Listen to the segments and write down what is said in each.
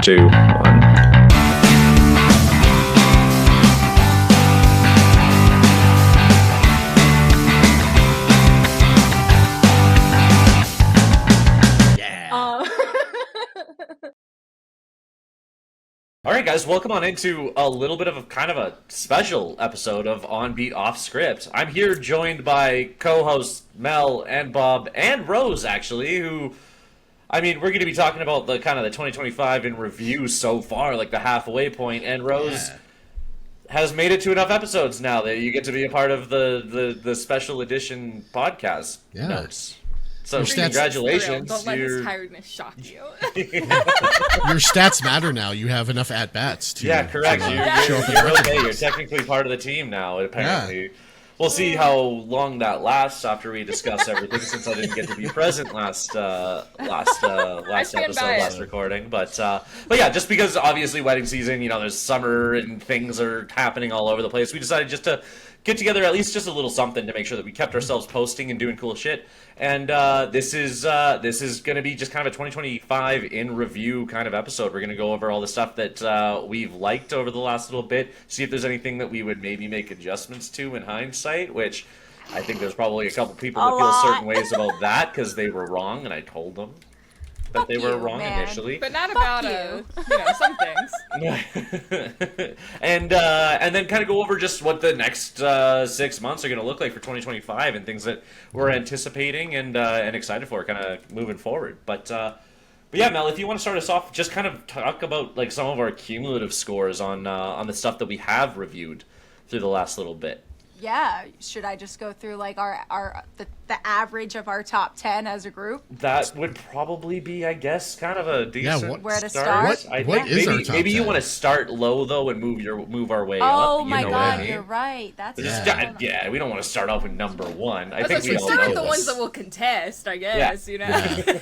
2, 1. All right, guys, welcome on into a little bit of a kind of a special episode of On Beat Off Script. I'm here joined by co-hosts Mel and Bob and Rose, actually, who, I mean, we're going to be talking about the kind of the 2025 in review so far, like the halfway point, and Rose has made it to enough episodes now that you get to be a part of the special edition podcast notes. So congratulations. Don't let his tiredness shock you. Your stats matter now. You have enough at-bats to correct. You're technically part of the team now, apparently. Yeah. We'll see how long that lasts after we discuss everything, since I didn't get to be present last recording. But yeah, just because obviously wedding season, you know, there's summer and things are happening all over the place, we decided just to get together at least just a little something to make sure that we kept ourselves posting and doing cool shit. And this is going to be just kind of a 2025 in review kind of episode. We're going to go over all the stuff that we've liked over the last little bit, see if there's anything that we would maybe make adjustments to in hindsight, which I think there's probably a couple people that feel certain ways about that because they were wrong, and I told them that they were wrong initially. But not about some things. And then kind of go over just what the next 6 months are going to look like for 2025 and things that we're anticipating and excited for kind of moving forward. But yeah, Mel, if you want to start us off, just kind of talk about like some of our cumulative scores on the stuff that we have reviewed through the last little bit. Yeah, should I just go through like the average of our top 10 as a group? That would probably be, I guess, kind of a decent where to start. What is our top 10? Maybe you want to start low though and move our way up. Oh my God, you're right. That's yeah. We don't want to start off with number 1. I think we all start with the ones that will contest, I guess. You know. Yeah.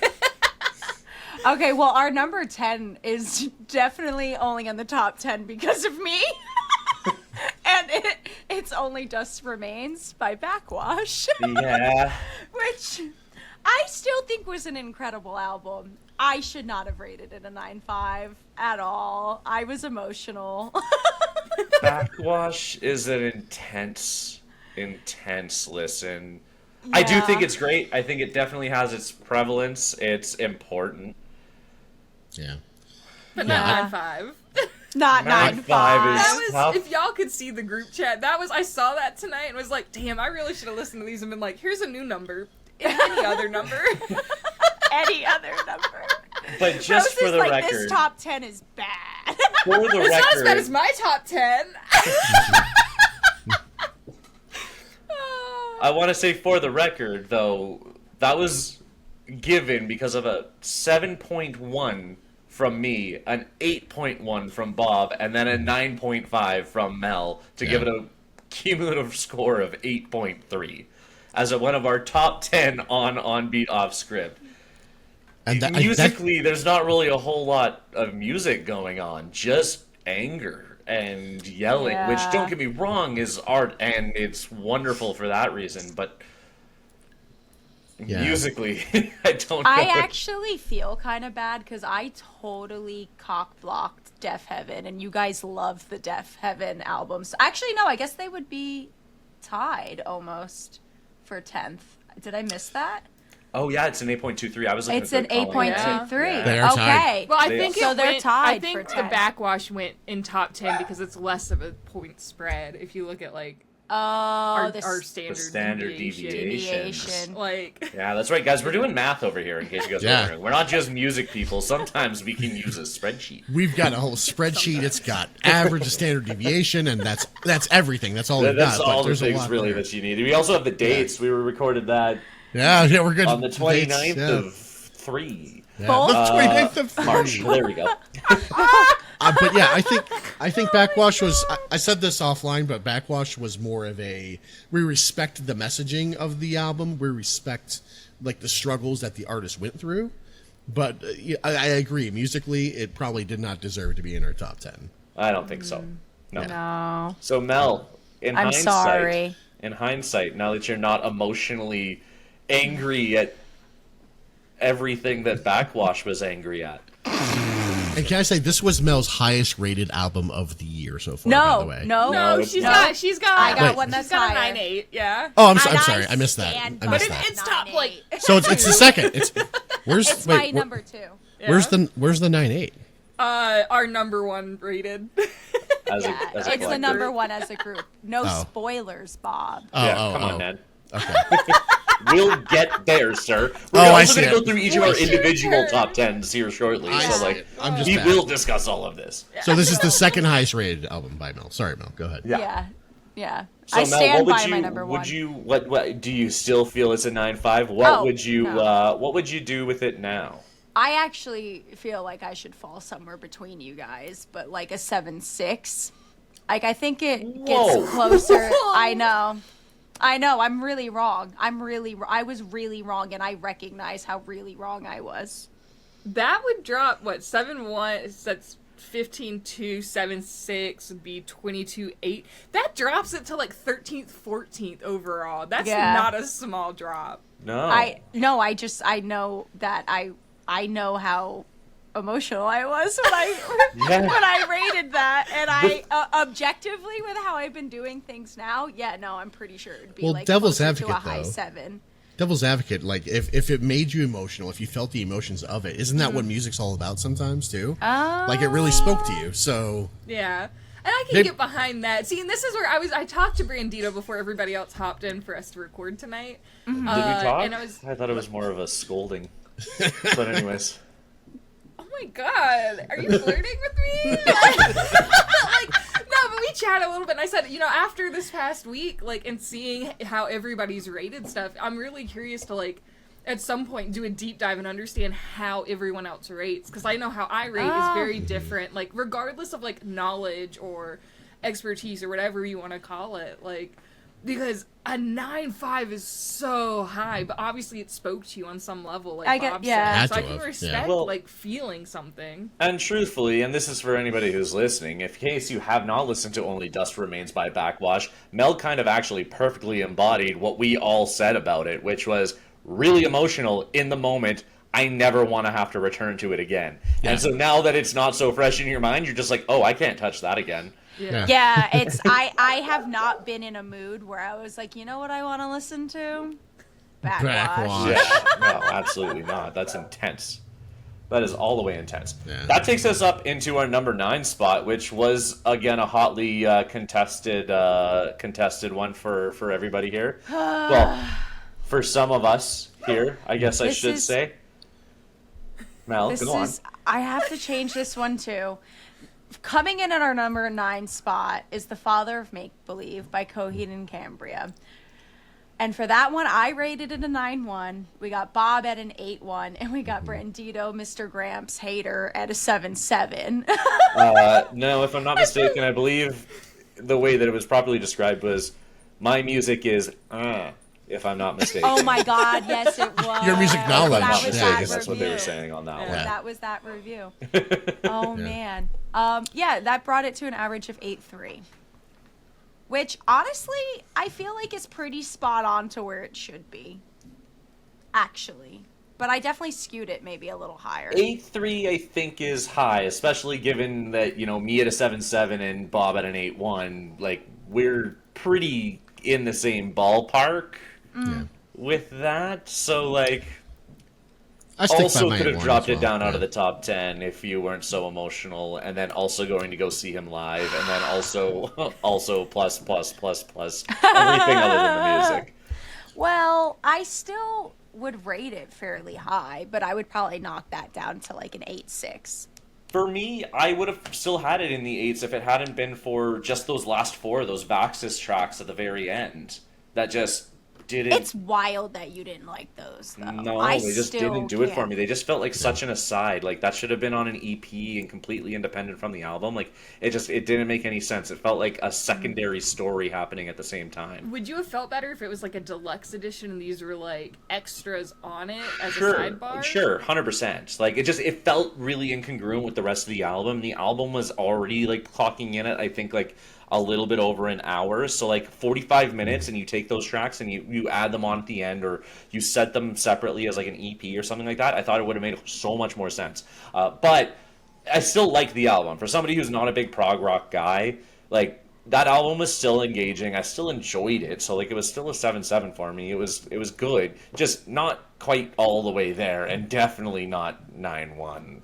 Okay, well, our number 10 is definitely only in the top 10 because of me. And it's Only Dust Remains by Backwash. Yeah. Which I still think was an incredible album. I should not have rated it a 9.5 at all. I was emotional. Backwash is an intense listen. Yeah. I do think it's great. I think it definitely has its prevalence. It's important. Yeah. But not 9.5. Not 9.5. That was, if y'all could see the group chat, I saw that tonight and was like, damn, I really should have listened to these and been like, here's a new number. Any other number. Any other number. But just for the record. This top 10 is bad. For the record. It's not as bad as my top 10. I want to say for the record, though, that was given because of a 7.1 from me, an 8.1 from Bob, and then a 9.5 from Mel to give it a cumulative score of 8.3 as one of our top 10 on Beat Off Script. And musically, there's not really a whole lot of music going on, just anger and yelling, which, don't get me wrong, is art, and it's wonderful for that reason, but musically, I don't know. I actually feel kind of bad because I totally cock-blocked Deaf Heaven, and you guys love the Deaf Heaven albums. Actually, no, I guess they would be tied almost for 10th. Did I miss that? Oh, yeah, it's an 8.23. I was looking It's an 8.23. They are tied. Well, I think they're tied. I think the Backwash went in top 10 because it's less of a point spread. If you look at like our standard deviations. Like, yeah, that's right, guys. We're doing math over here. In case you guys are wondering, we're not just music people. Sometimes we can use a spreadsheet. We've got a whole spreadsheet. It's got average, standard deviation, and that's everything. That's all we've got. That's all the things really that you need. We also have the dates. We recorded that. Yeah, we're good. On the 29th of 3. Yeah. The 29th of 3. March. There we go. But yeah, I think Backwash was. I said this offline, but Backwash was more of a. We respect the messaging of the album. We respect like the struggles that the artist went through. But I agree. Musically, it probably did not deserve to be in our top 10. I don't think so. No. No. So Mel, I'm sorry. In hindsight, now that you're not emotionally angry at everything that Backwash was angry at. And can I say this was Mel's highest rated album of the year so far? By the way. No, No, it's she's not. got. She's got. I got Wait. one that's she's got a higher. 9.8. Yeah. Oh, I'm And sorry. I missed that. stand I by missed But that. it's top like. So it's the second. It's where's It's wait, my number 2. where's the 9.8? Our number 1 rated. As Yeah, a it's the collector. number 1 as a group. No Oh. spoilers, Bob. Come on, Ned. Okay. We'll get there, sir. Oh, We're I also see going to it. go through each of our What's your individual turn? top 10s here shortly. I So, see like, it. I'm just we bad. will discuss all of this. So this is the second highest rated album by Mel. Sorry, Mel. Go ahead. Yeah. So I Mel, stand what by would my you? number 1. Would you? What? Do you still feel it's a 9.5? What Oh, would you? no. What would you do with it now? I actually feel like I should fall somewhere between you guys, but like a 7.6. Like I think it Whoa. gets closer. I know. I'm really wrong. I was really wrong, and I recognize how really wrong I was. That would drop what 7.1. That's 15.2. 7.6 would be 22.8. That drops it to like 13th, 14th overall. That's Yeah. not a small drop. No. I know that I know how emotional I was when Yeah. when I rated that, and I objectively with how I've been doing things now, I'm pretty sure it'd be Well, like devil's closer to a advocate, high though. 7. Devil's advocate, like if it made you emotional, if you felt the emotions of it, isn't that what music's all about sometimes too? Like it really spoke to you. So Yeah. And I can Maybe- get behind that. See, and this is where I talked to Brandito before everybody else hopped in for us to record tonight. Did we talk? And I thought it was more of a scolding. But anyways. oh my god, are you flirting with me? Like, no, but we chatted a little bit, and I said, after this past week, like, and seeing how everybody's rated stuff, I'm really curious to, like, at some point do a deep dive and understand how everyone else rates, because I know how I rate is very different, like, regardless of, like, knowledge or expertise or whatever you want to call it, like, because a 9.5 is so high, but obviously it spoke to you on some level, like I get- Bob yeah. said. So I Had to can have, respect, yeah. Well- like, feeling something. And truthfully, and this is for anybody who's listening, in case you have not listened to Only Dust Remains by Backwash, Mel kind of actually perfectly embodied what we all said about it, which was really emotional in the moment. I never want to have to return to it again. Yeah. And so now that it's not so fresh in your mind, you're just like, oh, I can't touch that again. Yeah. Yeah, it's I have not been in a mood where I was like, you know what I want to listen to? Backwash. Yeah, no, absolutely not. That's intense. That is all the way intense. Yeah. That takes us up into our number 9 spot, which was again a hotly contested one for everybody here. Well, for some of us here, I guess I This should is- say. Mel, This go on. is I have to change this one too. Coming in at our number 9 spot is The Father of Make Believe by Coheed and Cambria. And for that one, I rated it a 9.1. We got Bob at an 8.1, and we got Brandito, Mr. Gramps, Hater at a 7.7. No, if I'm not mistaken, I believe the way that it was properly described was, my music is, if I'm not mistaken. Oh my God, yes it was. Your music knowledge. That was Yeah, I that guess that's what they were review. saying on that Yeah. one. That was that review. Oh man. Yeah, that brought it to an average of 8.3. Which honestly, I feel like is pretty spot on to where it should be. Actually. But I definitely skewed it maybe a little higher. 8.3 I think is high, especially given that, me at a 7.7 and Bob at an 8.1, like, we're pretty in the same ballpark Yeah. with that. So, like, I stick by also my could have 8.1 dropped as it down well, out of yeah. the top 10 if you weren't so emotional, and then also going to go see him live, and then also plus everything other than the music. Well, I still would rate it fairly high, but I would probably knock that down to like an 8.6. For me, I would have still had it in the 8s if it hadn't been for just those last 4, those Vaxis tracks at the very end that just didn't. It's wild that you didn't like those, though. No, I they just still didn't do it for can't. me. They just felt like such an aside. Like, that should have been on an EP and completely independent from the album. Like, it didn't make any sense. It felt like a secondary story happening at the same time. Would you have felt better if it was like a deluxe edition and these were like extras on it as Sure, a sidebar? sure, 100%. Like, it felt really incongruent with the rest of the album. The album was already, like, clocking in at, I think, like, a little bit over an hour, so like 45 minutes, and you take those tracks and you add them on at the end, or you set them separately as like an EP or something like that. I thought it would have made so much more sense. But I still like the album. For somebody who's not a big prog rock guy, like, that album was still engaging. I still enjoyed it. So, like, it was still a 7/7 for me. It was good. Just not quite all the way there, and definitely not 9/1.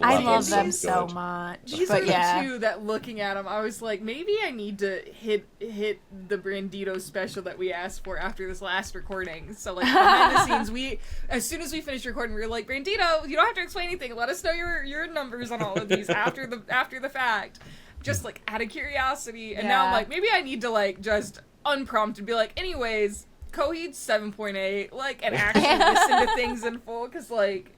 I Levels love them of so good. much. These But are yeah. the two that, looking at them, I was like, maybe I need to hit the Brandito special that we asked for after this last recording. So, like, behind the scenes, as soon as we finished recording, we were like, Brandito, you don't have to explain anything. Let us know your numbers on all of these after the fact. Just, like, out of curiosity. And now I'm Yeah. like, maybe I need to, like, just unprompted be like, anyways, Coheed's 7.8, like, and actually listen to things in full, because, like,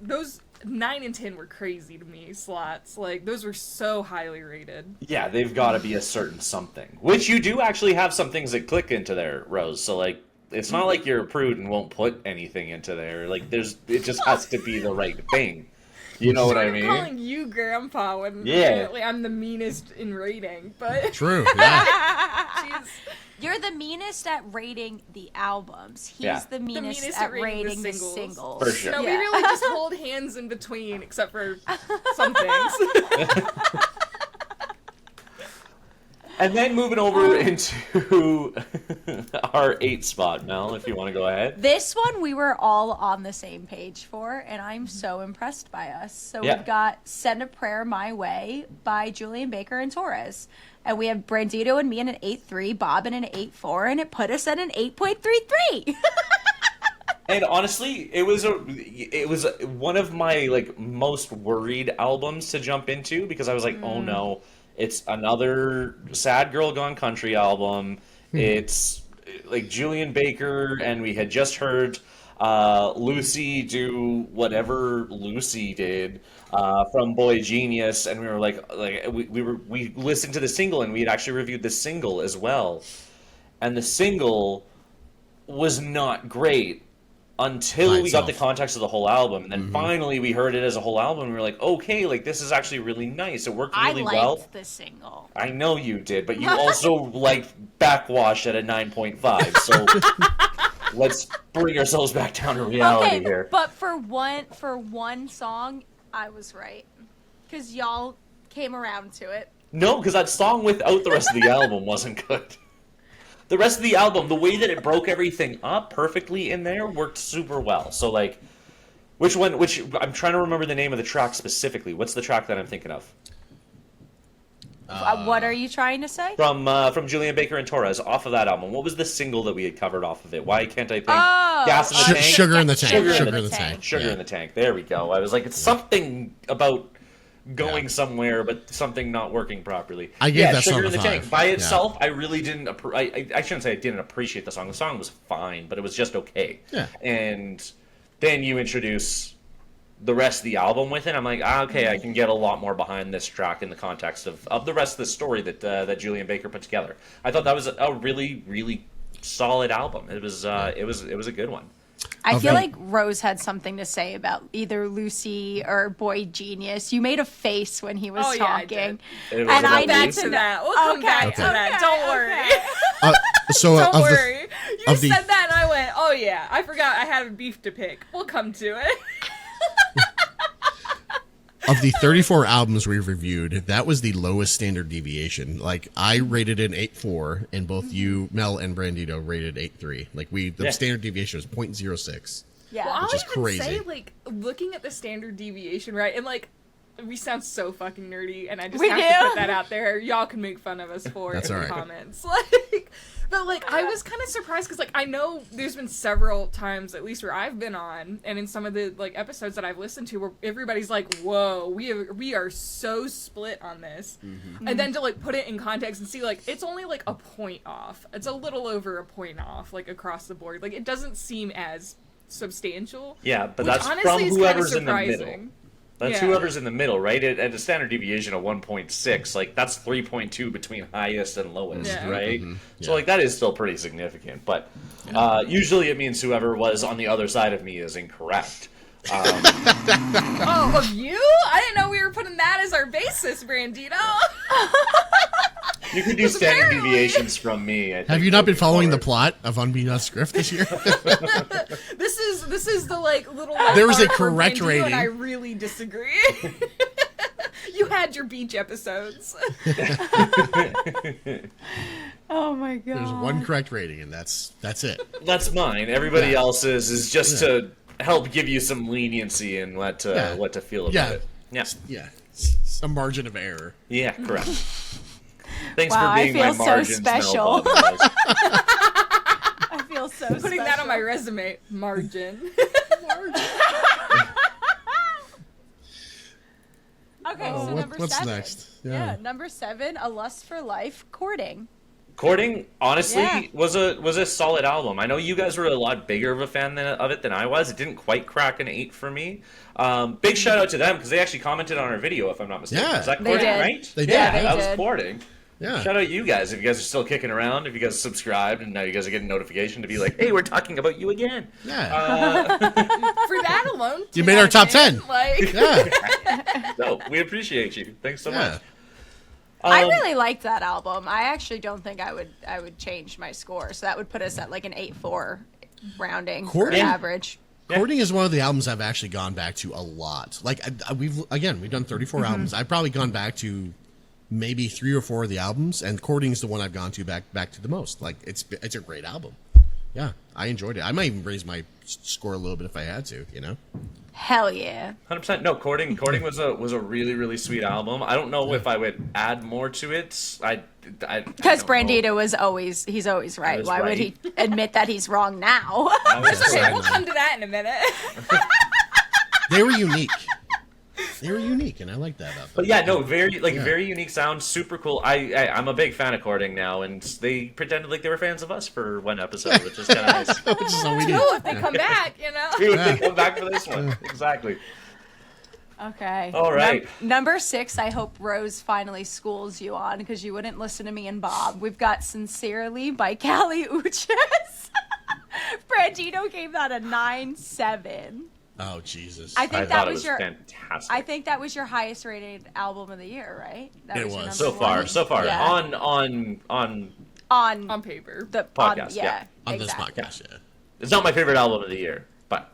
those 9 and 10 were crazy to me, slots. Like, those were so highly rated. Yeah, they've got to be a certain something. Which you do actually have some things that click into there, Rose. So, like, it's not like you're a prude and won't put anything into there. Like, it just has to be the right thing. You know what I mean? I'm calling you grandpa when Yeah. apparently I'm the meanest in rating, but True. Yeah. jeez. You're the meanest at rating the albums. He's Yeah. the meanest, meanest at rating the singles. For sure. No, we Yeah. really just hold hands in between, except for some things. And then moving over into our 8 spot, Mel, if you want to go ahead. This one we were all on the same page for, and I'm so impressed by us. So Yeah. we've got Send a Prayer My Way by Julian Baker and Torres. And we have Brandito and me in an 8.3, Bob in an 8.4, and it put us at an 8.33. And honestly, it was one of my, like, most worried albums to jump into, because I was like, oh no, it's another Sad Girl Gone Country album. It's like Julian Baker, and we had just heard Lucy do whatever Lucy did from Boy Genius, and we were like we listened to the single, and we had actually reviewed the single as well, and the single was not great until By we got the itself. context of the whole album, and then finally we heard it as a whole album, and we were like, okay, like, this is actually really nice. It worked I really liked well. the single. I know you did, but you also liked Backwash at a 9.5, so let's bring ourselves back down to reality Okay, here. but for one song, I was right. Because y'all came around to it. No, because that song without the rest of the album wasn't good. The rest of the album, the way that it broke everything up perfectly in there, worked super well. So, like, which I'm trying to remember the name of the track specifically. What's the track that I'm thinking of? What are you trying to say? From Julian Baker and Torres, off of that album. What was the single that we had covered off of it? Why can't I think? Oh, Gas in the Tank? Sugar in the tank. Sugar in Sugar the in the tank. Sugar Yeah. in the Tank. There we go. I was like, it's something about going Yeah. somewhere, but something not working properly. I gave that Sugar song in the a Tank. 5. By Yeah. itself, I really didn't. I shouldn't say I didn't appreciate the song. The song was fine, but it was just okay. Yeah. And then you introduce the rest of the album with it. I'm like, okay, I can get a lot more behind this track in the context of the rest of the story that Julian Baker put together. I thought that was a really, really solid album. It was a good one. I feel Okay. like Rose had something to say about either Lucy or Boy Genius. You made a face when he was Oh, yeah, I talking. did. It was And about I Back need Lucy. to know- that. We'll come back to Okay, that. okay, Don't worry. okay. So Don't of worry. You of the- said that, and I went, oh yeah, I forgot I had a beef to pick. We'll come to it. of the 34 albums we've reviewed, that was the lowest standard deviation. Like, I rated it 8.4, and both you, Mel, and Brandito rated 8.3. Like, the Yeah. standard deviation was 0.06. Yeah. Well, I'll Which is even crazy. say, like, looking at the standard deviation, right, and, like, we sound so fucking nerdy, and I just We have do. to put that out there. Y'all can make fun of us for That's it in all the right. comments. Like, but, like, I was kind of surprised, because, like, I know there's been several times, at least where I've been on, and in some of the, like, episodes that I've listened to, where everybody's like, whoa, we are so split on this. And then to, like, put it in context and see, like, it's only, like, a point off. It's a little over a point off, like, across the board. Like, it doesn't seem as substantial. Yeah, but Which that's honestly from is kinda whoever's in the middle. surprising. That's Yeah. whoever's in the middle, right? At a standard deviation of 1.6, like, that's 3.2 between highest and lowest, Yeah. right? So, Yeah. like, that is still pretty significant. But usually it means whoever was on the other side of me is incorrect. Oh, of you? I didn't know we were putting that as our basis, Brandito. You can do standard apparently- deviations from me. I think, Have you not been moving following the forward. plot of Unbeknownst Griff this year? This is the like little. There was a part for correct Bandito, rating. and I really disagree. You had your beach episodes. Oh my god. There's one correct rating, and that's it. That's mine. Everybody Yeah. else's is just to help give you some leniency in what to feel about Yeah. it. Yeah. Yeah, some margin of error. Yeah, correct. Thanks Wow, for I being feel my so margins, special. Mel Bob. I feel so Putting that on my special. resume. Margin. Okay, Oh, so what- number what's 7. next? Yeah. Yeah. Number 7, A Lust for Life, Courting. Courting, honestly, Yeah. was a solid album. I know you guys were a lot bigger of a fan of it than I was. It didn't quite crack an 8 for me. Big shout out to them because they actually commented on our video, if I'm not mistaken. Yeah. Was that They Courting, did. right? They did, Yeah, yeah. that They was did. Courting. Yeah. Shout out you guys if you guys are still kicking around, if you guys subscribed, and now you guys are getting notification to be like, hey, we're talking about you again. Yeah. For that alone. You 10 made out our of top 10, 10. Like, Yeah. So we appreciate you. Thanks so Yeah. much. I really liked that album. I actually don't think I would change my score. So that would put us at like an 8.4 rounding for Courting? average. Courting is one of the albums I've actually gone back to a lot. Like we've done 34 albums. I've probably gone back to maybe 3 or 4 of the albums, and Courting is the one I've gone to back to the most. Like it's a great album. Yeah, I enjoyed it. I might even raise my score a little bit if I had to. You know. Hell yeah. 100%. No, Courting was a really, really sweet album. I don't know if I would add more to it. Because don't know. Brandito he's always right. was Why would he admit that he's wrong now? I was okay, just- we'll come to that in a minute. They were unique. They were unique, and I like that about them. But yeah, no, very Yeah. very unique sound, super cool. I'm a big fan of Courting now, and they pretended like they were fans of us for one episode, which is kind of nice. Which is all we do. Oh, if they come back, you know. See when they come back for this one. Exactly. Okay. All right. Number 6, I hope Rose finally schools you on because you wouldn't listen to me and Bob. We've got Sincerely by Kali Uchis. Brandito gave that a 9.7. Oh Jesus. I think I that thought it was was your fantastic. I think that was your highest rated album of the year, right? That It your was. number so one? far. Yeah. On On paper. the Podcast, yeah. on exactly. this podcast, yeah. it's not my favorite album of the year, but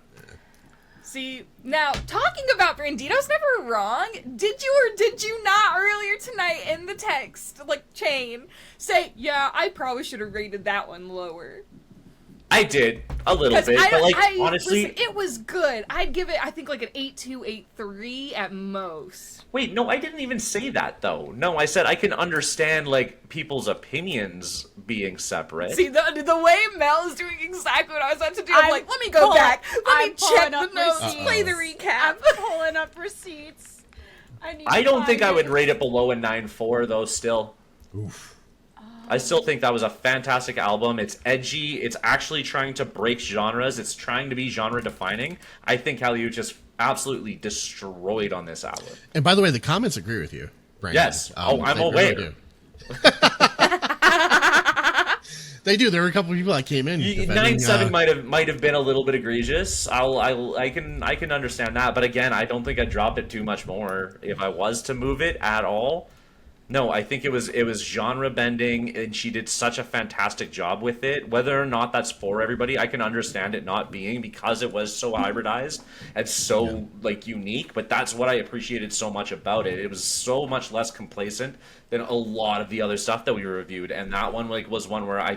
See, now, talking about Brandito's never wrong. Did you or did you not earlier tonight in the text, like, chain, say, yeah, I probably should have rated that one lower? I did a little Because bit. But like honestly, listen, it was good. I'd give it, I think, like an 8.2, 8.3 at most. wait, no, I didn't even say that though. No, I said I can understand like people's opinions being separate. See, the way Mel is doing exactly what I was about to do, I'm I'm like, let me go pulling- back. Let I'm me check pulling the up notes, receipts. play the I'm recap. pulling up receipts. I don't think I would rate it below a 9.4 though. Still, Oof. I still think that was a fantastic album. It's edgy. It's actually trying to break genres. It's trying to be genre defining. I think Kali just absolutely destroyed on this album. And by the way, the comments agree with you, Brandon. Yes. Oh, I'm they aware. do. They do. There were a couple of people that came in. defending, 9.7 might have been a little bit egregious. I can understand that, but again, I don't think I dropped it too much more if I was to move it at all. No, I think it was genre bending, and she did such a fantastic job with it. Whether or not that's for everybody, I can understand it not being because it was so hybridized and so like unique. But that's what I appreciated so much about it. It was so much less complacent than a lot of the other stuff that we reviewed, and that one like was one where I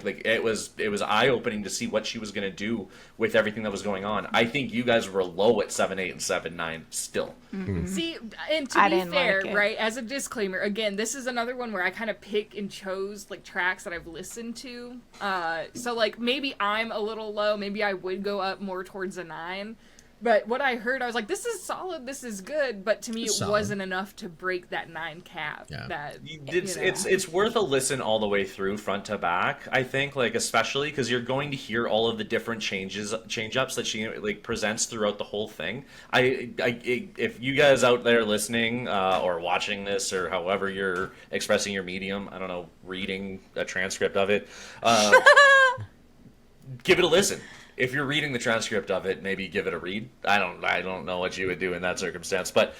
like it was eye opening to see what she was gonna do with everything that was going on. I think you guys were low at 7.8 and 7.9 still. See, and to I be didn't fair, like it. right, as a disclaimer, again, this is another one where I kind of pick and chose, like, tracks that I've listened to. So, like, maybe I'm a little low. Maybe I would go up more towards a 9. But what I heard, I was like, this is solid, this is good. But to me, It's it solid. wasn't enough to break that 9 cap. Yeah. That, It's worth a listen all the way through, front to back. I think, like especially because you're going to hear all of the different change ups that she like presents throughout the whole thing. If you guys out there listening or watching this or however you're expressing your medium, I don't know, reading a transcript of it, give it a listen. If you're reading the transcript of it, maybe give it a read. I don't know what you would do in that circumstance, but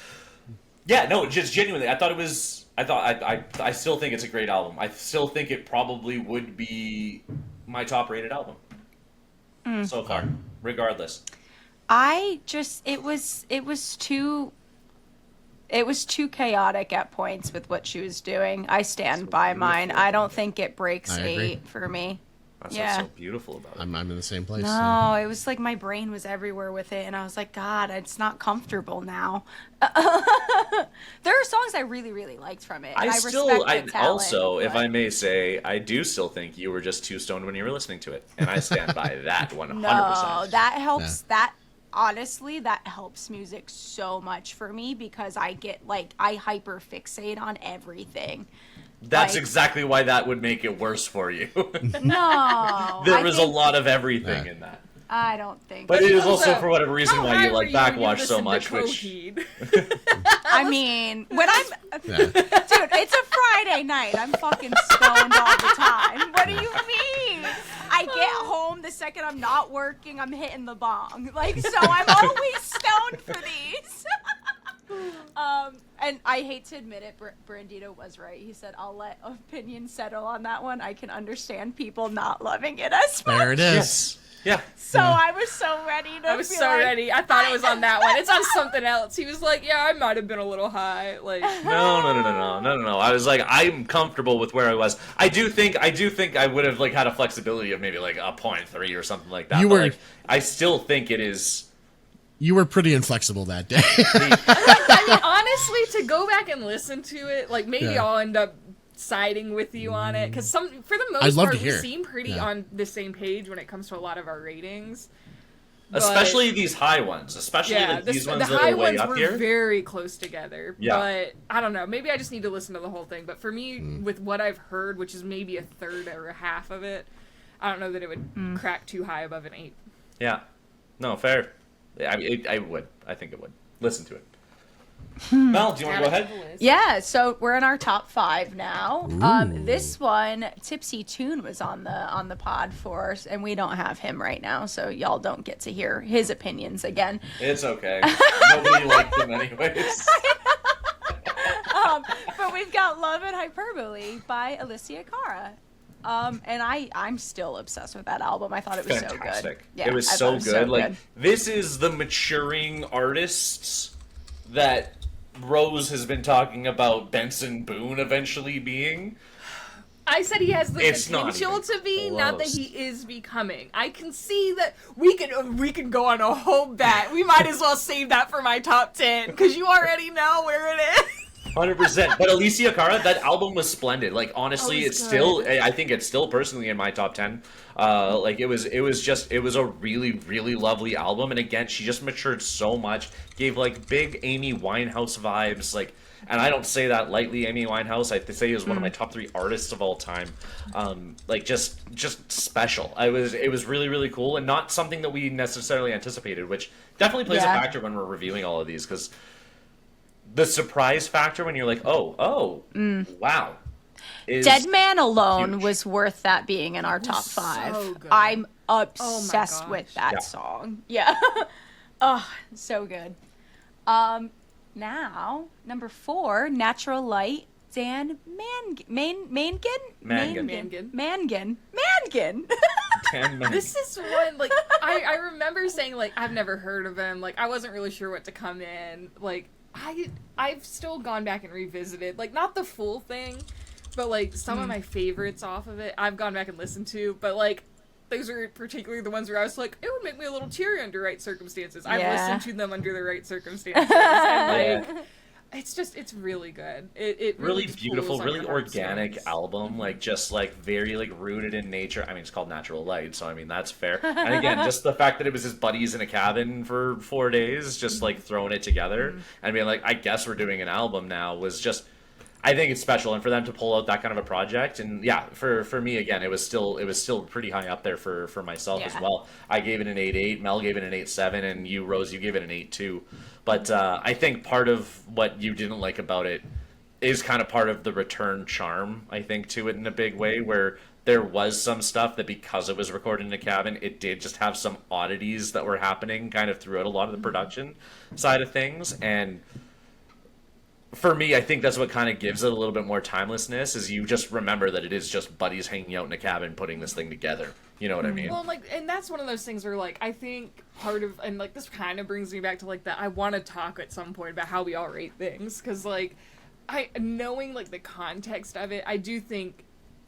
Yeah, no, just genuinely, I still think it's a great album. I still think it probably would be my top rated album so far, regardless. It was too chaotic at points with what she was doing. I stand by mine. I don't think it breaks I agree. 8 for me. That's Yeah. what's so beautiful about it. I'm in the same place. No, it was like my brain was everywhere with it, and I was like, God, it's not comfortable now. There are songs I really, really liked from it. And I respect the talent, also, if but- I may say, I do still think you were just too stoned when you were listening to it, and I stand by that 100%. No, that helps. Yeah. That honestly, that helps music so much for me because I get like I hyper fixate on everything. That's like- exactly why that would make it worse for you. No, There I was a think- lot of everything in that. I don't think. But it is also Also, for whatever reason How why high you like were when Backwash so listened to much, which Coheed? I mean, when I'm Yeah. dude, it's a Friday night. I'm fucking stoned all the time. What do you mean? I get home the second I'm not working, I'm hitting the bong. Like, so I'm always stoned for these. And I hate to admit it, Brandito was right. He said, I'll let opinion settle on that one. I can understand people not loving it as much. There it is. yes. Yeah. So I was so ready to I was be so like, ready. I thought it was on that one. It's on something else. He was like, "Yeah, I might have been a little high." Like, No. I was like, I'm comfortable with where I was. I do think I would have like had a flexibility of maybe like a 0.3 or something like that. You but, were- like, I still think it is. You were pretty inflexible that day. I mean, honestly, to go back and listen to it, like maybe Yeah. I'll end up siding with you on it because for the most I'd love part, to we hear. seem pretty Yeah. on the same page when it comes to a lot of our ratings. But- Especially these high ones, especially yeah, like these the ones that high are way ones up were here. very close together. Yeah. But I don't know. Maybe I just need to listen to the whole thing. But for me, with what I've heard, which is maybe a third or a half of it, I don't know that it would crack too high above an 8. Yeah. No, fair. Yeah, I would. I think it would. Listen to it. Hmm. Mel, do you want to go ahead? Yeah, so we're in our top 5 now. This one, Tipsy Tune was on the pod for us, and we don't have him right now, so y'all don't get to hear his opinions again. It's okay. Nobody liked them anyways. But we've got Love and Hyperbole by Alicia Cara. And I'm still obsessed with that album. I thought it was so Fantastic. good. Yeah, it was I so thought it good. Like this is the maturing artists that Rose has been talking about Benson Boone eventually being. I said he has the It's not potential even to be, not that close. he is becoming. I can see that we can go on a whole bet. We might as well save that for my top 10 because you already know where it is. 100%. But Alicia Cara, that album was splendid. Like honestly, Oh, it's it's good. still. I think it's still personally in my top 10. Like it was a really really lovely album. And again, she just matured so much. Gave like big Amy Winehouse vibes. Like, and I don't say that lightly. Amy Winehouse, I say, is one of my top 3 artists of all time. Like just special. It was really really cool and not something that we necessarily anticipated, which definitely plays Yeah. a factor when we're reviewing all of these because. The surprise factor when you're like, wow, is Dead Man Alone huge. was worth that being in our top so 5. good. I'm obsessed gosh. with that Yeah. song. Yeah. Oh, so good. Now, number 4, Natural Light, Dan Mangan. Mangan. This is one, like, I remember saying, like, I've never heard of him. Like, I wasn't really sure what to come in. Like, I've still gone back and revisited, like, not the full thing, but, like, some of my favorites off of it, I've gone back and listened to, but, like, those are particularly the ones where I was like, it would make me a little teary under right circumstances. I've Yeah. listened to them under the right circumstances, and, like, it's really good. It really just beautiful, pulls on really your organic heartstrings. album, like just like very like rooted in nature. I mean, it's called Natural Light, so I mean that's fair. And again, just the fact that it was his buddies in a cabin for 4 days, just like throwing it together and being like, I guess we're doing an album now was just. I think it's special, and for them to pull out that kind of a project, and yeah, for me again, it was still pretty high up there for myself as Yeah. well. I gave it an 8.8, Mel gave it an 8.7, and you Rose, you gave it an 8.2. But I think part of what you didn't like about it is kind of part of the return charm, I think, to it in a big way, where there was some stuff that because it was recorded in a cabin, it did just have some oddities that were happening kind of throughout a lot of the production side of things, and for me, I think that's what kind of gives it a little bit more timelessness. Is you just remember that it is just buddies hanging out in a cabin putting this thing together. You know what I mean? Well, like, and that's one of those things where, like, I think part of, and like, this kind of brings me back to like that. I want to talk at some point about how we all rate things, because like, knowing like the context of it, I do think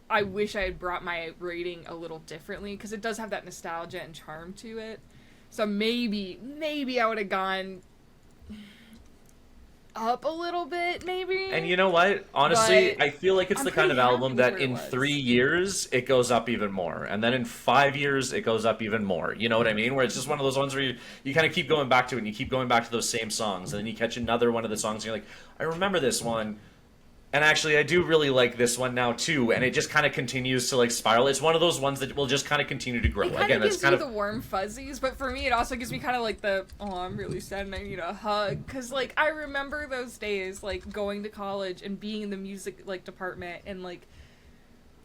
I wish I had brought my rating a little differently, because it does have that nostalgia and charm to it. So maybe I would have gone up a little bit, maybe. And you know what? Honestly, But I feel like it's I'm the kind of pretty happy album with that where it in was. 3 years it goes up even more, and then in 5 years it goes up even more. You know what I mean? Where it's just one of those ones where you kind of keep going back to it, and you keep going back to those same songs, and then you catch another one of the songs, and you're like, I remember this one. And actually, I do really like this one now too, and it just kind of continues to like spiral. It's one of those ones that will just kind of continue to grow. It kind Again, of that's gives kind you of the warm fuzzies, but for me, it also gives me kind of like the, oh, I'm really sad and I need a hug. Because, like, I remember those days, like, going to college and being in the music, like, department and, like,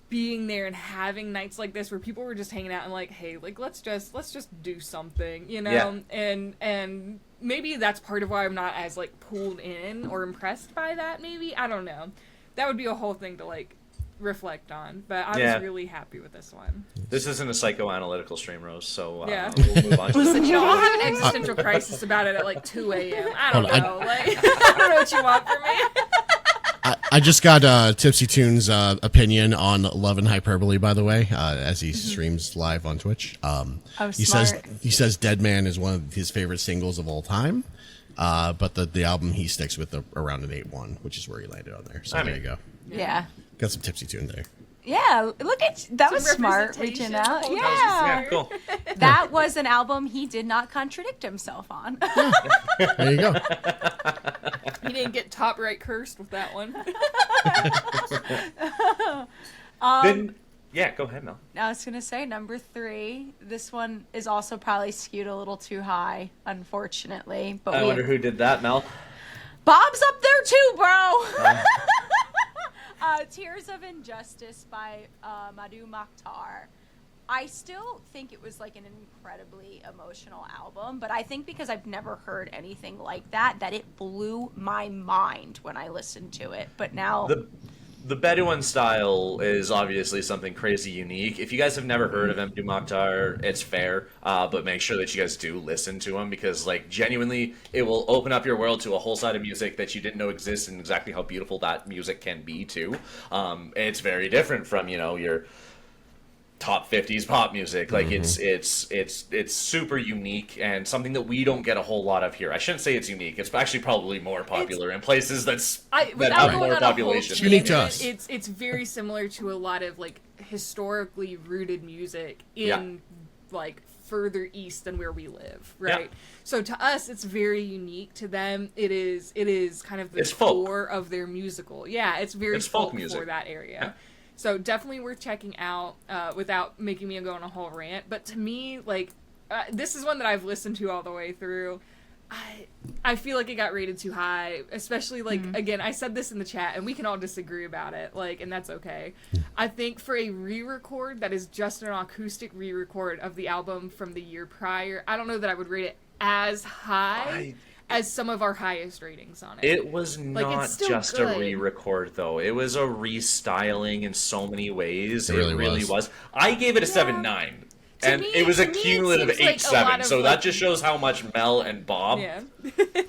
being there and having nights like this where people were just hanging out and, like, hey, like, let's just do something, you know? Yeah. And maybe that's part of why I'm not as, like, pulled in or impressed by that, maybe? I don't know. That would be a whole thing to, like, reflect on. But I was really happy with this one. this isn't a psychoanalytical stream, Rose, so Yeah. we'll move on to Listen, the I'll have an existential crisis about it at, like, 2 a.m. I don't Hold on, know. Like, I don't know what you want from me. I just got Tipsy Tune's opinion on Love and Hyperbole, by the way, as he streams live on Twitch. He smart. says Dead Man is one of his favorite singles of all time, but the album he sticks with around an 8.1, which is where he landed on there. So there you go. Yeah. Got some Tipsy Tune there. Yeah, look at that was Some smart representation. reaching out. Oh, Yeah. Yeah, cool. That was an album he did not contradict himself on. There you go. He didn't get top right cursed with that one. Then, yeah, go ahead, Mel. I was gonna say number 3. This one is also probably skewed a little too high, unfortunately. But I wonder who did that, Mel. Bob's up there too, bro. Tears of Injustice by Madhu Makhtar. I still think it was like an incredibly emotional album, but I think because I've never heard anything like that it blew my mind when I listened to it. But now The Bedouin style is obviously something crazy unique. If you guys have never heard of Madhu Makhtar, it's fair, but make sure that you guys do listen to him, because, like, genuinely, it will open up your world to a whole side of music that you didn't know exists, and exactly how beautiful that music can be too. It's very different from, you know, your top 50s pop music. Like, it's super unique and something that we don't get a whole lot of here. I shouldn't say it's unique. It's actually probably more popular in places that Without have going more on a whole population. Unique to tangent, us. it's very similar to a lot of, like, historically rooted music in Yeah. like further east than where we live, right? Yeah. So to us, it's very unique. To them, it is kind of the It's folk. core of their musical. Yeah, it's very It's folk folk music. for that area. Yeah. So definitely worth checking out without making me go on a whole rant. But to me, like, this is one that I've listened to all the way through. I feel like it got rated too high, especially, like, again, I said this in the chat, and we can all disagree about it, like, and that's okay. I think for a re-record that is just an acoustic re-record of the album from the year prior, I don't know that I would rate it as high as some of our highest ratings on it. It was not it's still just good. a re-record, though. It was a restyling in so many ways. It really was. was. I gave it a 7.9. And it was a to me, it cumulative seems like a lot 8.7. of, So like- that just shows how much Mel and Bob Yeah.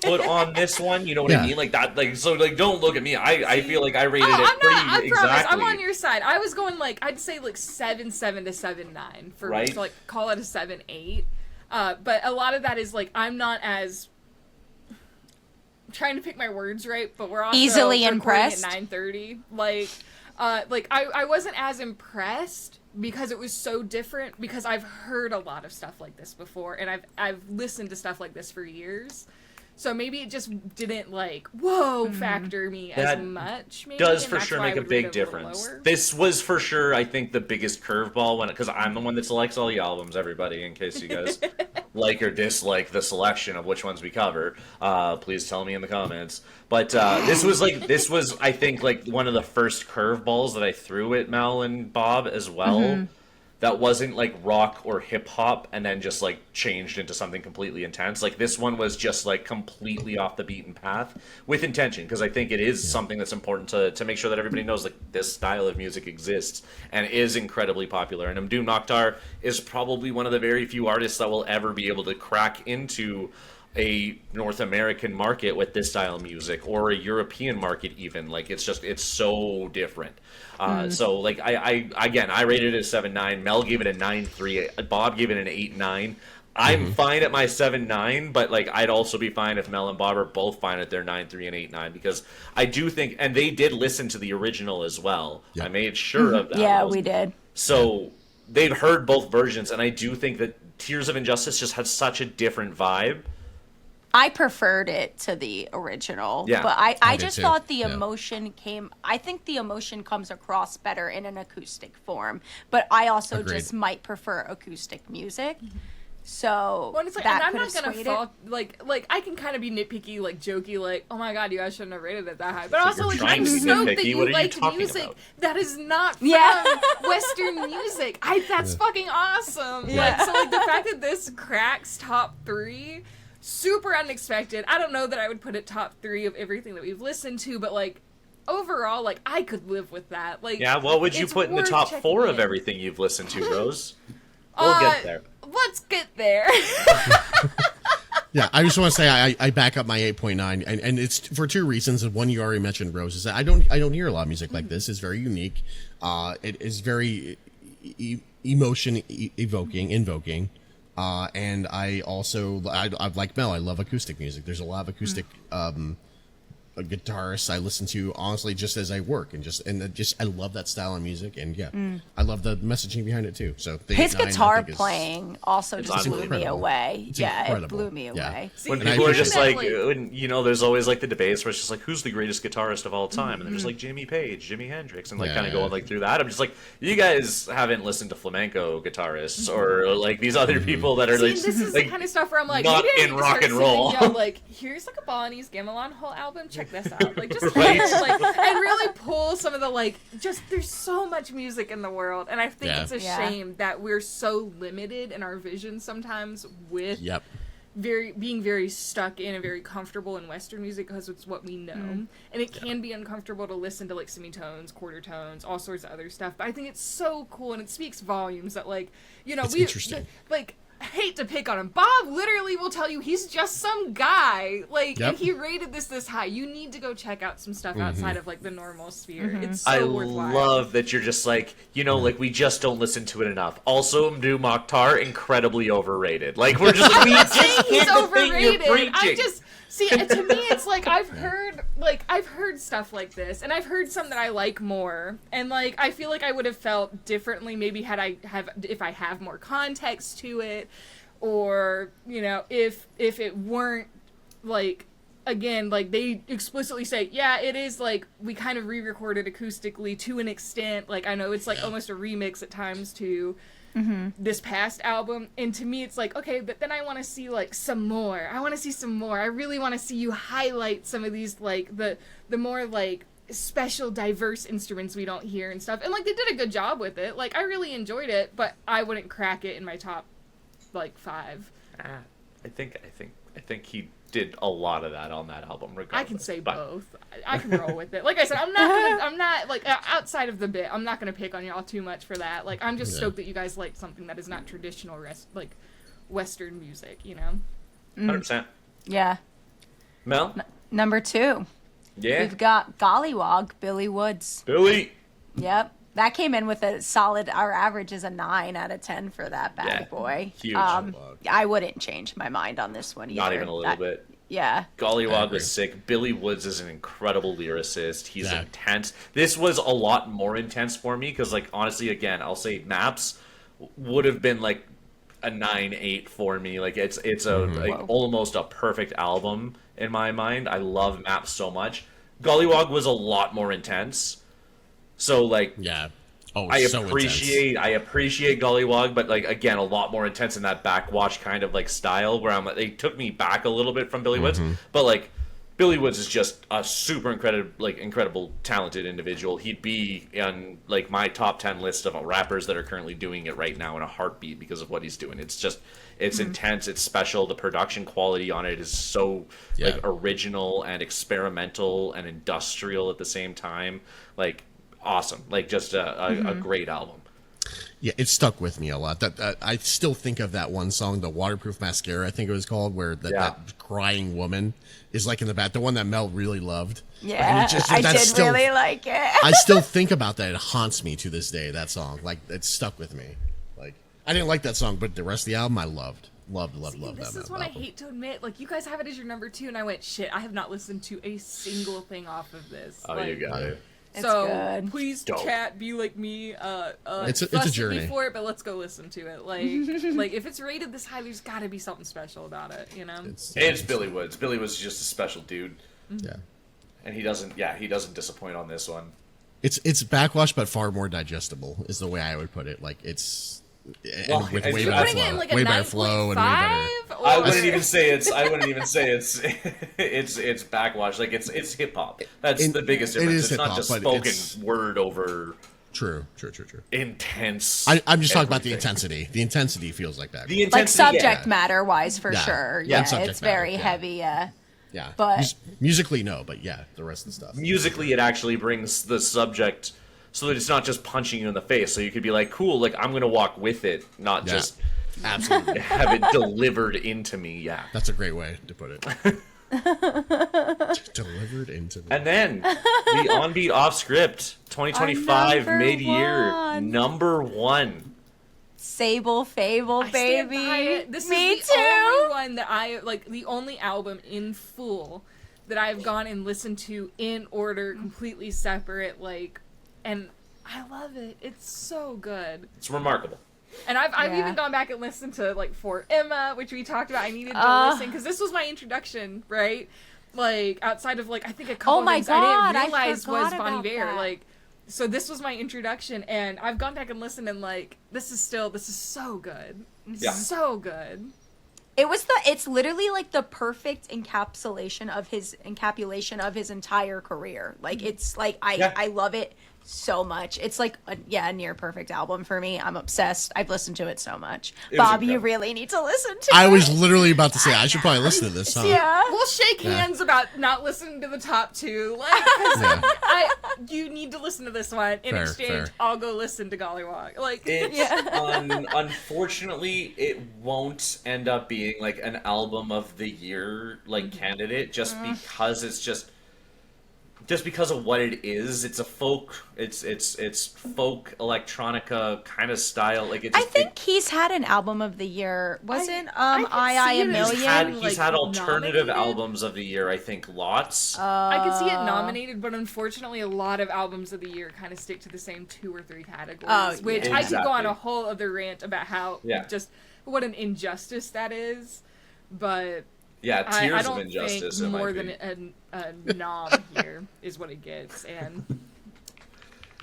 put on this one. You know what Yeah. I mean? Like that. Like, so, like, don't look at me. I feel like I rated Oh, it I'm pretty not. I exactly. promise. I'm on your side. I was going, like, I'd say like 7.7 to 7.9 for Right. to, like, call it a 7.8. But a lot of that is like I'm not as I'm trying to pick my words right, but we're also Easily recording impressed. at 9:30. Like I wasn't as impressed because it was so different, because I've heard a lot of stuff like this before, and I've listened to stuff like this for years. So maybe it just didn't, like, whoa factor me That as much. Maybe, does and for that's sure why I make a would rate big it little difference. lower. This was for sure, I think, the biggest curveball because I'm the one that selects all the albums. Everybody, in case you guys like or dislike the selection of which ones we cover, please tell me in the comments. But this was I think, like, one of the first curveballs that I threw at Mel and Bob as well. that wasn't like rock or hip hop and then just like changed into something completely intense. Like this one was just like completely off the beaten path with intention, because I think it is something that's important to make sure that everybody knows like this style of music exists and is incredibly popular. And Doom Noctar is probably one of the very few artists that will ever be able to crack into a North American market with this style of music, or a European market even. Like it's so different. So like I rated it a 7.9. Mel gave it a 9.3. Bob gave it an 8.9. I'm fine at my 7.9, but like I'd also be fine if Mel and Bob are both fine at their 9.3 and 8.9, because I do think, and they did listen to the original as well. I made sure of that. Yeah, we did. So they've heard both versions, and I do think that Tears of Injustice just had such a different vibe. I preferred it to the original, Yeah. but I did just too. thought the Yeah. emotion I think the emotion comes across better in an acoustic form, but I also Agreed. just might prefer acoustic music. So Well, it's like, that and I'm could not have gonna swayed fault, like I can kind of be nitpicky, like jokey, like, oh my god, you guys shouldn't have rated it that high. But So also, you're like, trying I'm to be stoked that nitpicky. you What are you liked talking music about? that is not from Yeah. Western music. That's fucking awesome. Yeah. Like, so like the fact that this cracks top 3, super unexpected. I don't know that I would put it top 3 of everything that we've listened to, but like overall, like I could live with that. Like, Yeah, what would you it's put in the worth top checking 4 of in. everything you've listened to, Rose? We'll get there. Let's get there. Yeah, I just want to say I back up my 8.9, and it's for 2 reasons. And one you already mentioned, Rose, is that I don't hear a lot of music like this. It's very unique. It is very emotion invoking. And I also I like Mel. I love acoustic music. There's a lot of acoustic guitarists I listen to honestly just as I work, and I love that style of music, and I love the messaging behind it too. So the his 8.9, I guitar think, is- also just blew me incredible. away. It's Yeah, incredible. it blew me Yeah. away. See, When And I people are appreciate just that, like, when, you know, there's always like the debates where it's just like, who's the greatest guitarist of all time? And they're just like Jimmy Page, Jimi Hendrix, and like kind of Yeah. going like through that. I'm just like, you guys haven't listened to flamenco guitarists or like these other people that are See, like, this is like the kind of stuff where I'm like, not maybe I in need to rock start and roll. sending y'all, like, here's like a Bonnie's Gamelan whole album. Check this out. Like, just Right. like, and really pull some of the like, just there's so much music in the world, and I think Yeah. it's a Yeah. shame that we're so limited in our vision sometimes with Yep. being very stuck in and very comfortable in Western music because it's what we know, and it can be uncomfortable to listen to like semitones, quarter tones, all sorts of other stuff. But I think it's so cool, and it speaks volumes that like, you know, It's interesting. like. I hate to pick on him. Bob literally will tell you he's just some guy. Like, Yep. and he rated this high. You need to go check out some stuff outside of like the normal sphere. It's so I worthwhile. love that you're just like, you know, like we just don't listen to it enough. Also, Mdu Mokhtar, incredibly overrated. Like we're just like, we I'm just not saying he's get the thing you're overrated. I preaching. just see to me it's like I've heard stuff like this, and I've heard some that I like more, and like I feel like I would have felt differently maybe if I have more context to it, or you know if it weren't like. Again, like they explicitly say, yeah, it is like we kind of re-recorded acoustically to an extent. Like I know it's like almost a remix at times to this past album, and to me it's like, okay, but then I want to see like some more. I want to see some more. I really want to see you highlight some of these like the more like special diverse instruments we don't hear and stuff. And like they did a good job with it. Like I really enjoyed it, but I wouldn't crack it in my top like 5. I think he did a lot of that on that album. Regardless, I can say but both. I can roll with it. Like I said, I'm not like outside of the bit. I'm not gonna pick on y'all too much for that. Like I'm just stoked that you guys like something that is not traditional like Western music. You know. 100%. Yeah. Mel, Number 2, yeah, we've got Gollywog, Billy Woods. Billy. Yep. That came in with a solid, our average is a 9 out of 10 for that bad Yeah, boy. huge. I wouldn't change my mind on this one either. Not even a little bit. Yeah. Gollywog was sick. Billy Woods is an incredible lyricist. He's Yeah. intense. This was a lot more intense for me because, like, honestly, again, I'll say Maps would have been like a 9.8 for me. Like, it's Whoa. almost a perfect album in my mind. I love Maps so much. Gollywog was a lot more intense. So like, Yeah. Oh, I so appreciate Gollywog, but like again, a lot more intense in that backwash kind of like style where they took me back a little bit from Billy Woods, but like Billy Woods is just a super incredible, talented individual. He'd be on like my top 10 list of rappers that are currently doing it right now in a heartbeat because of what he's doing. It's just, it's intense, it's special. The production quality on it is so like original and experimental and industrial at the same time. Like awesome, like just a great album. Yeah, it stuck with me a lot. That I still think of that one song, the Waterproof Mascara, I think it was called, where that crying woman is like in the back, the one that Mel really loved. Yeah, I did really like it. I still think about that. It haunts me to this day, that song. Like, it stuck with me. Like, I didn't like that song, but the rest of the album I loved. Loved that. This is what I hate to admit. Like, you guys have it as your number 2, and I went, shit, I have not listened to a single thing off of this. Oh, like, you got it. It's so good. please, chat, be like me. It's a journey For it, but let's go listen to it. Like, like if it's rated this high, there's got to be something special about it. You know, it's Billy Woods. Billy Woods is just a special dude. Yeah, and he doesn't disappoint on this one. It's backwash, but far more digestible is the way I would put it. Like it's. Well, with it's way putting better it flow, in like a way better flow, and way better. 9.5. I wouldn't even say it's it's backwash. Like it's hip hop. That's the biggest difference. It's not just spoken word over. True. Intense. I'm just talking about the intensity. The intensity feels like that. The intensity, like subject matter wise, for sure. Yeah, Yeah, it's very heavy. Yeah. Yeah, but musically no, but yeah, the rest of the stuff. Musically, it actually brings the subject so that it's not just punching you in the face. So you could be like, cool, like I'm gonna walk with it, not just absolutely have it delivered into me. Yeah, that's a great way to put it. Delivered into me. And then the On-Beat Off Script 2025 mid-year number 1. Sable Fable, baby. This Me is the too. only one that I like. The only album in full that I've gone and listened to in order, completely separate. Like, and I love it. It's so good. It's remarkable. And I've even gone back and listened to like For Emma, which we talked about. I needed to listen because this was my introduction, right? Like outside of like I think a couple of things I didn't realize was Bon Iver. Like, so this was my introduction, and I've gone back and listened, and like this is so good. Yeah. So good. It's literally like the perfect encapsulation of his entire career. Like it's like I love it so much. It's like a near perfect album for me. I'm obsessed. I've listened to it so much. Bob, you really need to listen to it. I was literally about to say I should probably listen to this song. Yeah. We'll shake hands about not listening to the top 2. Like, 'cause you need to listen to this one. In exchange, I'll go listen to Gollywog. Like, unfortunately, it won't end up being like an album of the year like candidate just because it's just because of what it is. It's a folk folk electronica kind of style. Like I think he's had an album of the year. Wasn't I a Million? He's had alternative albums of the year, I think, lots. I could see it nominated, but unfortunately a lot of albums of the year kind of stick to the same 2 or 3 categories, which I could go on a whole other rant about how just what an injustice that is. But yeah, Tears I don't of Injustice. think more than a nom here is what it gets, and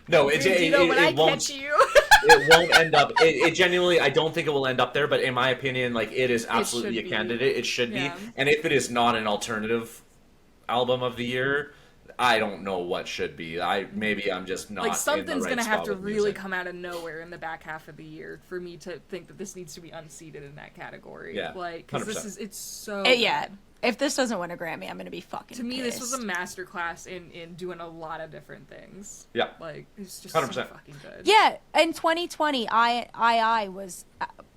no, it won't. It won't end up. It genuinely, I don't think it will end up there. But in my opinion, like it is absolutely a candidate. It should be. And if it is not an alternative album of the year, I don't know what should be. Maybe I'm just not. Like something's gonna have to really come out of nowhere in the back half of the year for me to think that this needs to be unseated in that category. Yeah, like because it's so. If this doesn't win a Grammy, I'm gonna be fucking. To me, pissed. this was a masterclass in doing a lot of different things. Yeah, like it's just 100%. so fucking good. Yeah, in 2020, I was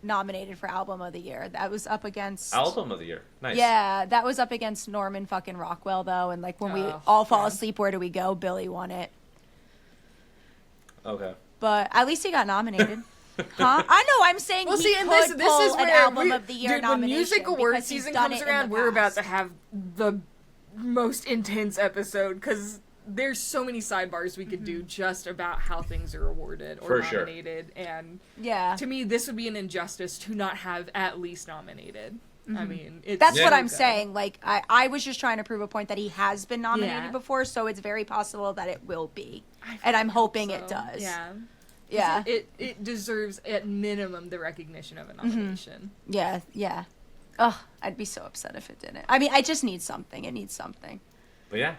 nominated for Album of the Year. That was up against Album of the Year. Nice. Yeah, that was up against Norman fucking Rockwell though, and like when we all fall asleep, where do we go? Billy won it. Okay. But at least he got nominated. Huh? I know. I'm saying. Well, he see, and could this is pull an where album of the year dude, when nomination music award because he's season done comes it in around, the we're about past. to have the most intense episode because there's so many sidebars we could do just about how things are awarded or nominated, and to me, this would be an injustice to not have at least nominated. I mean, that's what I'm saying. Like, I was just trying to prove a point that he has been nominated before, so it's very possible that it will be, and I'm hoping it does. Yeah, it deserves at minimum the recognition of a nomination. Yeah. Ugh, I'd be so upset if it didn't. I mean, I just need something. It needs something. But yeah.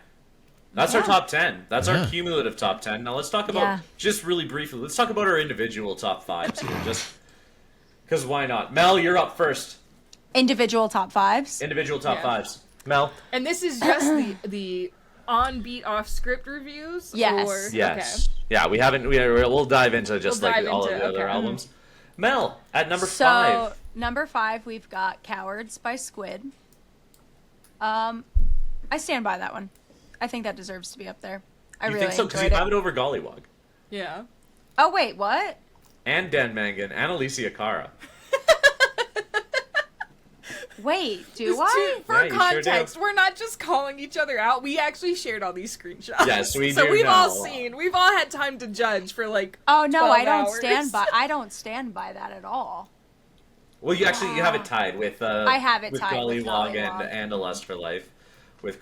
That's our top 10. That's our Yeah. cumulative top 10. Now let's talk about, just really briefly, let's talk about our individual top 5s here. Just because why not? Mel, you're up first. Individual top 5s. Individual top Yeah. 5s. Mel? And this is just the on beat off script reviews. Yes. Or, Yes. Yeah, we haven't. We'll dive into just We'll like dive all of into- the other okay. albums. Mel at number So 5. number 5, we've got Cowards by Squid. I stand by that one. I think that deserves to be up there. I You really think so? Because enjoyed you it. have it over Gollywog Yeah. Oh wait, what? and Dan Mangan and Alicia Cara. Wait, do Just I? for Yeah, you sure context, do. we're not just calling each other out. We actually shared all these screenshots. Yes, we So do we've all know. seen. We've all had time to judge for like. Oh no, 12 I don't hours. I don't stand by that at all. Well, you actually you have it tied with. I have it with tied with Gollywog Gollywog. and A Lust for Life, with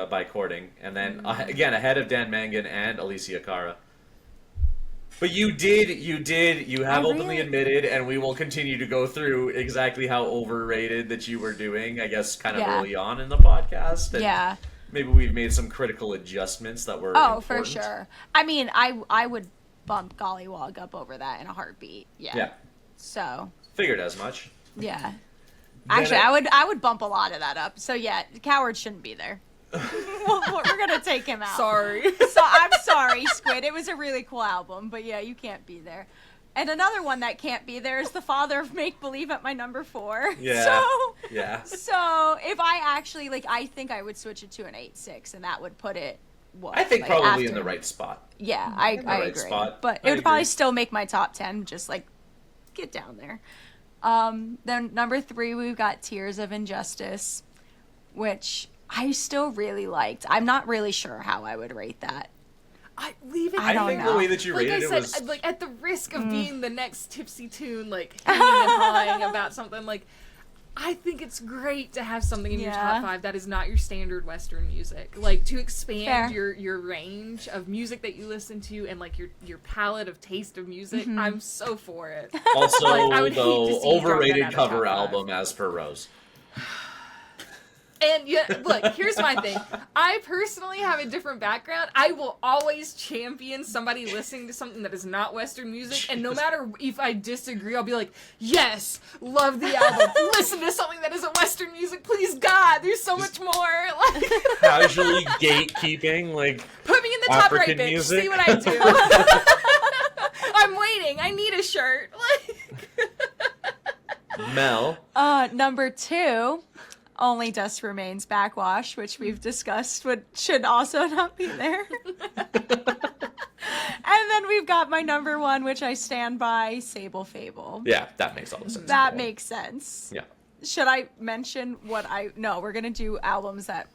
by Courting, and then again ahead of Dan Mangan and Alicia Cara. But you have I openly really- admitted, and we will continue to go through exactly how overrated that you were doing, I guess, kind of Yeah. early on in the podcast. And Yeah. maybe we've made some critical adjustments that were Oh, important. for sure. I mean, I would bump Gollywog up over that in a heartbeat. Yeah. Yeah, So, figured as much. yeah. Then Actually, I would bump a lot of that up. So yeah, Coward shouldn't be there. We're gonna take him out. Sorry. So I'm sorry, Squid. It was a really cool album, but yeah, you can't be there. And another one that can't be there is The Father of Make Believe at my number 4. Yeah. Yeah. So if I actually I think I would switch it to an 8-6, and that would put it. What, I think like, probably in after- the right spot. Yeah, In I the right agree. spot. But I it would probably agree. still make my top 10. Just get down there. Then number 3, we've got Tears of Injustice, which I still really liked. I'm not really sure how I would rate that. I leave it. I don't think know. the way that you Like rated I it said, was like at the risk of being the next Tipsy Tune, like hemming and hawing about something, like I think it's great to have something in your Yeah. top 5 that is not your standard Western music. Like to expand Fair. your range of music that you listen to and like your palette of taste of music. I'm so for it. also Like, I would hate to the see you drop that overrated out of cover top 5. album as per Rose. And yeah, look, here's my thing. I personally have a different background. I will always champion somebody listening to something that is not Western music. And no matter if I disagree, I'll be like, yes, love the album. Listen to something that isn't Western music. Please, God, there's so much more. Like, Casually gatekeeping, like put me in the top African right, bitch. music. See what I do. I'm waiting. I need a shirt. Like, Mel. Number 2, Only Dust Remains Backwash, which we've discussed should also not be there. And then we've got my number 1, which I stand by, Sable Fable. Yeah, that makes all the sense. That in the world. makes sense. Yeah. Should I mention No, we're going to do albums that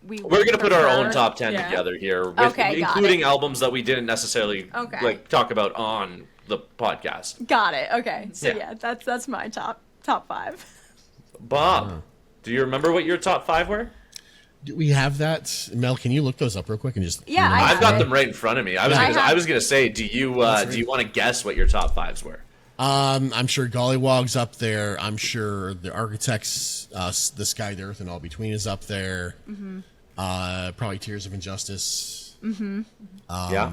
We're gonna put our own prefer. top 10 Yeah. together here, with, Okay, got including it. albums that we didn't necessarily Okay. talk about on the podcast. Got it. Okay. So Yeah. yeah, that's my top 5. Bob, do you remember what your top 5 were? Do we have that? Mel, can you look those up real quick and just? Yeah, I I've have got it. them right in front of me. I was I gonna, have- I was gonna say, do you want to guess what your top 5s were? I'm sure Gollywog's up there. I'm sure the Architects, The Sky, the Earth, and All Between is up there. Mm-hmm. Probably Tears of Injustice. Yeah,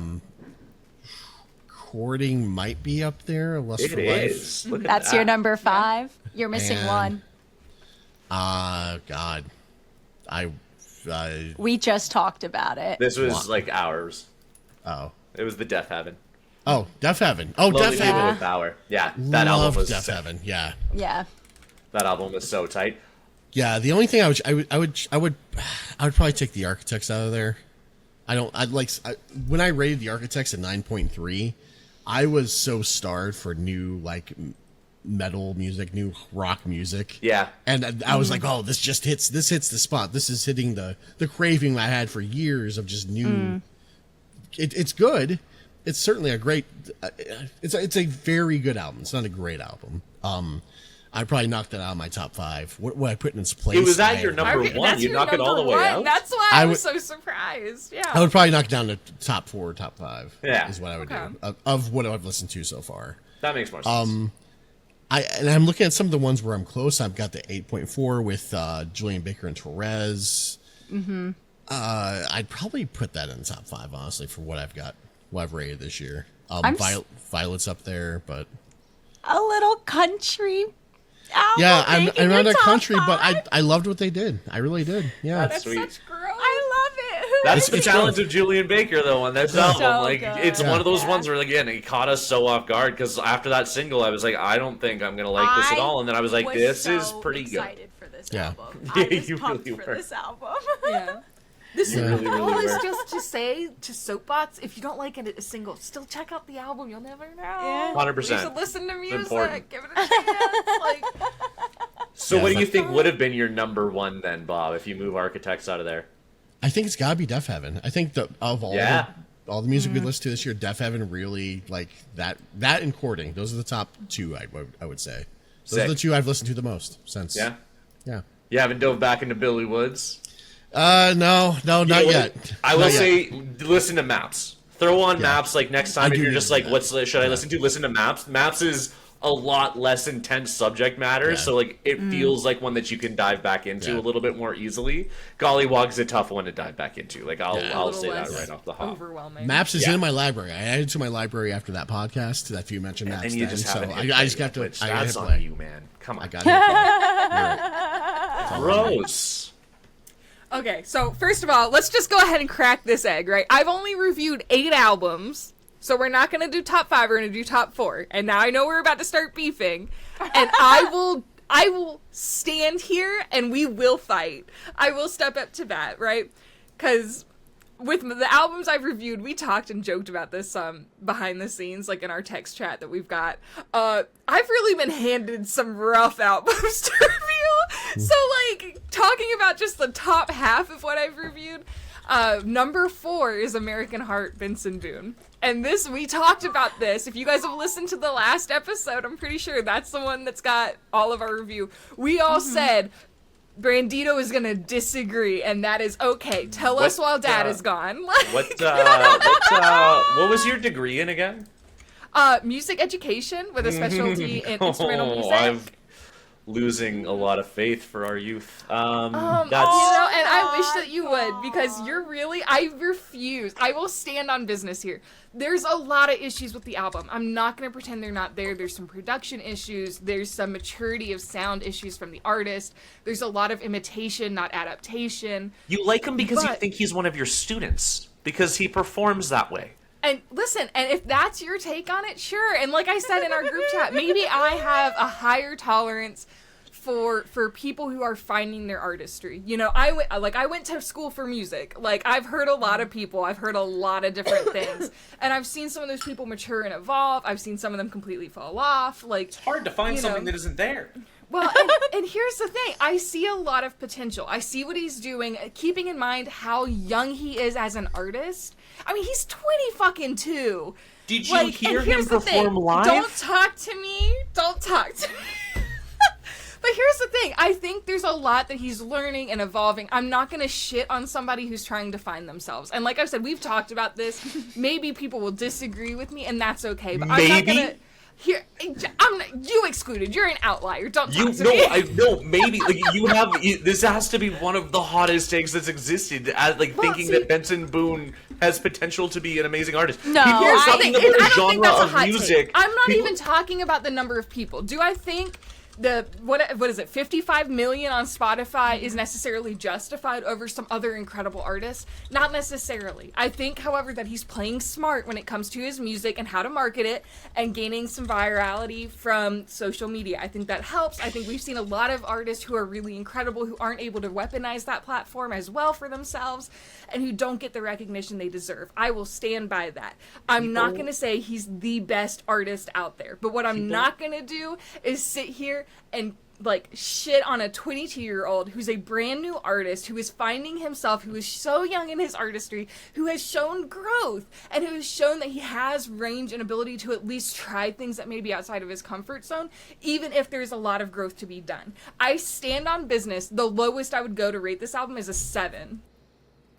Courting might be up there. Lust it for Life. is. Look at That's that. your number 5. You're missing And- one. God, I We just talked about it. This was What? like ours. oh It was the Death Heaven. Deaf Heaven. Oh, Lonely Deaf People Heaven. with Power. Yeah, that Love album was Deaf sick. Heaven. Yeah. Yeah. That album was so tight. Yeah, the only thing I would probably take the Architects out of there. When I rated the Architects at 9.3, I was so starved for new metal music, new rock music. Yeah. And I was like, oh, this hits the spot. This is hitting the craving I had for years of just new. It's good. It's certainly a great. It's a very good album. It's not a great album. I probably knocked that out of my top 5. What I put in its place? It was at I- your number one. that's You your knock it all the number way 1. out. That's why I I would- was so surprised. Yeah. I would probably knock it down to top 4, top 5. Yeah. is what I would Okay. do of what I've listened to so far. That makes more sense. I'm looking at some of the ones where I'm close. I've got the 8.4 with Julian Baker and Torres. I'd probably put that in the top 5, honestly, for what I've rated this year. I'm Violet's up there, but A little country album. yeah, I'm making not your a top country, but 5? I loved what they did. I really did. Yeah, That's sweet. Such growth. I love it. Who That's the it's challenge of Julian Baker, though, on this album. So Like, good. it's one of those Yeah. ones where, again, it caught us so off guard, because after that single, I was like, I don't think I'm going to like this at all. And then I was like, this is so pretty good. excited for this Yeah. album. Yeah, I was you pumped really for were. this album. Yeah. This Yeah. Really, all really is were. just to say to Soapbox, if you don't like it, a single, still check out the album. You'll never know. Yeah. 100%. You should listen to music. important. Give it a chance. Like, So Yeah, what do you but- think would have been your number one then, Bob, if you move Architects out of there? I think it's gotta be Def Heaven. I think of all Yeah. all the music we listened to this year, Def Heaven really like that and Courting. Those are the top 2. I would say those are the Sick. 2 I've listened to the most since. Yeah? Yeah. You haven't dove back into Billy Woods? No, not You know, yet. I will Not yet. say, listen to Maps. Throw on Maps, like, next I time if do you're need just to like, do that. should I listen to? Listen to Maps. Maps is a lot less intense subject matter, Yeah. so, like, it feels like one that you can dive back into Yeah. a little bit more easily. Gollywog's a tough one to dive back into. Like, I'll Yeah. a little say that less right off the hop. overwhelming. Maps is Yeah. in my library. I added to my library after that podcast that you mentioned Maps. And you then, just so haven't. I just got to. Which, I gotta that's hit on play. you, man. Come on. I got to hit play. You're right. It's all on me. Gross. Okay, so first of all, let's just go ahead and crack this egg, right? I've only reviewed 8 albums, so we're not going to do top 5, we're going to do top 4. And now I know we're about to start beefing, and I will stand here and we will fight. I will step up to bat, right? Cuz with the albums I've reviewed, we talked and joked about this behind the scenes, like in our text chat that we've got. I've really been handed some rough albums to review. So, like, talking about just the top half of what I've reviewed, number 4 is American Heart, Benson Boone. And this, we talked about this. If you guys have listened to the last episode, I'm pretty sure that's the one that's got all of our review. We all said Brandito is gonna disagree, and that is okay. Tell us while Dad is gone. What was your degree in again? Music education with a specialty in instrumental music. I'm losing a lot of faith for our youth. That's You know, and I wish that you would, because you're really, I refuse. I will stand on business here. There's a lot of issues with the album. I'm not going to pretend they're not there. There's some production issues. There's some maturity of sound issues from the artist. There's a lot of imitation, not adaptation. you like him because you But- think he's one of your students because he performs that way. And listen, and if that's your take on it, sure. And like I said in our group chat, maybe I have a higher tolerance for people who are finding their artistry. You know, I went to school for music. Like, I've heard a lot of people, I've heard a lot of different things, and I've seen some of those people mature and evolve. I've seen some of them completely fall off. Like, It's hard to find you know. something that isn't there. well, and here's the thing. I see a lot of potential. I see what he's doing, keeping in mind how young he is as an artist. I mean, he's 22. Did you Like, hear and him here's the thing. perform live? Don't talk to me. Don't talk to me. But here's the thing. I think there's a lot that he's learning and evolving. I'm not going to shit on somebody who's trying to find themselves. And like I've said, we've talked about this. Maybe people will disagree with me, and that's okay. But I'm not Maybe? going to... Here, you excluded. You're an outlier. Don't talk You to no, me. maybe like this has to be one of the hottest takes that's existed. As like Well, thinking see- that Benson Boone has potential to be an amazing artist. No, People are Here's the talking thing. about I a don't think genre that's a of hot music. take. I'm not People- even talking about the number of people. Do I think the what is it, 55 million on Spotify is necessarily justified over some other incredible artists? Not necessarily. I think, however, that he's playing smart when it comes to his music and how to market it and gaining some virality from social media. I think that helps. I think we've seen a lot of artists who are really incredible who aren't able to weaponize that platform as well for themselves and who don't get the recognition they deserve. I will stand by that. I'm not going to say he's the best artist out there, but what I'm not going to do is sit here and like shit on a 22-year-old who's a brand new artist who is finding himself, who is so young in his artistry, who has shown growth and who has shown that he has range and ability to at least try things that may be outside of his comfort zone, even if there's a lot of growth to be done. I stand on business. The lowest I would go to rate this album is a 7.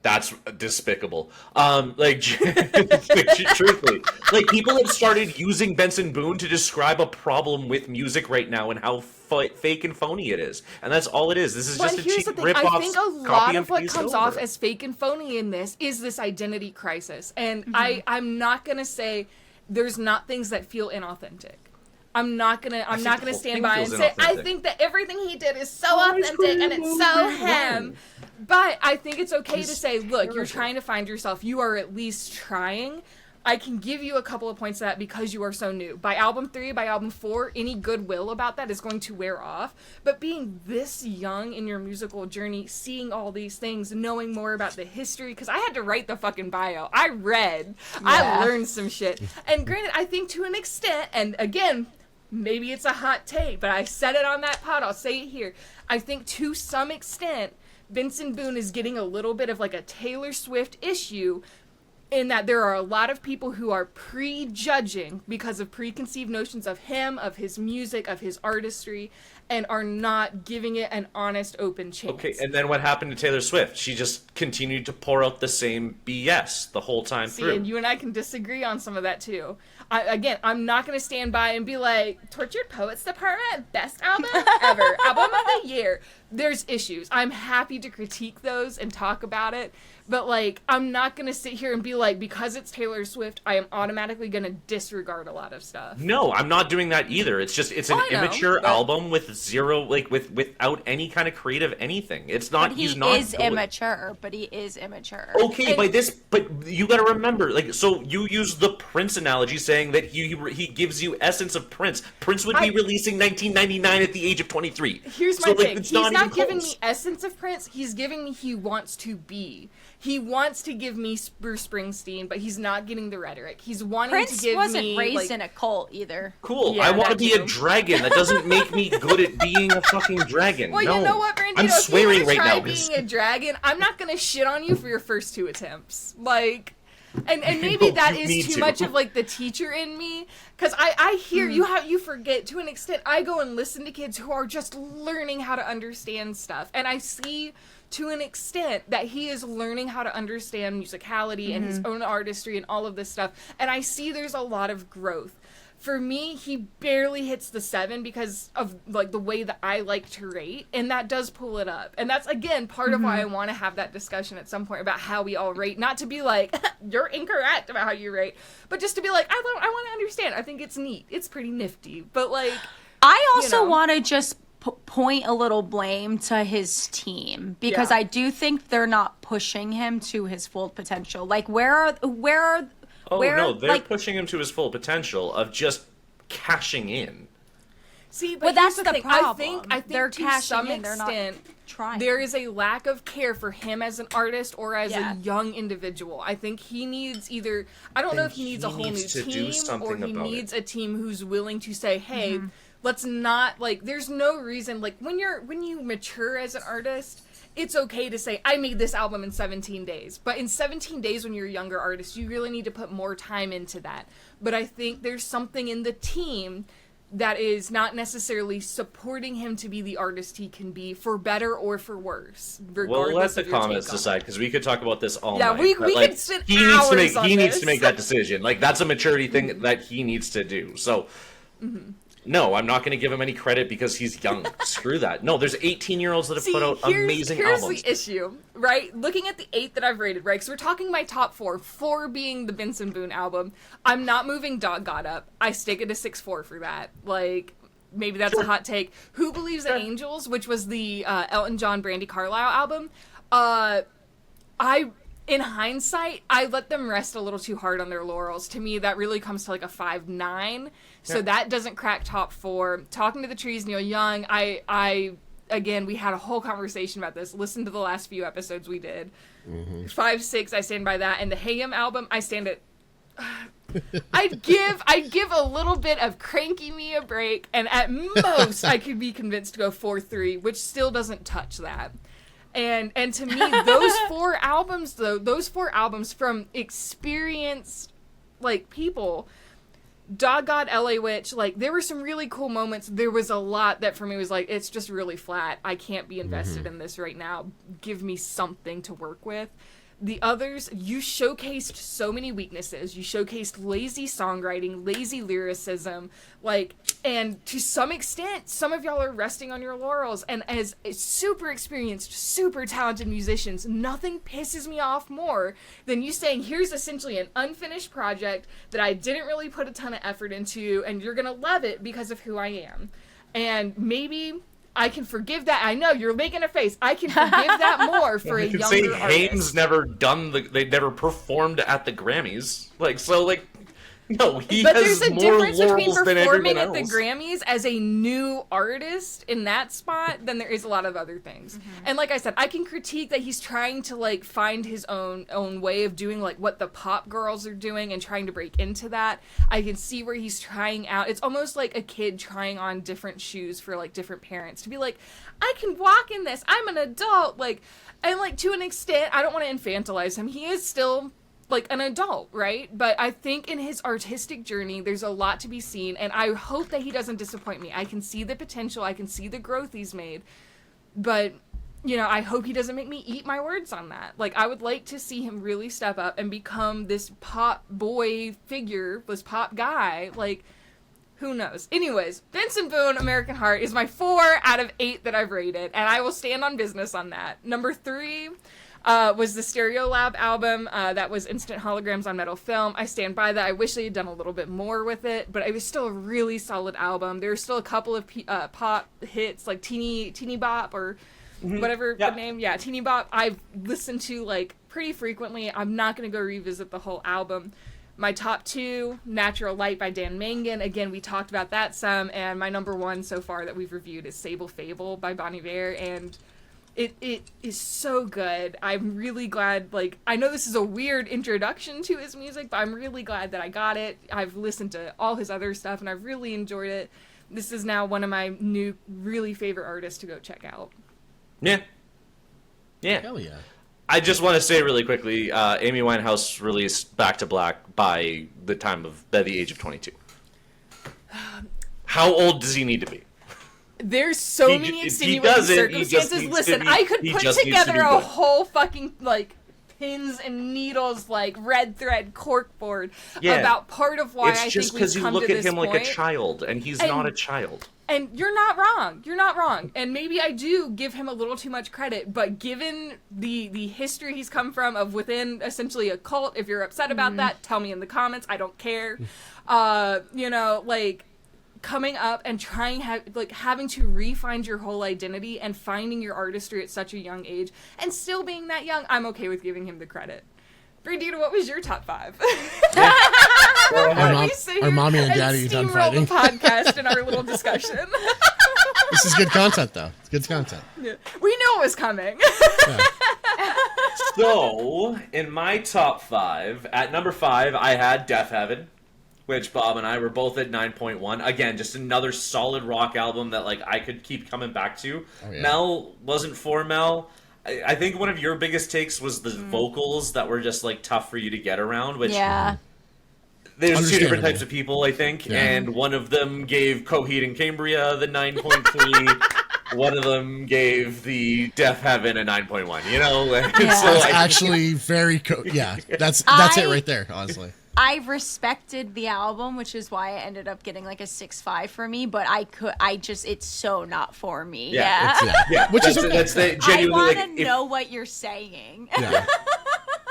That's despicable. Like, truthfully, like people have started using Benson Boone to describe a problem with music right now and how fake and phony it is, and that's all it is. This is just a cheap rip-off. I think a lot of what comes off as fake and phony in this is this identity crisis, and I'm not gonna say there's not things that feel inauthentic. I'm not gonna stand by and say I think that everything he did is so authentic and it's so him. But I think it's okay to say, look, you're trying to find yourself. You are at least trying. I can give you a couple of points to that because you are so new. By album 3, by album 4, any goodwill about that is going to wear off. But being this young in your musical journey, seeing all these things, knowing more about the history, because I had to write the fucking bio. I read. Yeah. I learned some shit. And granted, I think to an extent, and again, maybe it's a hot take, but I said it on that pod, I'll say it here. I think to some extent, Benson Boone is getting a little bit of like a Taylor Swift issue in that there are a lot of people who are prejudging because of preconceived notions of him, of his music, of his artistry, and are not giving it an honest, open chance. Okay, and then what happened to Taylor Swift? She just continued to pour out the same BS the whole time through. And you and I can disagree on some of that too. I'm not going to stand by and be like, Tortured Poets Department, best album ever, album of the year. There's issues. I'm happy to critique those and talk about it, but like, I'm not going to sit here and be like, because it's Taylor Swift, I am automatically going to disregard a lot of stuff. No, I'm not doing that either. It's an immature album with zero, like without any kind of creative anything. It's not. But he's not immature. But he is immature. Okay, but you got to remember, like, so you use the Prince analogy, saying that he gives you essence of Prince. Prince would be releasing 1999 at the age of 23. Here's my thing. He's not giving me essence of Prince. He's giving me he wants to be. He wants to give me Bruce Springsteen, but he's not getting the rhetoric. He's wanting Prince to give me... Prince wasn't raised in a cult either. Cool. Yeah, I want to be a dragon. That doesn't make me good at being a fucking dragon. Well, no. You know what, Brandino? I'm swearing right now. Being a dragon, I'm not going to shit on you for your first 2 attempts. Like... And maybe that is too much of like the teacher in me, because I hear you forget to an extent. I go and listen to kids who are just learning how to understand stuff, and I see to an extent that he is learning how to understand musicality and his own artistry and all of this stuff, and I see there's a lot of growth. For me, he barely hits the 7 because of like the way that I like to rate, and that does pull it up. And that's again part of why I want to have that discussion at some point about how we all rate. Not to be like you're incorrect about how you rate, but just to be like I want to understand. I think it's neat. It's pretty nifty. But like I also want to just point a little blame to his team because I do think they're not pushing him to his full potential. Like where are Oh, no, they're pushing him to his full potential of just cashing in. See, but that's the problem. I think they're to some in, they're extent, not trying. There is a lack of care for him as an artist or as a young individual. I think he needs either, I don't know if he needs a whole new team or he needs a team who's willing to say, hey, let's not, like, there's no reason, like, when you mature as an artist, it's okay to say, I made this album in 17 days. But in 17 days when you're a younger artist, you really need to put more time into that. But I think there's something in the team that is not necessarily supporting him to be the artist he can be, for better or for worse. We'll let the comments decide, because we could talk about this all night. Yeah, we could sit hours on this. He needs to make that decision. Like, that's a maturity thing that he needs to do. So... No, I'm not going to give him any credit because he's young. Screw that. No, there's 18-year-olds that have put out amazing albums. Here's the issue, right? Looking at the 8 that I've rated, right? Because we're talking my top 4, 4 being the Benson Boone album. I'm not moving Dog God up. I stick it to 6-4 for that. Like, maybe that's a hot take. Who Believes the Angels, which was the Elton John, Brandi Carlile album, in hindsight, I let them rest a little too hard on their laurels. To me, that really comes to like a 5-9. So that doesn't crack top 4. Talking to the Trees, Neil Young, again, we had a whole conversation about this. Listen to the last few episodes we did. 5-6, I stand by that. And the Hey album, I stand at... I'd give a little bit of Cranky Me a break, and at most, I could be convinced to go 4-3, which still doesn't touch that. And to me, those 4 albums, though, from experienced, like, people, Dog God, LA Witch, like, there were some really cool moments. There was a lot that for me was like, it's just really flat. I can't be invested in this right now. Give me something to work with. The others, you showcased so many weaknesses. You showcased lazy songwriting, lazy lyricism, like, and to some extent, some of y'all are resting on your laurels. And as super experienced, super talented musicians, nothing pisses me off more than you saying, here's essentially an unfinished project that I didn't really put a ton of effort into, and you're gonna love it because of who I am. And maybe I can forgive that. I know you're making a face. I can forgive that more for a younger say artist. Haim's never they never performed at the Grammys. Like, so, like, no, he But has there's a more difference between laurels than performing everyone at else. the Grammys as a new artist in that spot than there is a lot of other things. And like I said, I can critique that he's trying to like find his own way of doing like what the pop girls are doing and trying to break into that. I can see where he's trying out. It's almost like a kid trying on different shoes for like different parents to be like, I can walk in this. I'm an adult. Like, and like to an extent, I don't want to infantilize him. He is still like an adult, right? But I think in his artistic journey, there's a lot to be seen, and I hope that he doesn't disappoint me. I can see the potential, I can see the growth he's made, but, you know, I hope he doesn't make me eat my words on that. Like, I would like to see him really step up and become this pop boy figure, this pop guy, like, who knows? Anyways, Benson Boone, American Heart is my 4 out of 8 that I've rated, and I will stand on business on that. Number 3... was the Stereolab album that was Instant Holograms on Metal Film. I stand by that. I wish they had done a little bit more with it, but it was still a really solid album. There's still a couple of pop hits like Teeny Bop or whatever the name. Yeah, Teeny Bop. I've listened to like pretty frequently. I'm not going to go revisit the whole album. My top 2, Natural Light by Dan Mangan. Again, we talked about that some. And my number 1 so far that we've reviewed is Sable Fable by Bon Iver. And It is so good. I'm really glad, like, I know this is a weird introduction to his music, but I'm really glad that I got it. I've listened to all his other stuff, and I've really enjoyed it. This is now one of my new, really favorite artists to go check out. Yeah. Yeah. Hell yeah. I just want to say really quickly, Amy Winehouse released Back to Black by the age of 22. How old does he need to be? There's so many extenuating circumstances. Listen, I could put together a whole fucking, like, pins and needles, like, red thread corkboard about part of why I think we've come to this point. It's just because you look at him like a child, and he's not a child. And you're not wrong. You're not wrong. And maybe I do give him a little too much credit, but given the history he's come from of within essentially a cult, if you're upset about that, tell me in the comments. I don't care. You know, like, coming up and trying having to re-find your whole identity and finding your artistry at such a young age and still being that young, I'm okay with giving him the credit. Brandita, what was your top 5? Our mommy and daddy done fighting. The podcast in our little discussion. This is good content, though. It's good content. Yeah. We knew it was coming. So, in my top 5, at number 5, I had Death Heaven, which Bob and I were both at 9.1. Again, just another solid rock album that like I could keep coming back to. Oh, yeah. Mel wasn't for Mel. I think one of your biggest takes was the vocals that were just like tough for you to get around. Which there's 2 different types of people, I think, and one of them gave Coheed and Cambria the 9.3. One of them gave the Death Heaven a 9.1. You know, so that's actually very that's it right there, honestly. I respected the album, which is why I ended up getting like a 6.5 for me, but it's so not for me. Yeah. Which is genuinely, I want to know what you're saying. Yeah.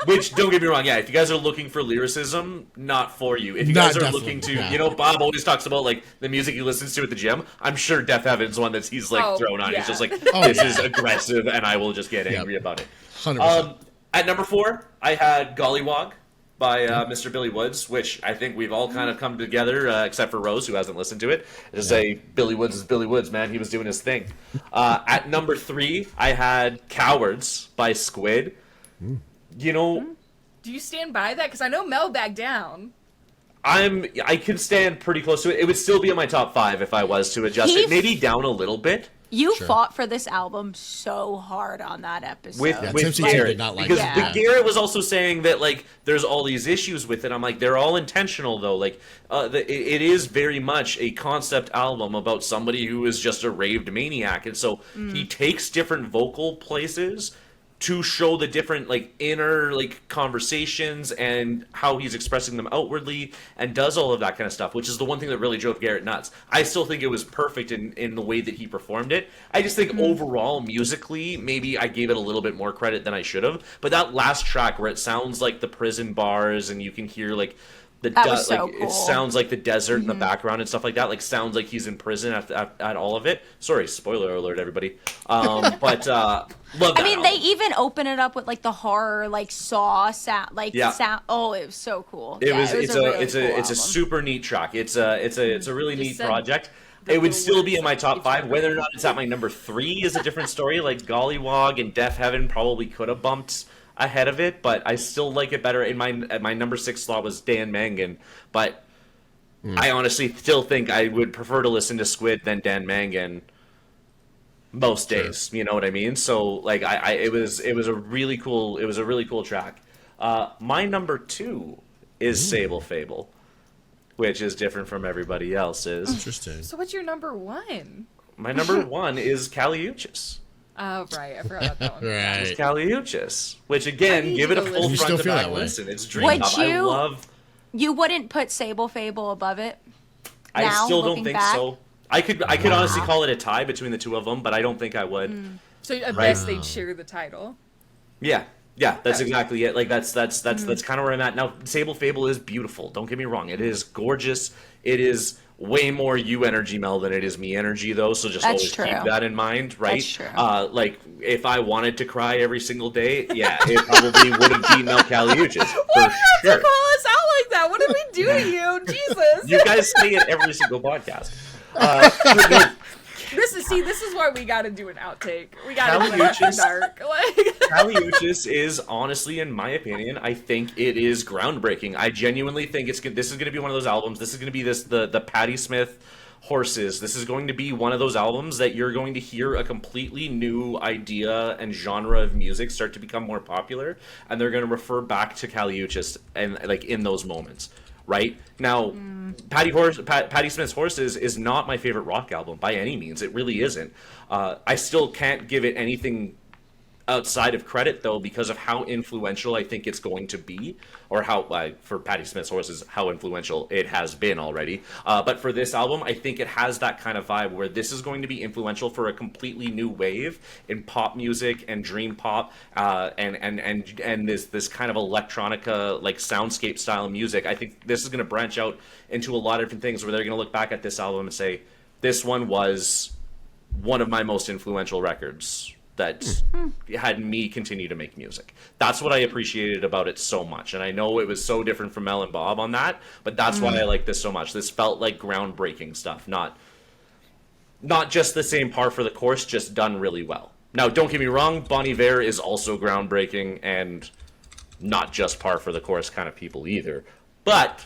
Which, don't get me wrong, if you guys are looking for lyricism, not for you. If you guys are looking to, you know, Bob always talks about, like, the music he listens to at the gym. I'm sure Death Heaven's one that he's, like, thrown on. He's just like, this is aggressive, and I will just get angry about it. 100%. At number 4, I had Gollywog by Mr. Billy Woods, which I think we've all kind of come together, except for Rose, who hasn't listened to it, to say Billy Woods is Billy Woods, man. He was doing his thing. At number 3, I had Cowards by Squid. You know... Do you stand by that? Because I know Mel backed down. I can stand pretty close to it. It would still be in my top 5 if I was to adjust it. Maybe down a little bit. You fought for this album so hard on that episode. With Garrett. But Garrett was also saying that, like, there's all these issues with it. I'm like, they're all intentional, though. Like, it is very much a concept album about somebody who is just a raved maniac. And so he takes different vocal places to show the different like inner like conversations and how he's expressing them outwardly, and does all of that kind of stuff, which is the one thing that really drove Garrett nuts. I still think it was perfect in the way that he performed it. I just think overall musically maybe I gave it a little bit more credit than I should have, but that last track where it sounds like the prison bars and you can hear like That was so like cool. it sounds like the desert in the background and stuff like that. Like sounds like he's in prison at all of it. Sorry, spoiler alert, everybody. Love that. I mean, they album. even open it up with like the horror, like saw sound, like sound. Oh, it was so cool. It's a a super neat track. It's a really neat said project. the It would little still be words in my like top each 5. other. Whether or not it's at my number 3 is a different story. Like Gollywog and Deaf Heaven probably could have bumped ahead of it, but I still like it better. In my number 6 slot was Dan Mangan, but I honestly still think I would prefer to listen to Squid than Dan Mangan most days. You know what I mean? So like it was a really cool track. My number 2 is Sable Fable, which is different from everybody else's. Interesting. So what's your number 1? My number 1 is Caliuchis. Oh, right. I forgot about that one. Right. Caliuchis, which again, I need give to it a go full listen. You front still to feel back that way? listen. It's dream Would pop. I you- love. You wouldn't put Sable Fable above it? I Now, still don't looking think back? so. I could honestly call it a tie between the two of them, but I don't think I would. So at Right. best they'd share the title. Yeah, that's Okay. exactly it. Like that's kind of where I'm at now. Sable Fable is beautiful. Don't get me wrong; it is gorgeous. It is way more you energy, Mel, than it is me energy, though. So just That's always true. keep that in mind, right? That's true. Like if I wanted to cry every single day, yeah, it probably would have beaten El Caliuchis for sure. Call us out like that. What did we do to you? Jesus. You guys say it every single podcast. This is why we got to do an outtake. We got to do it after Caliuchis. dark. Like Caliuchis is honestly, in my opinion, I think it is groundbreaking. I genuinely think this is going to be one of those albums. This is going to be the Patti Smith Horses. This is going to be one of those albums that you're going to hear a completely new idea and genre of music start to become more popular, and they're going to refer back to Caliuchis and like in those moments. Right now, Patti Smith's Horses is not my favorite rock album by any means. It really isn't. I still can't give it anything outside of credit, though, because of how influential I think it's going to be, or how for Patti Smith's Horses, how influential it has been already. But for this album, I think it has that kind of vibe where this is going to be influential for a completely new wave in pop music and dream pop, and this kind of electronica like soundscape style music. I think this is going to branch out into a lot of different things where they're going to look back at this album and say, this one was one of my most influential records that had me continue to make music. That's what I appreciated about it so much. And I know it was so different from Mel and Bob on that, but that's why I like this so much. This felt like groundbreaking stuff, not just the same par for the course, just done really well. Now, don't get me wrong, Bon Iver is also groundbreaking and not just par for the course kind of people either. But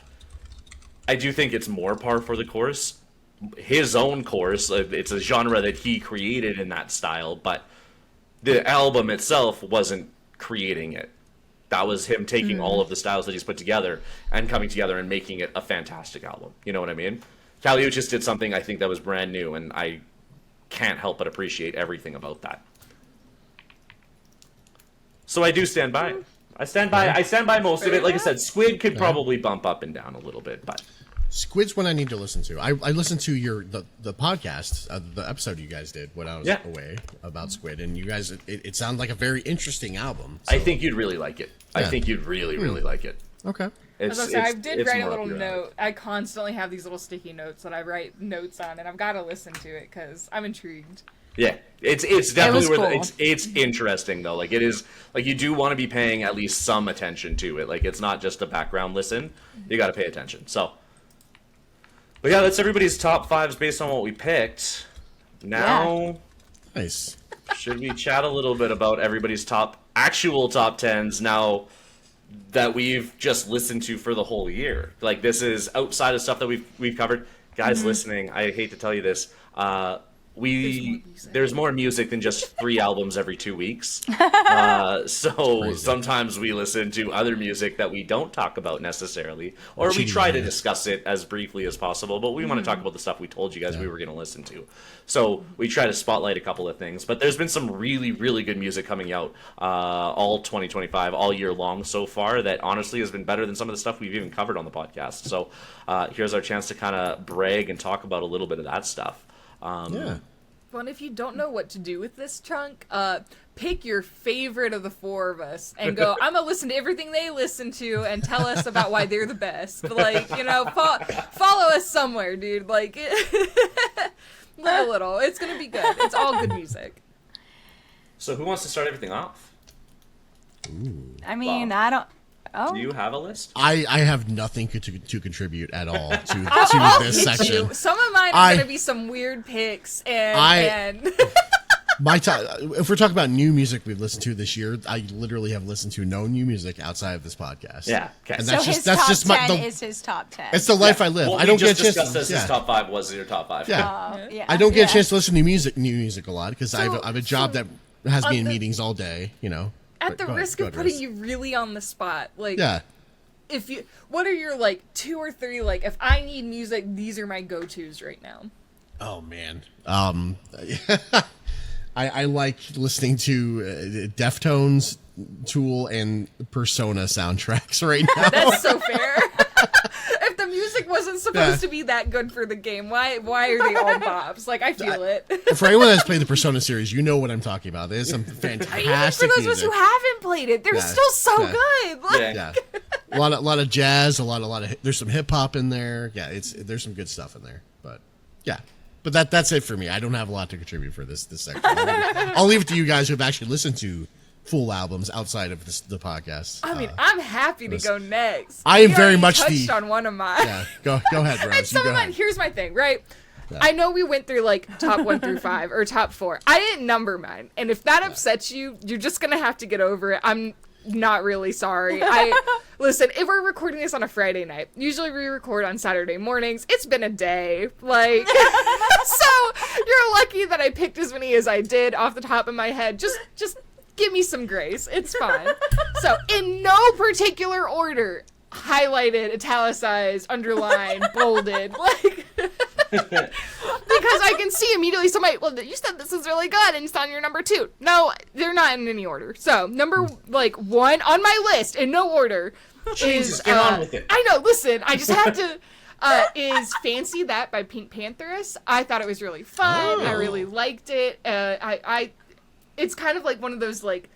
I do think it's more par for the course. His own course, it's a genre that he created in that style, but the album itself wasn't creating it. That was him taking all of the styles that he's put together and coming together and making it a fantastic album. You know what I mean? Caliuchis did something I think that was brand new, and I can't help but appreciate everything about that. So I do stand by. I stand by most of it. Like I said, Squid could probably bump up and down a little bit, but Squid's one I need to listen to. I listened to the podcast, the episode you guys did when I was away about Squid, and you guys, it sounded like a very interesting album. So. I think you'd really like it. I think you'd really like it. Okay. As I said, I did write a more little up your alley. note. I constantly have these little sticky notes that I write notes on, and I've got to listen to it because I'm intrigued. Yeah, it's definitely was worth cool. it. It's interesting though. Like it is, like you do want to be paying at least some attention to it. Like it's not just a background listen. You got to pay attention. So, but yeah, that's everybody's top 5s based on what we picked. Now, Nice. should we chat a little bit about everybody's actual top 10s now that we've just listened to for the whole year? Like this is outside of stuff that we've covered. Guys listening, I hate to tell you this. there's more music than just 3 albums every 2 weeks. So sometimes we listen to other music that we don't talk about necessarily, or we try to discuss it as briefly as possible, but we want to talk about the stuff we told you guys we were going to listen to. So we try to spotlight a couple of things, but there's been some really, really good music coming out all 2025, all year long so far, that honestly has been better than some of the stuff we've even covered on the podcast. So here's our chance to kind of brag and talk about a little bit of that stuff. Well, and if you don't know what to do with this chunk, pick your favorite of the 4 of us and go, I'm going to listen to everything they listen to and tell us about why they're the best. Like, follow us somewhere, dude. Like, little. It's going to be good. It's all good music. So who wants to start everything off? I mean, Bob. I don't. Oh. Do you have a list? I have nothing to contribute at all to I'll this hit section. you. Some of mine are going to be some weird picks, and My if we're talking about new music we've listened to this year, I literally have listened to no new music outside of this podcast. Yeah, okay. And So that's his just top 10 my is his top 10. it's the life I live. Well, I don't we get a just chance discussed to, this. His top 5 was your top 5. Yeah. Yeah. I don't get Yeah. a chance to listen to new music a lot because I So- have a job that has me in the- meetings all day, at But the go ahead, risk go of ahead, putting Riz. you really on the spot, like, Yeah. what are your, like, 2 or 3, like, if I need music, these are my go-tos right now? Oh man. I like listening to Deftones, Tool, and Persona soundtracks right now. That's so fair. If the music wasn't supposed to be that good for the game, why are they all bobs? Like, I feel it. For anyone that's played the Persona series, you know what I'm talking about. There's some fantastic Even for those of us music. who haven't played it, they're Yeah, still so yeah. good. Like, Yeah. A lot of jazz, a lot of there's some hip hop in there. Yeah, there's some good stuff in there. But yeah. But that's it for me. I don't have a lot to contribute for this section. I'll leave it to you guys who have actually listened to full albums outside of the podcast. I mean, I'm happy to go next. I am You very already much touched the- on one of mine. Yeah, go ahead, Rose. And some You of go mine. ahead. Here's my thing, right? I know we went through like top 1 through 5 or top 4. I didn't number mine, and if that upsets you, you're just gonna have to get over it. I'm not really sorry. Listen. If we're recording this on a Friday night, usually we record on Saturday mornings. It's been a day, like, so you're lucky that I picked as many as I did off the top of my head. Just give me some grace. It's fine. So in no particular order. Highlighted, italicized, underlined, bolded, like, because I can see immediately somebody, well, you said this is really good and it's on your number 2. No, they're not in any order. So number 1 on my list in no order Jesus, is get on with it. I know, listen, I just have to is Fancy That by Pink Panthers. I thought it was really fun. I really liked it. It's kind of like one of those, like,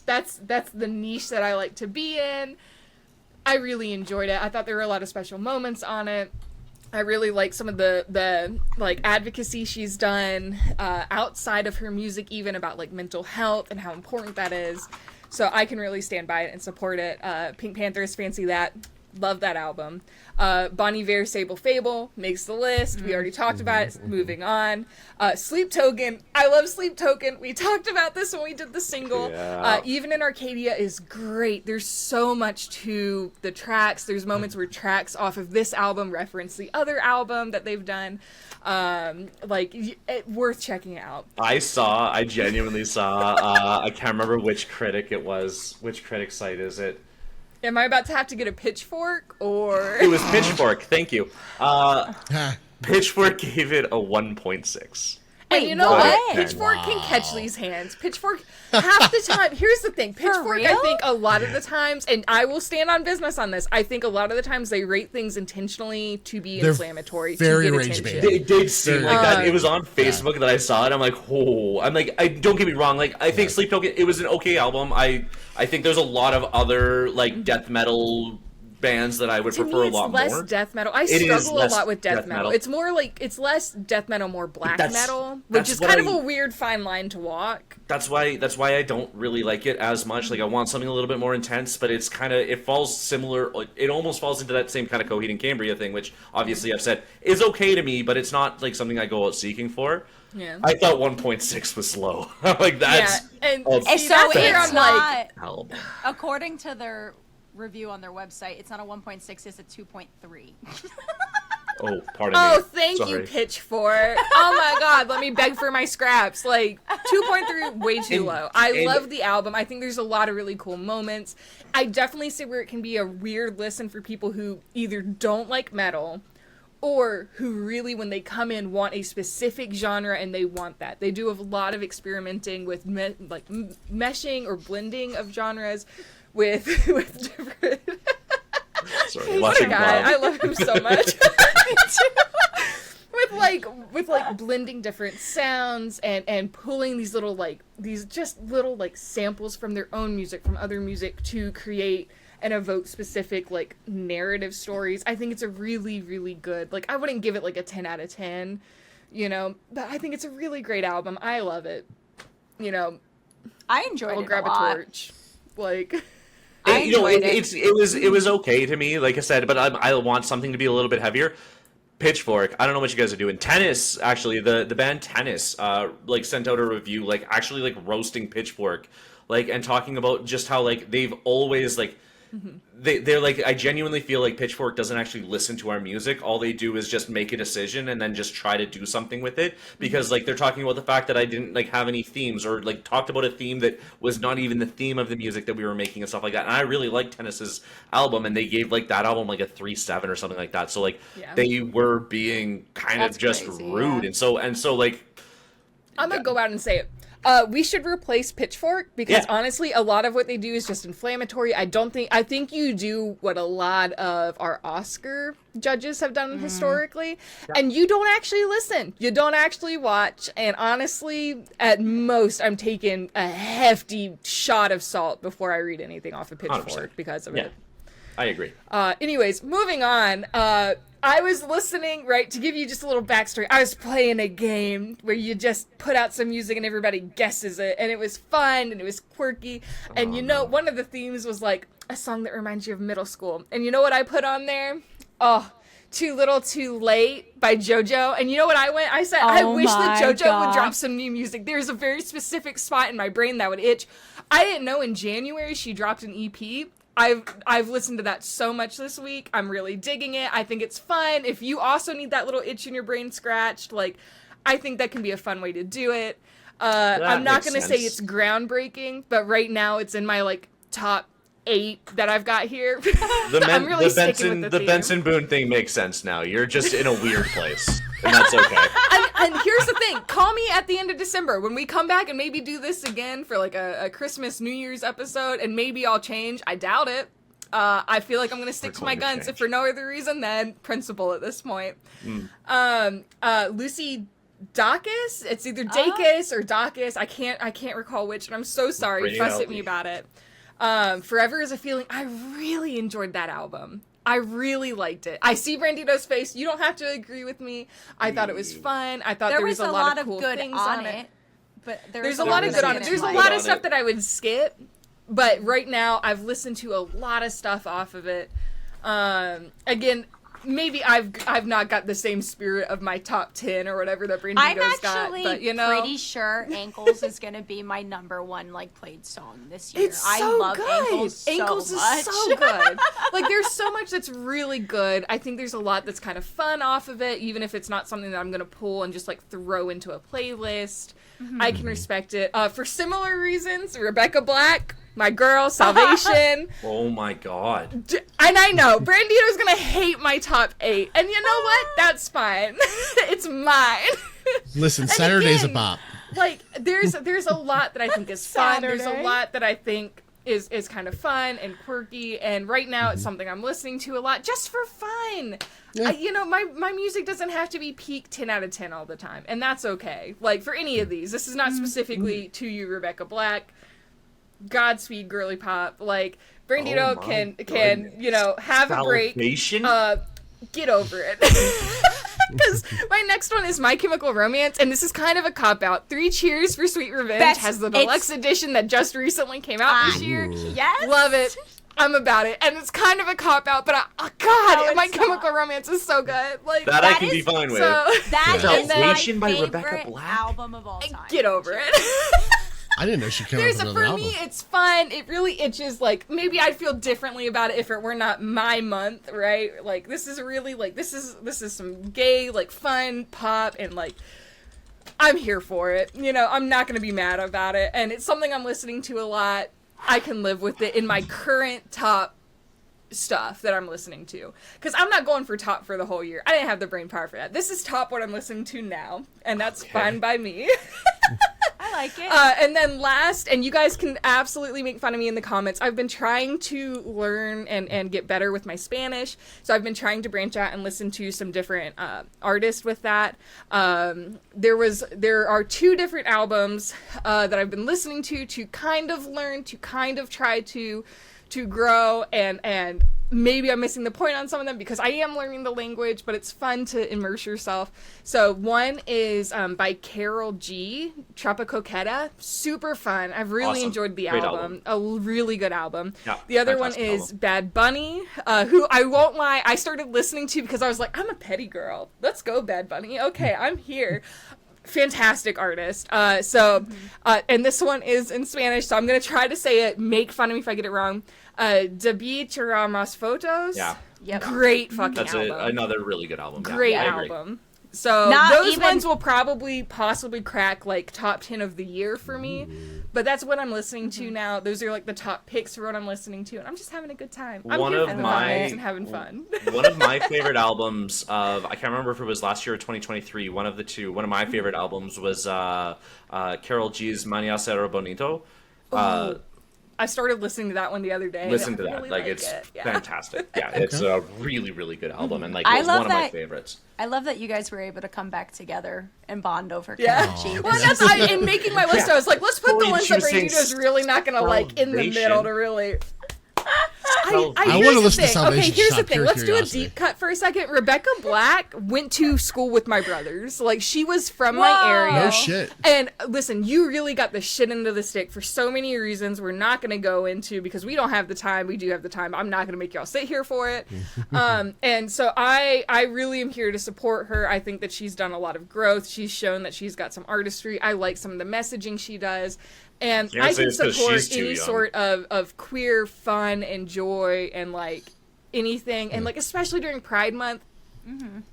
that's the niche that I like to be in. I really enjoyed it. I thought there were a lot of special moments on it. I really like some of the like advocacy she's done outside of her music, even about like mental health and how important that is. So I can really stand by it and support it. Pink Panthers, Fancy That. Love that album. Bon Iver, Sable Fable makes the list. We already talked about it. Moving on. Sleep Token. I love Sleep Token. We talked about this when we did the single. Yeah. Even in Arcadia is great. There's so much to the tracks. There's moments where tracks off of this album reference the other album that they've done. Worth checking out. I genuinely saw, I can't remember which critic it was. Which critic site is it? Am I about to have to get a pitchfork or? It was Pitchfork, thank you. Ha. Pitchfork gave it a 1.6. And you know what? what? Pitchfork can catch these hands. Pitchfork, half the time, here's the thing. Pitchfork, I real? think a lot of the times, and I will stand on business on this, I think a lot of the times they rate things intentionally to be They're inflammatory, very to get rage attention. bait. It did seem like that. It was on Facebook that I saw it. I'm like, oh. I'm like, don't get me wrong. Like, I think Sleep Token, it was an okay album. I think there's a lot of other, like, death metal bands that I would To prefer me, a lot it's less more. death metal. I It is struggle a less lot with death death metal. metal. It's more like, it's less death metal, more black metal, which that's is what kind of I- a weird fine line to walk. That's why I don't really like it as much. Like, I want something a little bit more intense, but it's kind of, it falls similar, it almost falls into that same kind of Coheed and Cambria thing, which obviously I've said is okay to me, but it's not like something I go out seeking for. Yeah. I thought 1.6 was low. Like, that's Yeah, and a see, So that's where it's I'm like, not, album. according to their review on their website, it's not a 1.6, it's a 2.3. Oh, pardon me. Oh, thank you, Sorry. Pitchfork. Oh my god, let me beg for my scraps. Like, 2.3, way too low. I love the album. I think there's a lot of really cool moments. I definitely see where it can be a weird listen for people who either don't like metal or who really, when they come in, want a specific genre and they want that. They do a lot of experimenting with meshing or blending of genres with different... Sorry, What a watching guy. Bob. I love him so much. with blending different sounds and pulling these little samples from their own music, from other music, to create and evoke specific like narrative stories. I think it's a really, really good, like, I wouldn't give it like a 10 out of 10, you know, but I think it's a really great album. I love it. You know, I enjoyed I'll it grab a lot. torch. Like, I enjoyed it was okay to me, like I said, but I want something to be a little bit heavier. Pitchfork, I don't know what you guys are doing. Tennis, actually, the band Tennis, like sent out a review, like actually like roasting Pitchfork, like, and talking about just how like they've always like they're like, I genuinely feel like Pitchfork doesn't actually listen to our music. All they do is just make a decision and then just try to do something with it, because like they're talking about the fact that I didn't like have any themes, or like talked about a theme that was not even the theme of the music that we were making and stuff like that. And I really like Tennis's album, and they gave like that album like a 3.7 or something like that. So like they were being kind That's of just crazy, rude. yeah. And so like I'm gonna go out and say it. We should replace Pitchfork, because honestly, a lot of what they do is just inflammatory. I think you do what a lot of our Oscar judges have done historically, and you don't actually listen. You don't actually watch, and honestly, at most, I'm taking a hefty shot of salt before I read anything off of Pitchfork 100%. because of yeah, it. I agree. Anyways, moving on. I was listening, right, to give you just a little backstory. I was playing a game where you just put out some music and everybody guesses it, and it was fun and it was quirky. And one of the themes was like a song that reminds you of middle school. And you know what I put on there? Oh, Too Little Too Late by JoJo. And you know what I went? I said, I wish that JoJo would drop some new music. There's a very specific spot in my brain that would itch. I didn't know in January she dropped an EP. I've listened to that so much this week. I'm really digging it. I think it's fun. If you also need that little itch in your brain scratched, like, I think that can be a fun way to do it. I'm not going to say it's groundbreaking, but right now it's in my, like, top 8 that I've got here. I'm really sticking with the theme. Benson Boone thing makes sense now. You're just in a weird place, and that's okay. And here's the thing. Call me at the end of December when we come back and maybe do this again for like a Christmas, New Year's episode, and maybe I'll change. I doubt it. I feel like I'm going to stick to my guns, if for no other reason than principle at this point. Lucy Dacus? It's either Dacus or Dacus. I can't recall which, and I'm so sorry. Fuss at me about it. Forever is a Feeling. I really enjoyed that album. I really liked it. I see Brandito's face. You don't have to agree with me. I thought it was fun. I thought there was a lot of cool good things on on it. But There's a lot of good on it. There's a lot of stuff that I would skip, but right now I've listened to a lot of stuff off of it. Again, maybe I've not got the same spirit of my top 10 or whatever that Brandito's got, but you know, pretty sure Ankles is gonna be my number 1 like played song this year. It's so I love good. Ankles so much. Is so good. Like, there's so much that's really good. I think there's a lot that's kind of fun off of it, even if it's not something that I'm gonna pull and just like throw into a playlist. I can respect it. For similar reasons, Rebecca Black, my girl, Salvation. Oh my god. And I know, Brandito's gonna hate my top 8. And you know what? That's fine. It's mine. Listen, Saturday's again, a bop. Like, there's a lot that I think is fun. There's a Saturday. lot that I think is kind of fun and quirky. And right now it's something I'm listening to a lot just for fun. Yeah. My music doesn't have to be peak 10 out of 10 all the time. And that's okay. Like, for any of these. This is not specifically to you, Rebecca Black. Godspeed, girly pop. Like, Brandito Oh can goodness. have a break. Salvation? Get over it. Because my next one is My Chemical Romance, and this is kind of a cop-out. 3 Cheers for Sweet Revenge has the deluxe edition that just recently came out this year. Yes. Love it. I'm about it. And it's kind of a cop-out, but My Chemical Romance is so good. Like, that I can be fine with. so, That is my Salvation by favorite Rebecca Black? album of all time. get over it. I didn't know she came out There's with a, another for album. me, it's fun. It really itches. Like, maybe I'd feel differently about it if it were not my month, right? Like, this is really, like, this is some gay, like, fun pop, and, like, I'm here for it. You know, I'm not going to be mad about it. And it's something I'm listening to a lot. I can live with it in my current top stuff that I'm listening to. Because I'm not going for top for the whole year. I didn't have the brain power for that. This is top what I'm listening to now. And that's fine by me. I like it. And then last, and you guys can absolutely make fun of me in the comments, I've been trying to learn and get better with my Spanish. So I've been trying to branch out and listen to some different artists with that. There are 2 different albums that I've been listening to kind of learn, to kind of try to grow, and maybe I'm missing the point on some of them because I am learning the language, but it's fun to immerse yourself. So one is by Carol G, Tropico Coqueta. Super fun. I've really Awesome. enjoyed the Great album. A really good album. Yeah, the other one fantastic is album. Bad Bunny, who I won't lie, I started listening to because I was like, I'm a petty girl. Let's go, Bad Bunny. Okay, I'm here. Fantastic artist. And this one is in Spanish, so I'm going to try to say it. Make fun of me if I get it wrong. Debí tirar más fotos. Yeah. Yep. Great fucking That's album. another really good album. Yeah, Great I agree. album. So Not those even- ones will probably possibly crack like top 10 of the year for me. But that's what I'm listening to now. Those are like the top picks for what I'm listening to, and I'm just having a good time. I'm One here of for the my- vibes and having fun. One of my favorite albums of, I can't remember if it was last year or 2023, one of the two. One of my favorite albums was Carol G's Mañana Será Bonito. I started listening to that one the other day. Listen and to I that. really Like, like it's it. Yeah. fantastic. Yeah, it's a really, really good album, and like I it's love one of my that- favorites. I love that you guys were able to come back together and bond over Yeah. Carol G. Well, that's in making my list. I was like, let's put the Fully ones that choosing Brandito's really not gonna like in the Salvation. middle to really. I here's wanna the listen to thing. Salvation Okay, here's the Shop, thing. pure Let's do a curiosity. deep cut for a second. Rebecca Black went to school with my brothers. Like, she was from my Whoa. area. No shit. And listen, you really got the shit into the stick for so many reasons we're not going to go into because we don't have the time. We do have the time. I'm not going to make y'all sit here for it. And so I really am here to support her. I think that she's done a lot of growth. She's shown that she's got some artistry. I like some of the messaging she does. And Can't I say can it's 'cause support she's too any young. sort of queer fun and joy and like anything. And like, especially during Pride Month,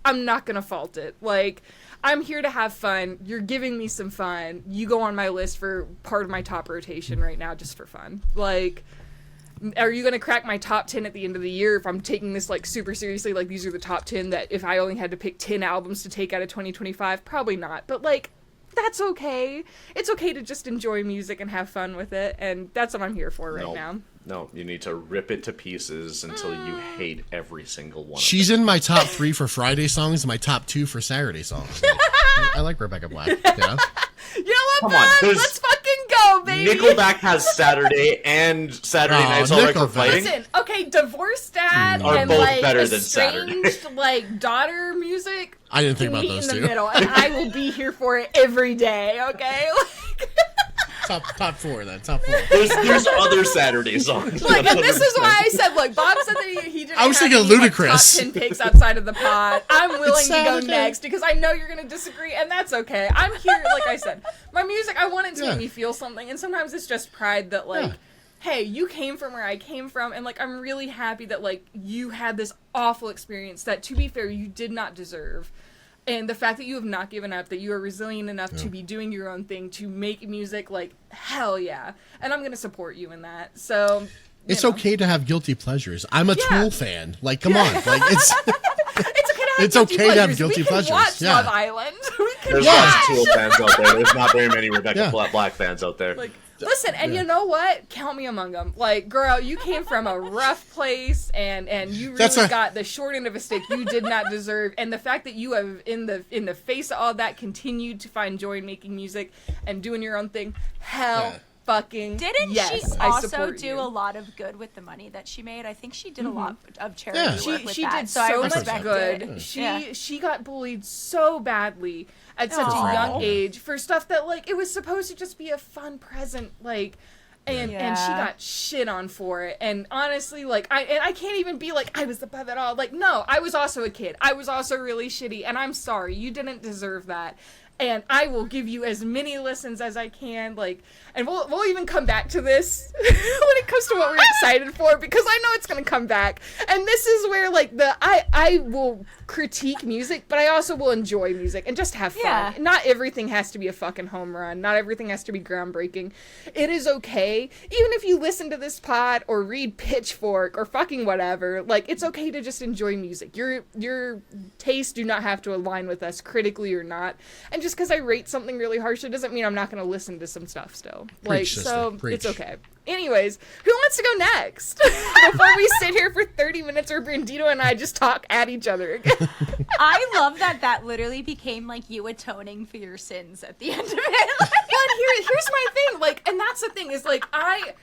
I'm not gonna fault it. Like, I'm here to have fun. You're giving me some fun. You go on my list for part of my top rotation right now just for fun. Like, are you gonna crack my top 10 at the end of the year if I'm taking this like super seriously? Like, these are the top 10 that if I only had to pick 10 albums to take out of 2025, probably not. But like, that's okay. It's okay to just enjoy music and have fun with it, and that's what I'm here for right now. No, you need to rip it to pieces until you hate every single one. She's in my top 3 for Friday songs and my top 2 for Saturday songs. I like Rebecca Black. Yeah. You know what, Come on, Bob? there's- Let's fucking go, baby! Nickelback has Saturday and Saturday Oh, Night's All Right for Nickelback. Fighting. Listen, okay, divorced dad Are and both like better than Saturday. estranged like daughter music. I didn't think can about meet those in two. the middle, and I will be here for it every day. Okay, Top 4 then. Top 4. There's other Saturday songs. like, and this is why I said, like, Bob said that he didn't. I was have thinking any, like, Ludacris. top 10 picks outside of the pod. I'm willing to go Saturday. next because I know you're gonna disagree, and that's okay. I'm here, like I said, my music. I want it to Yeah. make me feel something, and sometimes it's just pride that, like. Yeah. Hey, you came from where I came from, and like I'm really happy that like you had this awful experience that, to be fair, you did not deserve. And the fact that you have not given up, that you are resilient enough to be doing your own thing, to make music, like, hell yeah. And I'm gonna support you in that. So you It's know. okay to have guilty pleasures. I'm a Yeah. Tool fan. Like, come on. Like, it's It's okay to have It's guilty okay to have pleasures. guilty we can pleasures. Watch Yeah. Love Island. We can There's watch. lots of Tool fans out there. There's not very many Rebecca Yeah. Black fans out there. Like, listen, and you know what? Count me among them. Like, girl, you came from a rough place, and you really That's a- got the short end of a stick you did not deserve. And the fact that you have, in the face of all that, continued to find joy in making music and doing your own thing, hell Yeah. fucking Didn't yes, she I also support do you. a lot of good with the money that she made? I think she did a lot of charity Yeah. work She with she that. did so I so much respect good. it. She Yeah. she got bullied so badly at such Aw. a young age for stuff that like it was supposed to just be a fun present, like. And she Yeah. got shit on for it. And honestly, like I can't even be like I was above it all. Like, no, I was also a kid. I was also really shitty, and I'm sorry. You didn't deserve that. and I will give you as many listens as I can, like, and we'll even come back to this when it comes to what we're excited for, because I know it's gonna come back. And this is where, like, I will critique music, but I also will enjoy music and just have fun. Yeah. Not everything has to be a fucking home run. Not everything has to be groundbreaking. It is okay, even if you listen to this pod or read Pitchfork or fucking whatever, like, it's okay to just enjoy music. Your tastes do not have to align with us, critically or not. And just because I rate something really harsh, it doesn't mean I'm not going to listen to some stuff still. Preach, Like, sister, so preach. it's okay. Anyways, who wants to go next? Before we sit here for 30 minutes or Brandito and I just talk at each other again. I love that literally became like you atoning for your sins at the end of it. But here's my thing, like, and that's the thing, is like, I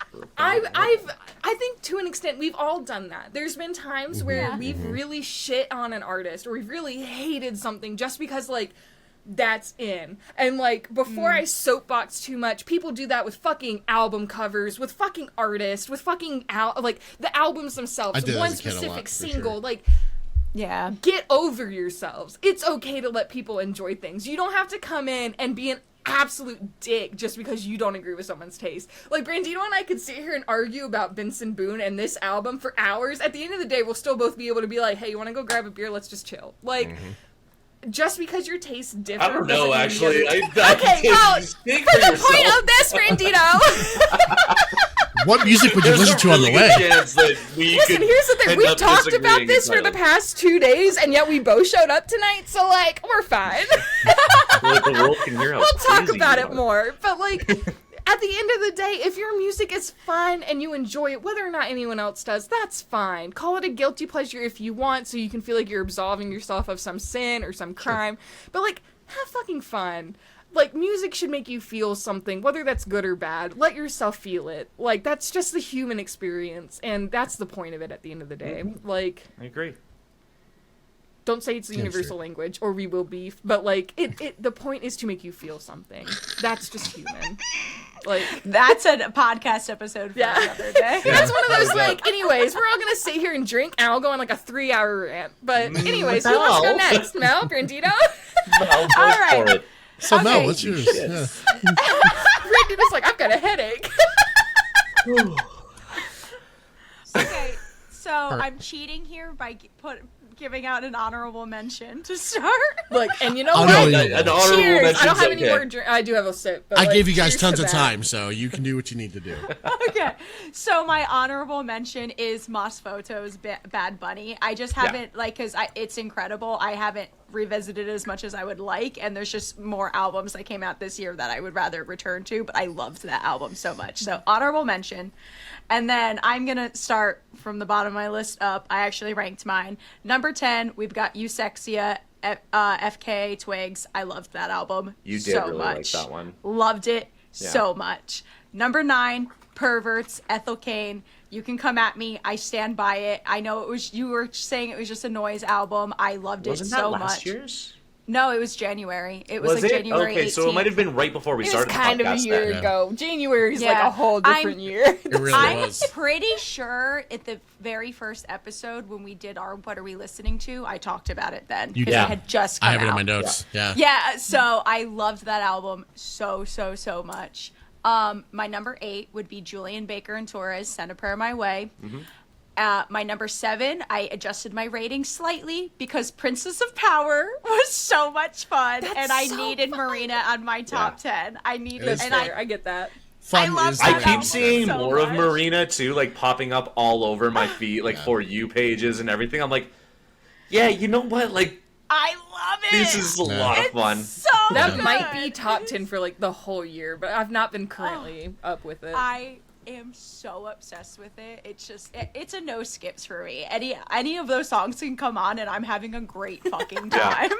think to an extent we've all done that. There's been times where Yeah. we've really shit on an artist, or we've really hated something just because, like, that's in. And, like, before I soapbox too much, people do that with fucking album covers, with fucking artists, with fucking like the albums themselves, I did that one as a kid a specific lot, for single, sure. like, Yeah. get over yourselves. It's okay to let people enjoy things. You don't have to come in and be an absolute dick just because you don't agree with someone's taste. Like, Brandino and I could sit here and argue about Benson Boone and this album for hours. At the end of the day, we'll still both be able to be like, hey, you want to go grab a beer? Let's just chill. Like, just because your tastes differ. I don't know, doesn't mean actually. the other- Okay, well, Speak for for the point yourself. of this, Brandino. What music would you There's listen a to on the really way? good chance that we Listen, could here's the thing. end We've up talked about disagreeing this for the entirely. past 2 days, and yet we both showed up tonight, so, like, we're fine. Like, the world can hear how We'll talk crazy about you it are. more. But, like, at the end of the day, if your music is fun and you enjoy it, whether or not anyone else does, that's fine. Call it a guilty pleasure if you want, so you can feel like you're absolving yourself of some sin or some crime. But, like, have fucking fun. Like, music should make you feel something, whether that's good or bad. Let yourself feel it. Like, that's just the human experience, and that's the point of it at the end of the day. Like, I agree. don't say it's the universal language, or we will beef, but, like, the point is to make you feel something. That's just human. Like, That's a podcast episode for Yeah. another day. that's one of those, like, anyways, we're all gonna sit here and drink, and I'll go on, like, a 3-hour rant. But, anyways, who wants to go Mel. next? Mel? Brandito? Well, go All right. for it. So Mel, Okay. what's yours? Shit. Yeah. Brandito's like, I've got a headache. Okay, so right. I'm cheating here by giving out an honorable mention to start. Look, and you know Oh, what? no, An honorable Cheers! mention's I don't have any okay. more drink. I do have a sip. But, I like, gave you guys cheers tons to of that. time, so you can do what you need to do. Okay, so my honorable mention is Moss Photo's Bad Bunny. I just haven't, like, because it's incredible. I haven't revisited as much as I would like, and there's just more albums that came out this year that I would rather return to, but I loved that album so much. So, honorable mention. And then I'm going to start from the bottom of my list up. I actually ranked mine. Number 10, we've got Eusexia, FK Twigs. I loved that album You did so really much. like that one. Loved it Yeah. so much. Number 9, Perverts, Ethel Cain. You can come at me. I stand by it. I know it was, you were saying it was just a noise album. I loved Wasn't it that so last much. year's? No, it was January. It was, Was like it? January Okay, 18th. so it might have been right before we It was started kind the of a podcast year then. ago. January's like Yeah. a whole different year. It really I'm was. pretty sure at the very first episode when we did our What Are We Listening To, I talked about it then. You 'cause did. it had just come I have it in out. my notes. Yeah. Yeah, so I loved that album so much. My number 8 would be Julian Baker and Torres, Send a Prayer My Way. My number 7, I adjusted my rating slightly because Princess of Power was so much fun, That's and I so needed fun. Marina on my top 10. I needed, That's and fair. I get that. Fun love is that I the keep album seeing so more of much. Marina too, like popping up all over my feed, like For You pages and everything. I'm like, yeah, you know what? Like, I love it. this is a lot of It's fun. so That good. might be top 10 for like the whole year, but I've not been currently up with it. I am so obsessed with it. It's just it's a no skips for me. Any of those songs can come on and I'm having a great fucking Yeah. time.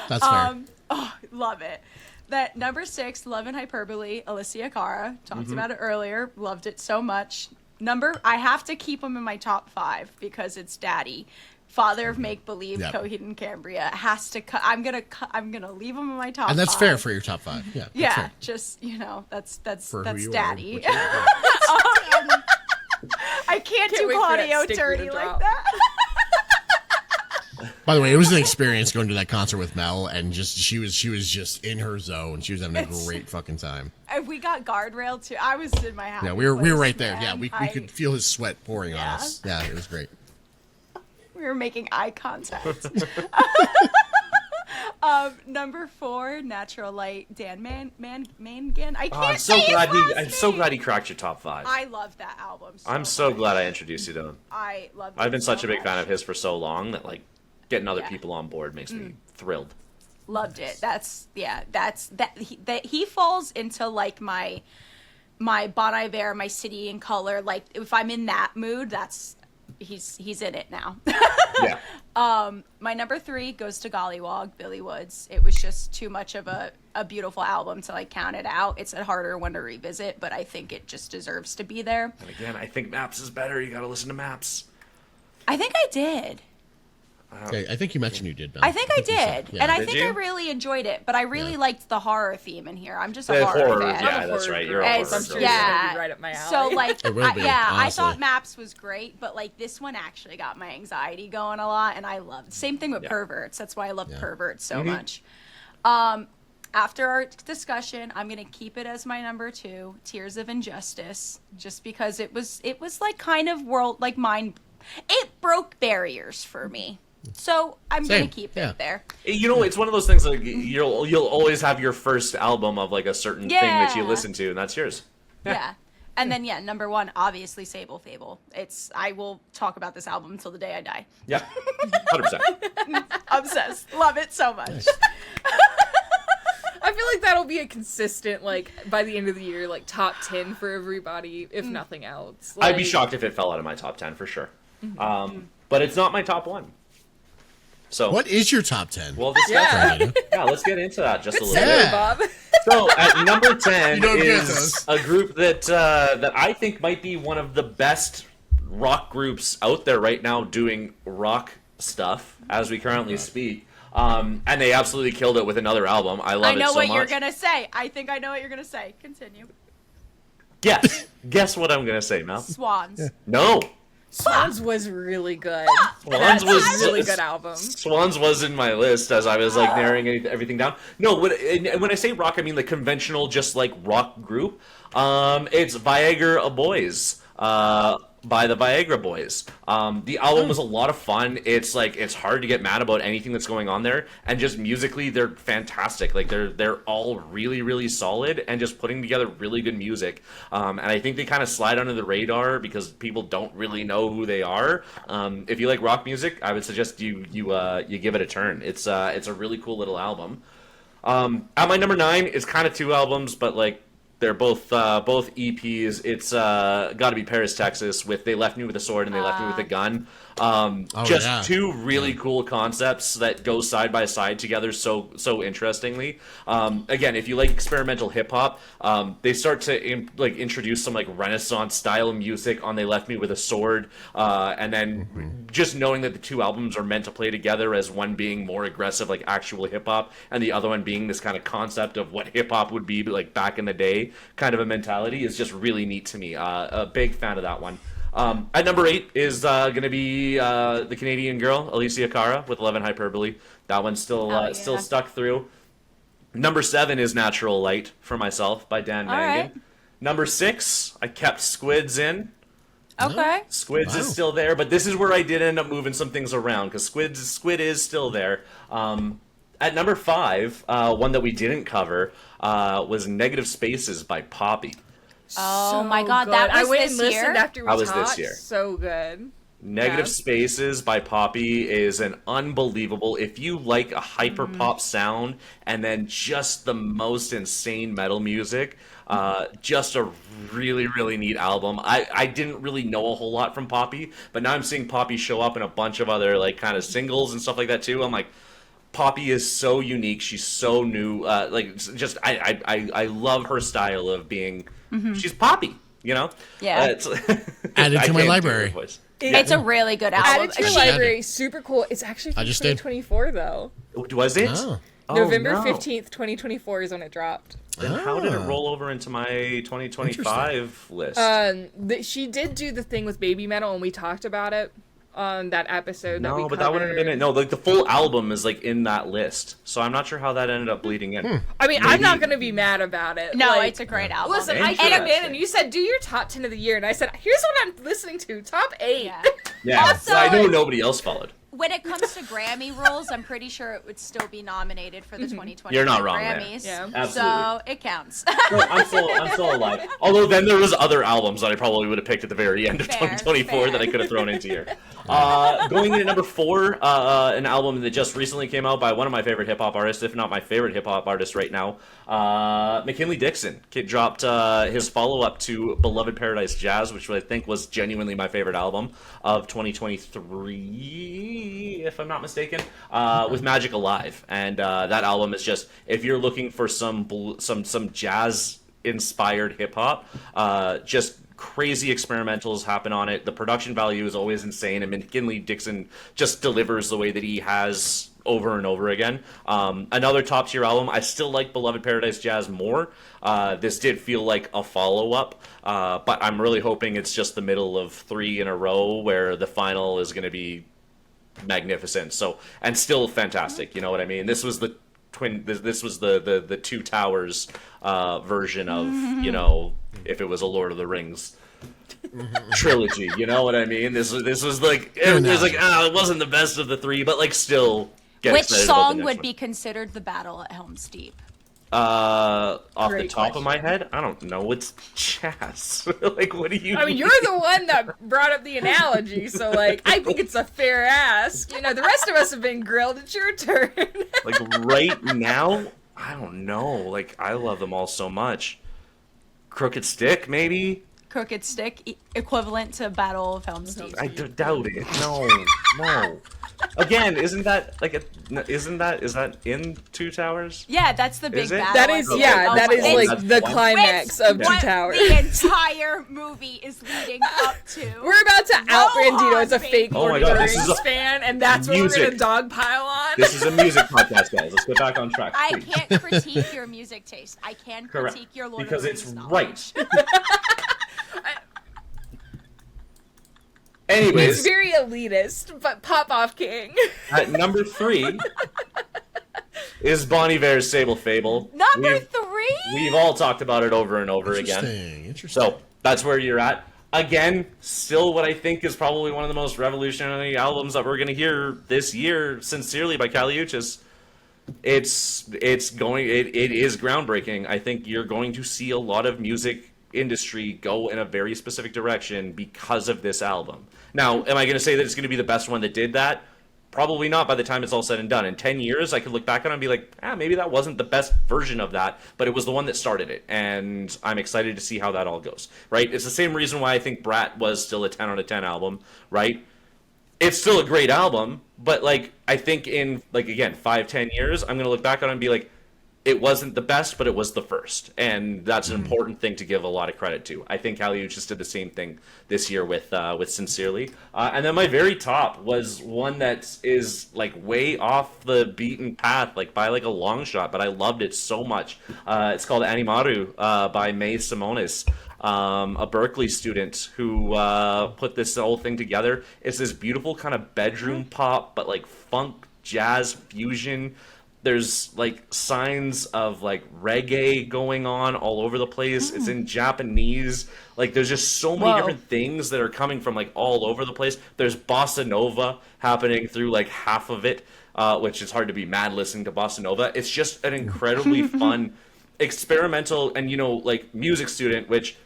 That's fair. Oh, love it. That number 6, Love and Hyperbole, Alicia Cara. Talked about it earlier. Loved it so much. I have to keep him in my top 5 because it's Daddy. Father of Make Believe, Yep. Coheed and Cambria has to cut. I'm gonna leave him in my top. And that's 5. fair for your top 5. Yeah. that's Yeah, fair. just that's For who that's you are, Daddy. which is- I can't do wait for that Claudio sticker to dirty like drop. that. By the way, it was an experience going to that concert with Mel, and just she was just in her zone. She was having a great fucking time. And we got guardrail too. I was in my house. Yeah, we were right there. Yeah, we could feel his sweat pouring on us. Yeah, it was great. We were making eye contact. Number 4, Natural Light, Dan Mangan. I can't say his last name. I'm so glad he cracked your top 5. I love that album. I'm so glad I introduced you to him. I love. I've been such a big much. fan of his for so long that like getting other people on board makes me thrilled. Loved it. He falls into like my Bon Iver, my City in Color. Like if I'm in that mood, he's in it now. Yeah. My number 3 goes to Gollywog, Billy Woods. It was just too much of a beautiful album to like count it out. It's a harder one to revisit, but I think it just deserves to be there. And again, I think Maps is better. You got to listen to Maps. I think I did. Okay, I think you mentioned you did, Mel. I think I did. Yeah. And I Did think you? I really enjoyed it, but I really liked the horror theme in here. I'm just a The horror horror, fan. yeah, that's right. You're a And horror I'm sure girl. it's yeah. gonna be right up my alley. So like, It will be, I honestly. thought Maps was great, but like this one actually got my anxiety going a lot, and I loved. Same thing with Yeah. Perverts. That's why I love Perverts so Mhm. much. After our discussion, I'm gonna keep it as my number 2, Tears of Injustice, just because it was like kind of it broke barriers for me. So I'm Same, gonna keep yeah. it there. You know, it's one of those things like you'll always have your first album of like a certain thing that you Yeah. listen to, and that's yours. Yeah. And then number 1, obviously Sable Fable. I will talk about this album until the day I die. Yeah, 100%. Obsessed. Love it so much. I feel like that'll be a consistent, like, by the end of the year, like, top 10 for everybody, if nothing else. I'd be Like, shocked if it fell out of my top 10 for sure. But it's not my top 1. So What is your top 10? Well, discuss Yeah. it. Yeah, let's get into that just a little Segue, bit. Bob. So at number 10 You don't get is those. a group that that I think might be one of the best rock groups out there right now doing rock stuff as we currently speak. And they absolutely killed it with another album. I love I know it so what much. you're gonna say. I think I know what you're gonna say. Continue. Guess what I'm gonna say, Mel? Swans. No. Swans was really good. Swans That's was a really good album. Swans was in my list as I was like narrowing everything down. No, when I say rock, I mean the conventional, just like rock group. It's Viagra Boys. By the Viagra Boys. The album was a lot of fun. It's like it's hard to get mad about anything that's going on there, and just musically they're fantastic. Like they're all really really solid and just putting together really good music. And I think they kind of slide under the radar because people don't really know who they are. If you like rock music, I would suggest you give it a turn. It's a really cool little album. At my number 9, it's kind of 2 albums, but like. They're both EPs. It's got to be Paris, Texas, with They Left Me With a Sword and They Left Me With a Gun. Just yeah. 2 really cool concepts that go side by side together so interestingly. Again, if you like experimental hip hop, they start to introduce some like Renaissance style music on They Left Me With a Sword, and then just knowing that the 2 albums are meant to play together as one being more aggressive like actual hip hop and the other one being this kind of concept of what hip hop would be like back in the day kind of a mentality is just really neat to me. A big fan of that one. At number 8 is going to be the Canadian girl, Alicia Cara, with 11 Hyperbole. That one's still stuck through. Number 7 is Natural Light for myself by Dan Mangan. right. Number 6, I kept Squids in. Okay. Squids is Wow. still there, but this is where I did end up moving some things around because Squid is still there. At number 5, one that we didn't cover was Negative Spaces by Poppy. Oh So my God, good. that I was went this and listened year? after we That was talked. this year. So good. Negative Yeah. Spaces by Poppy is an unbelievable. If you like a hyper pop sound and then just the most insane metal music, just a really, really neat album. I didn't really know a whole lot from Poppy, but now I'm seeing Poppy show up in a bunch of other like kind of singles and stuff like that too. I'm like, Poppy is so unique. She's so new. I love her style of being. She's Poppy. You know. Yeah. It's, Add it I to my can't do her library. voice. It's a really good Add album. it to your She added library. Super cool. It's actually from I just did. 2024 though. Was it? Oh. Oh, November no. 15th, 2024 is when it dropped. Then how did it Ah. roll over into my 2025 list? She did do the thing with Baby Metal, and we talked about it. on that episode that we No, but covered. that wouldn't have been it. No, like the full album is like in that list, so I'm not sure how that ended up bleeding in. I mean, I'm not gonna be mad about it. No, Like, it's a great album. Listen, I came in and you said do your top 10 of the year, and I said here's what I'm listening to, top 8. Yeah. Yeah, Also, I know nobody else followed. When it comes to Grammy rules, I'm pretty sure it would still be nominated for the 2020 You're not wrong there. Grammys. Yeah. Absolutely. So it counts. No, I'm still alive. Although then there was other albums that I probably would have picked at the very end of Fair, 2024 fair. that I could have thrown into here. Going into number 4, an album that just recently came out by one of my favorite hip hop artists, if not my favorite hip hop artist right now, McKinley Dixon. Kid dropped his follow up to Beloved Paradise Jazz, which I think was genuinely my favorite album of 2023, if I'm not mistaken, with Magic Alive. And that album is just, if you're looking for some jazz inspired hip hop, just crazy experimentals happen on it. The production value is always insane, and McKinley Dixon just delivers the way that he has over and over again. Another top tier album. I still like Beloved Paradise Jazz more. This did feel like a follow up, but I'm really hoping it's just the middle of 3 in a row where the final is going to be magnificent. So, and still fantastic. You know what I mean? This was the twin. This was the Two Towers version of, you know, if it was a Lord of the Rings trilogy. You know what I mean? This was like, it was like, it wasn't the best of the 3, but like still. Which song would be considered the battle at Helm's Deep? Off Great the top of my question. head, I don't know. It's jazz. Like, what do you? I mean, you're the one that brought up the analogy, so like, I think it's a fair ask. You know, the rest of us have been grilled. It's your turn. Like right now, I don't know. Like, I love them all so much. Crooked Stick, maybe. Crooked Stick, equivalent to Battle of Helm's Deep. I doubt it. No. Again, isn't that is that in Two Towers? Yeah, that's the big Is it? battle. That is, at the yeah, end. that is Oh, like that's the one. climax of Two What Towers. the entire movie is leading up to. We're about to out Go Brandito as a on, fake baby. Oh Lord my of the God, this Rings is a fan, and that's what we're music. gonna dogpile on. This is a music podcast, guys. Let's get back on track. I please. can't critique your music taste. I can Correct. critique your Lord Because of the it's Rings knowledge. right. It's Anyways, very elitist, but Pop Off King. at number 3 is Bon Iver's Sable Fable. Number We've- 3? We've all talked about it over and over again. Interesting. So that's where you're at. Again, still what I think is probably one of the most revolutionary albums that we're going to hear this year, Sincerely by Kali Uchis. It is groundbreaking. I think you're going to see a lot of music industry go in a very specific direction because of this album. Now, am I going to say that it's going to be the best one that did that? Probably not by the time it's all said and done. In 10 years, I could look back on it and be like, maybe that wasn't the best version of that, but it was the one that started it. And I'm excited to see how that all goes, right? It's the same reason why I think Brat was still a 10 out of 10 album, right? It's still a great album, but like, I think in, like, again, 5-10 years, I'm going to look back on it and be like, it wasn't the best, but it was the first. And that's an important thing to give a lot of credit to. I think Kali Uchis did the same thing this year with Sincerely. And then my very top was one that is like way off the beaten path, like by like a long shot, but I loved it so much. It's called Animaru by May Simonis. A Berkeley student who put this whole thing together. It's this beautiful kind of bedroom pop, but like funk, jazz, fusion. There's like signs of like reggae going on all over the place. It's in Japanese. Like there's just so many different things that are coming from like all over the place. There's bossa nova happening through like half of it, which is hard to be mad listening to bossa nova. It's just an incredibly fun, experimental, and like music student, which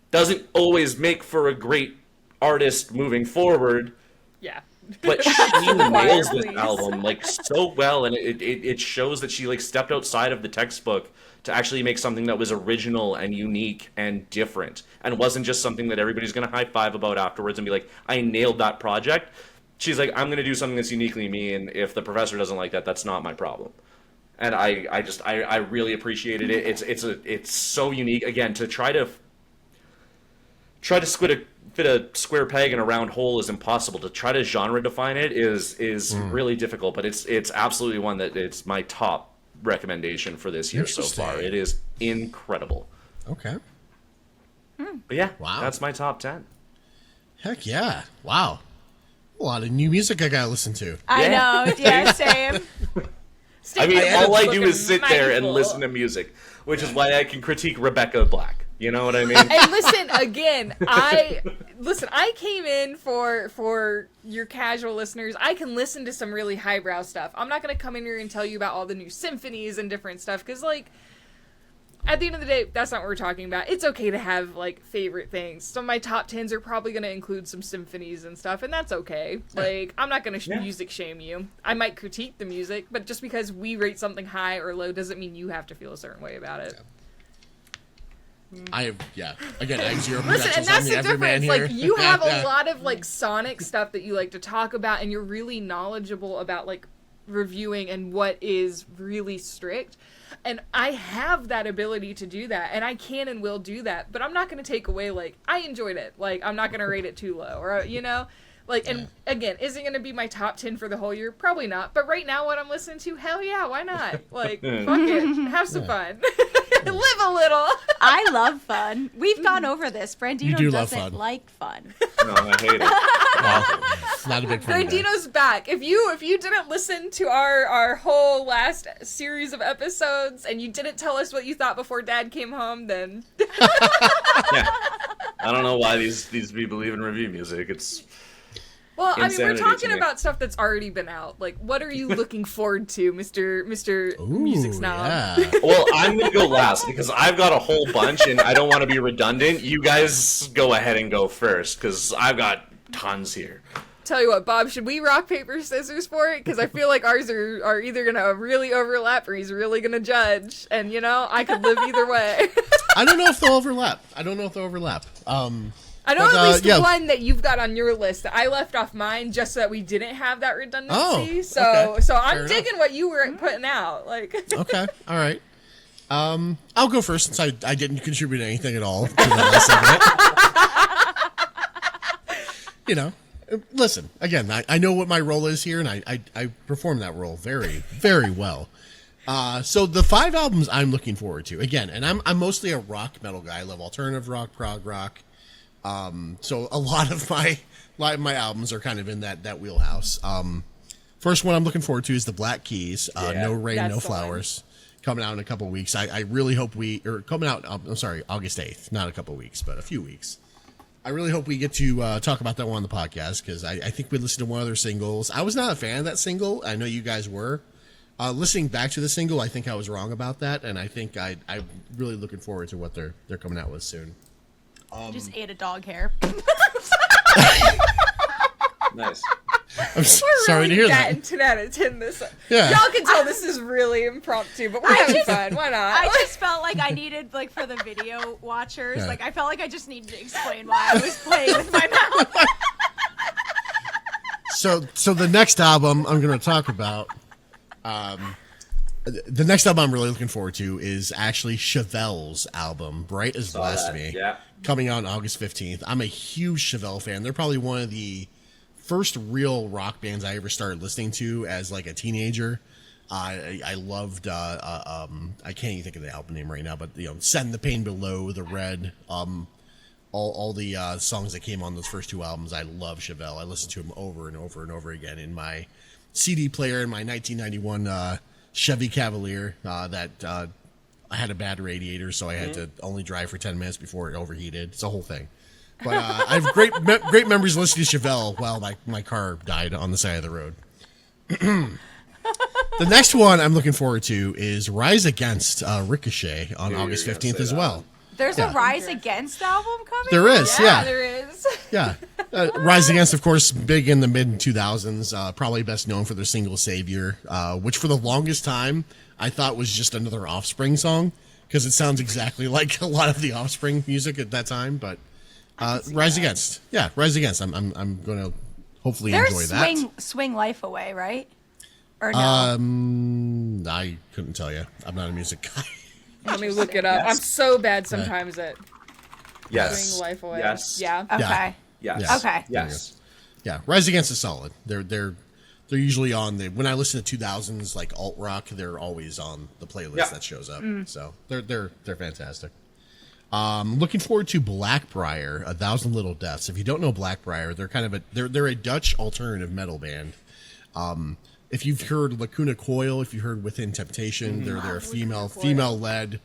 doesn't always make for a great artist moving forward. Yeah. But she nails this Please. album like so well, and it shows that she like stepped outside of the textbook to actually make something that was original and unique and different, and wasn't just something that everybody's gonna high five about afterwards and be like, I nailed that project. She's like, I'm gonna do something that's uniquely me, and if the professor doesn't like that, that's not my problem. And I really appreciated it. It's so unique. Again, to try to fit a square peg in a round hole is impossible. To try to genre define it is really difficult, but it's absolutely one that it's my top recommendation for this year so far. It is incredible. Okay. But yeah, Wow. that's my top 10. Heck yeah. Wow. A lot of new music I gotta listen to. I know. Yeah, same. I mean, Sticky all I looking do is sit there and mindful. listen to music, which is why I can critique Rebecca Black. You know what I mean? And listen, again, I came in for your casual listeners. I can listen to some really highbrow stuff. I'm not gonna come in here and tell you about all the new symphonies and different stuff, because like, at the end of the day, that's not what we're talking about. It's okay to have like favorite things. Some of my top 10s are probably gonna include some symphonies and stuff, and that's okay. Like, I'm not gonna music shame you. I might critique the music, but just because we rate something high or low doesn't mean you have to feel a certain way about it. Again, I have zero Listen, credentials. and that's I'm the everyman difference. here. Like, you have a lot of like Sonic stuff that you like to talk about, and you're really knowledgeable about like reviewing and what is really strict. And I have that ability to do that, and I can and will do that. But I'm not going to take away like I enjoyed it. Like, I'm not going to rate it too low, or you know. Like, and again, is it going to be my top 10 for the whole year? Probably not. But right now, what I'm listening to, hell yeah, why not? Like, fuck it. Have some fun. Live a little. I love fun. We've gone over this. Brandino You do love doesn't fun. like fun. No, I hate it. Well, not a big fan. Brandino's back. If you didn't listen to our whole last series of episodes and you didn't tell us what you thought before Dad came home, then Yeah. I don't know why these people even review music. It's well, I mean, we're insanity to talking me. about stuff that's already been out. Like, what are you looking forward to, Mister Music Snob? Yeah. well, I'm gonna go last because I've got a whole bunch, and I don't want to be redundant. You guys go ahead and go first because I've got tons here. Tell you what, Bob, should we rock paper scissors for it? Because I feel like ours are either gonna really overlap or he's really gonna judge, and you know, I could live either way. I don't know if they'll overlap. I know But, at least yeah. one that you've got on your list that I left off mine just so that we didn't have that redundancy. Oh, so okay. so Fair I'm enough. digging what you were putting out. Like, Okay, all right. I'll go first since I didn't contribute anything at all to the last segment. You know, listen, again, I know what my role is here, and I perform that role very, very well. So the 5 albums I'm looking forward to, again, and I'm mostly a rock metal guy. I love alternative rock, prog rock. So a lot of my albums are kind of in that wheelhouse. First one I'm looking forward to is the Black Keys. No Rain, That's No the one. Flowers. Coming out in a couple of weeks. I really hope coming out, I'm sorry, August 8th. Not a couple of weeks, but a few weeks. I really hope we get to talk about that one on the podcast because I think we listened to one of their singles. I was not a fan of that single. I know you guys were. Listening back to the single, I think I was wrong about that, and I think I'm really looking forward to what they're coming out with soon. Just ate a dog hair. Nice. I'm we're sorry really to hear getting that. 10 out of 10 this. Yeah. Y'all can tell this is really impromptu, but we're having fun. Why not? I just felt like I needed, like, for the video watchers, Yeah. like, I felt like I just needed to explain why I was playing with my mouth. So the next album I'm going to talk about, the next album I'm really looking forward to is actually Chevelle's album, Bright as Blasphemy, Yeah. coming out on August 15th. I'm a huge Chevelle fan. They're probably one of the first real rock bands I ever started listening to as like a teenager. I loved, I can't even think of the album name right now, but Send the Pain Below, The Red, all the songs that came on those first 2 albums. I love Chevelle. I listened to them over and over and over again in my CD player in my 1991 Chevy Cavalier that I had a bad radiator, so I had to only drive for 10 minutes before it overheated. It's a whole thing. But I have great memories listening to Chevelle while my car died on the side of the road. The next one I'm looking forward to is Rise Against Ricochet on August 15th as well. There's Yeah. a Rise Against album coming? There is, yeah. There is. Yeah. Rise Against, of course, big in the mid-2000s. Probably best known for their single Savior, which for the longest time I thought was just another Offspring song because it sounds exactly like a lot of the Offspring music at that time. But Rise Against. Yeah, Rise Against. I'm going to hopefully There's enjoy that. Swing Life Away, right? Or no? I couldn't tell you. I'm not a music guy. Let me look it up. Yes. I'm so bad sometimes at Yes. putting life away. Yes. Yeah. Okay. Yes. Yeah. Okay. Yes. Yeah, Rise Against is solid. They're usually on the when I listen to 2000s like alt rock, they're always on the playlist Yeah. that shows up. So they're fantastic. Looking forward to Blackbriar, A Thousand Little Deaths. If you don't know Blackbriar, they're kind of they're a Dutch alternative metal band. If you've heard Lacuna Coil, if you heard Within Temptation, they're a female led.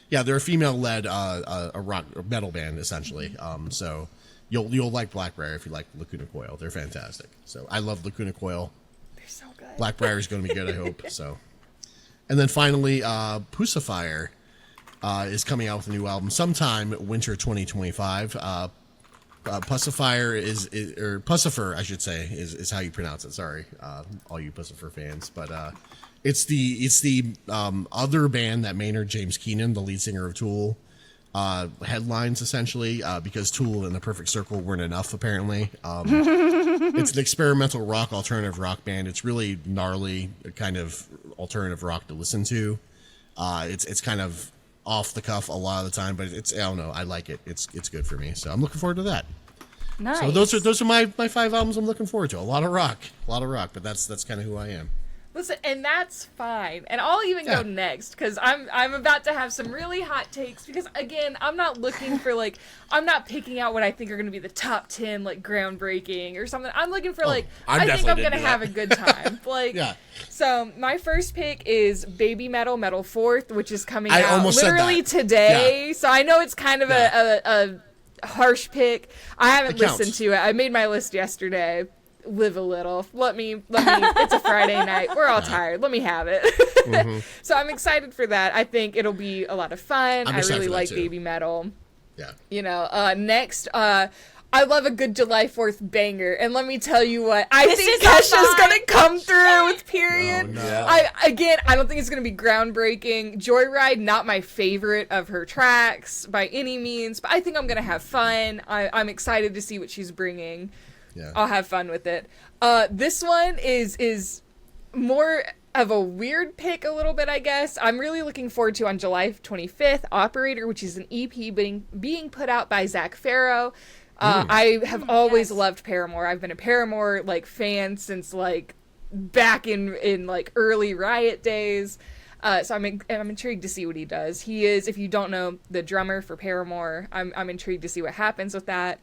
Yeah, they're a female led a rock metal band essentially. So you'll like Blackbriar if you like Lacuna Coil. They're fantastic. So I love Lacuna Coil. They're so good. Blackbriar is going to be good, I hope. So, and then finally, Pussifier is coming out with a new album sometime winter 2025. Pussifier or Pussifer, I should say, is how you pronounce it. Sorry, all you Pussifer fans, but it's the other band that Maynard James Keenan, the lead singer of Tool, headlines essentially because Tool and the Perfect Circle weren't enough apparently. It's an experimental rock, alternative rock band. It's really gnarly, kind of alternative rock to listen to. It's kind of off the cuff a lot of the time, but I don't know. I like it. It's good for me. So I'm looking forward to that. Nice. So those are my 5 albums I'm looking forward to. A lot of rock, but that's kind of who I am. Listen, and that's fine. And I'll even go next because I'm about to have some really hot takes because again, I'm not looking for I'm not picking out what I think are going to be the top 10 groundbreaking or something. I'm looking for I think I'm going to have a good time. So my first pick is Baby Metal 4th, which is coming out literally today. Yeah. So I know it's kind of a harsh pick. I haven't listened to it. I made my list yesterday. Live a little. Let me. It's a Friday night. We're all tired. Let me have it. So I'm excited for that. I think it'll be a lot of fun. I really like Baby Metal. Yeah. Next, I love a good July 4th banger. And let me tell you what, I think Kesha's gonna come through with Period. Oh, no. I don't think it's gonna be groundbreaking. Joyride, not my favorite of her tracks by any means, but I think I'm gonna have fun. I'm excited to see what she's bringing. Yeah. I'll have fun with it. This one is more of a weird pick a little bit, I guess. I'm really looking forward to on July 25th, Operator, which is an EP being put out by Zach Farrow. I have always loved Paramore. I've been a Paramore fan since back in early Riot days. So I'm intrigued to see what he does. He is, if you don't know, the drummer for Paramore. I'm intrigued to see what happens with that.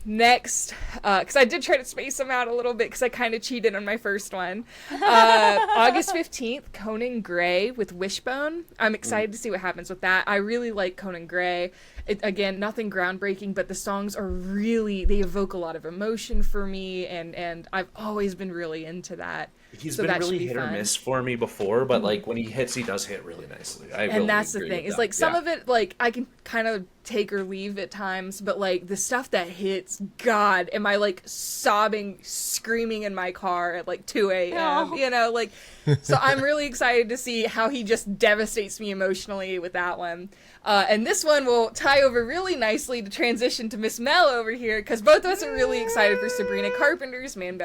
Next, because I did try to space them out a little bit because I kind of cheated on my first one. August 15th, Conan Gray with Wishbone. I'm excited to see what happens with that. I really like Conan Gray. Again, nothing groundbreaking, but the songs are they evoke a lot of emotion for me, and I've always been really into that. He's been really hit or miss for me before, but when he hits, he does hit really nicely. And that's the thing. It's some of it, I can kind of take or leave at times, but the stuff that hits, God, am I sobbing, screaming in my car at 2 a.m. Oh. So I'm really excited to see how he just devastates me emotionally with that one. And this one will tie over really nicely to transition to Miss Mel over here, because both of us are really excited for Sabrina Carpenter's Man's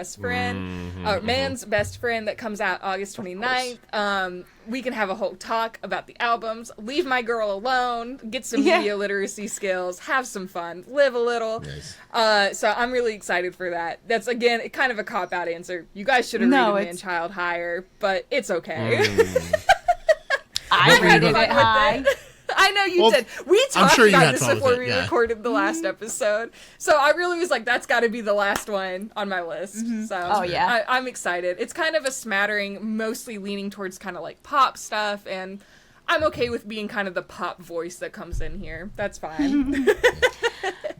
Best Friend that comes out August 29th. We can have a whole talk about the albums, leave my girl alone, get some media literacy skills, have some fun, live a little. Nice. So I'm really excited for that. That's, again, kind of a cop-out answer. You guys should have rated Man-Child higher, but it's okay. I rated it high. I know you did. We talked about this before we recorded the last episode. So I really was that's got to be the last one on my list. So I'm excited. It's kind of a smattering, mostly leaning towards kind of pop stuff, and I'm okay with being kind of the pop voice that comes in here. That's fine.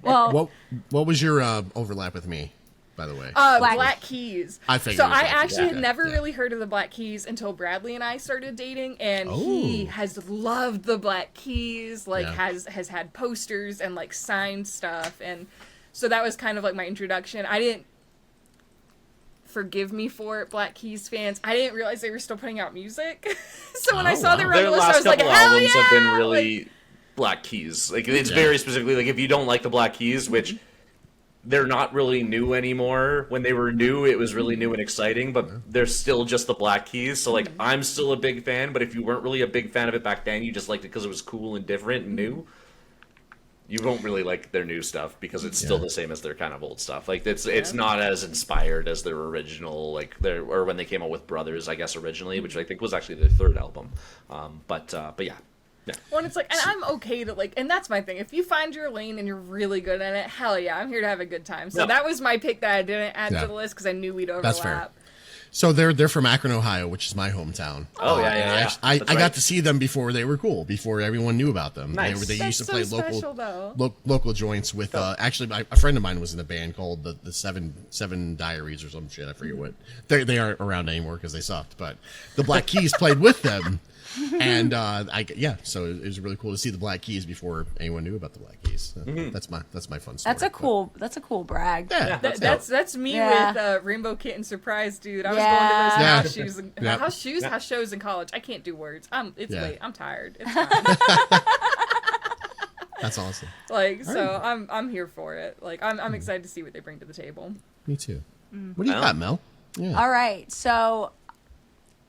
Well, what was your overlap with me? By the way, Black Keys. I figured. So I actually had never really heard of the Black Keys until Bradley and I started dating, and he has loved the Black Keys. Has had posters and signed stuff, and so that was kind of my introduction. I didn't, forgive me for it, Black Keys fans, I didn't realize they were still putting out music. So when I saw they were on the list, I was like, hell yeah! Their last couple albums have been really Black Keys. It's very specifically if you don't like the Black Keys, which. They're not really new anymore. When they were new, it was really new and exciting, but they're still just the Black Keys. So, I'm still a big fan, but if you weren't really a big fan of it back then, you just liked it because it was cool and different and new, you won't really like their new stuff because it's still the same as their kind of old stuff. It's not as inspired as their original, or when they came out with Brothers, I guess, originally, which I think was actually their third album. But yeah. When it's like, and I'm okay to like, and that's my thing. If you find your lane and you're really good at it, hell yeah, I'm here to have a good time. So that was my pick that I didn't add to the list because I knew we'd overlap. That's fair. So they're from Akron, Ohio, which is my hometown. Oh yeah. I got to see them before they were cool, before everyone knew about them. Nice. They used to That's play so special, though. local joints with actually a friend of mine was in a band called the Seven Diaries or some shit. I forget what. They aren't around anymore because they sucked. But the Black Keys played with them. And so it was really cool to see the Black Keys before anyone knew about the Black Keys. So that's my fun story. That's a cool brag. Yeah, That's me with Rainbow Kitten Surprise, dude. I was going to those house shows in college. I can't do words. It's late. I'm tired. It's fine. That's awesome. Like, so I'm here for it. Like, I'm excited to see what they bring to the table. Me too. What do you got, Mel? Yeah. All right, so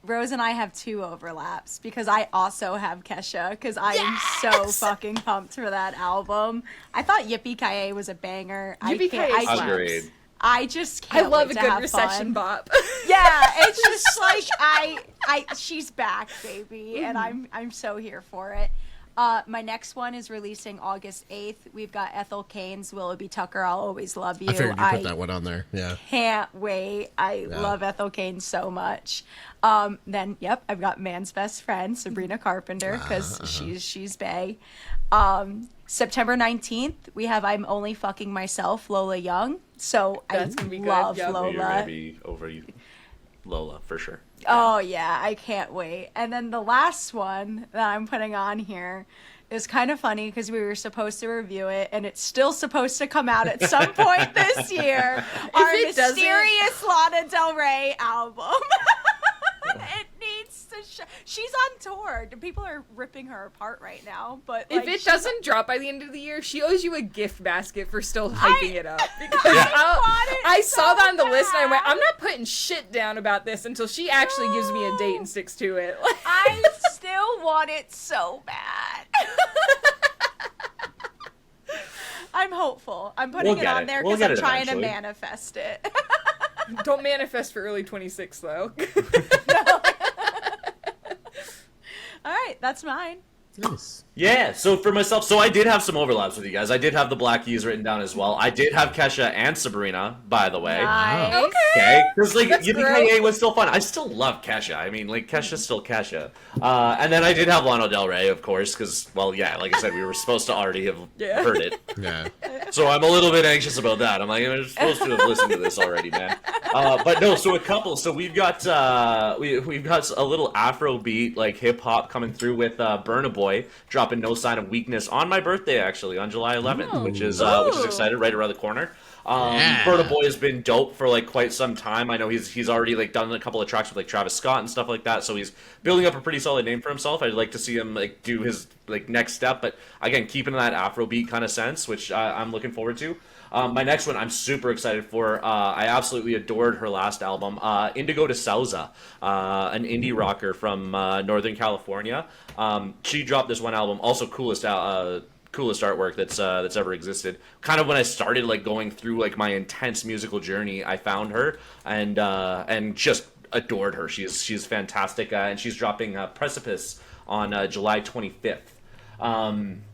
Rose and I have 2 overlaps because I also have Kesha because I am so fucking pumped for that album. I thought Yippee-Ki-Yay was a banger. Agreed. I just can't. I love wait a to good have recession fun. bop. Yeah, it's just like she's back, baby, and I'm so here for it. My next one is releasing August 8th. We've got Ethel Cain's Willoughby Tucker, I'll Always Love You. I figured you put that one on there. Yeah. Can't wait. I love Ethel Cain so much. Then, I've got Man's Best Friend, Sabrina Carpenter, because she's bae. September 19th, we have I'm Only Fucking Myself, Lola Young. So That's I gonna be good. love Yep. Lola. You're gonna be over you, Lola, for sure. Oh, yeah, I can't wait. And then the last one that I'm putting on here is kind of funny because we were supposed to review it, and it's still supposed to come out at some point this year. Our it doesn't- mysterious Lana Del Rey album. It needs to she's on tour. People are ripping her apart right now. But If it doesn't drop by the end of the year, she owes you a gift basket for still hyping it up. Because I saw that on the list and I went, I'm not putting shit down about this until she actually gives me a date and sticks to it. I still want it so bad. I'm hopeful. I'm putting it on there because I'm trying to manifest it. Don't manifest for early 26 though. All right, that's mine. Nice. Yeah, so for myself, so I did have some overlaps with you guys. I did have the Black Keys written down as well. I did have Kesha and Sabrina, by the way. Nice. Okay, because like That's Yippee-Ki-Yay was still fun. I still love Kesha. I mean, like Kesha's still Kesha. And then I did have Lana Del Rey, of course, because well, yeah, like I said, we were supposed to already have heard it. Yeah. So I'm a little bit anxious about that. I'm like, I'm supposed to have listened to this already, man. But no, so a couple. So we've got we've got a little Afro beat, like hip hop coming through with Burna Boy dropping No Sign of Weakness on my birthday, actually on July 11th, which is excited, right around the corner. Burna Boy has been dope for like quite some time. I know he's already like done a couple of tracks with like Travis Scott and stuff like that, so he's building up a pretty solid name for himself. I'd like to see him like do his like next step, but again, keeping that Afrobeat kind of sense, which I'm looking forward to. My next one I'm super excited for. I absolutely adored her last album, Indigo de Souza, an indie rocker from Northern California. She dropped this one album, also coolest artwork that's ever existed. Kind of when I started like going through like my intense musical journey, I found her and just adored her. She's fantastic, and she's dropping Precipice on July 25th.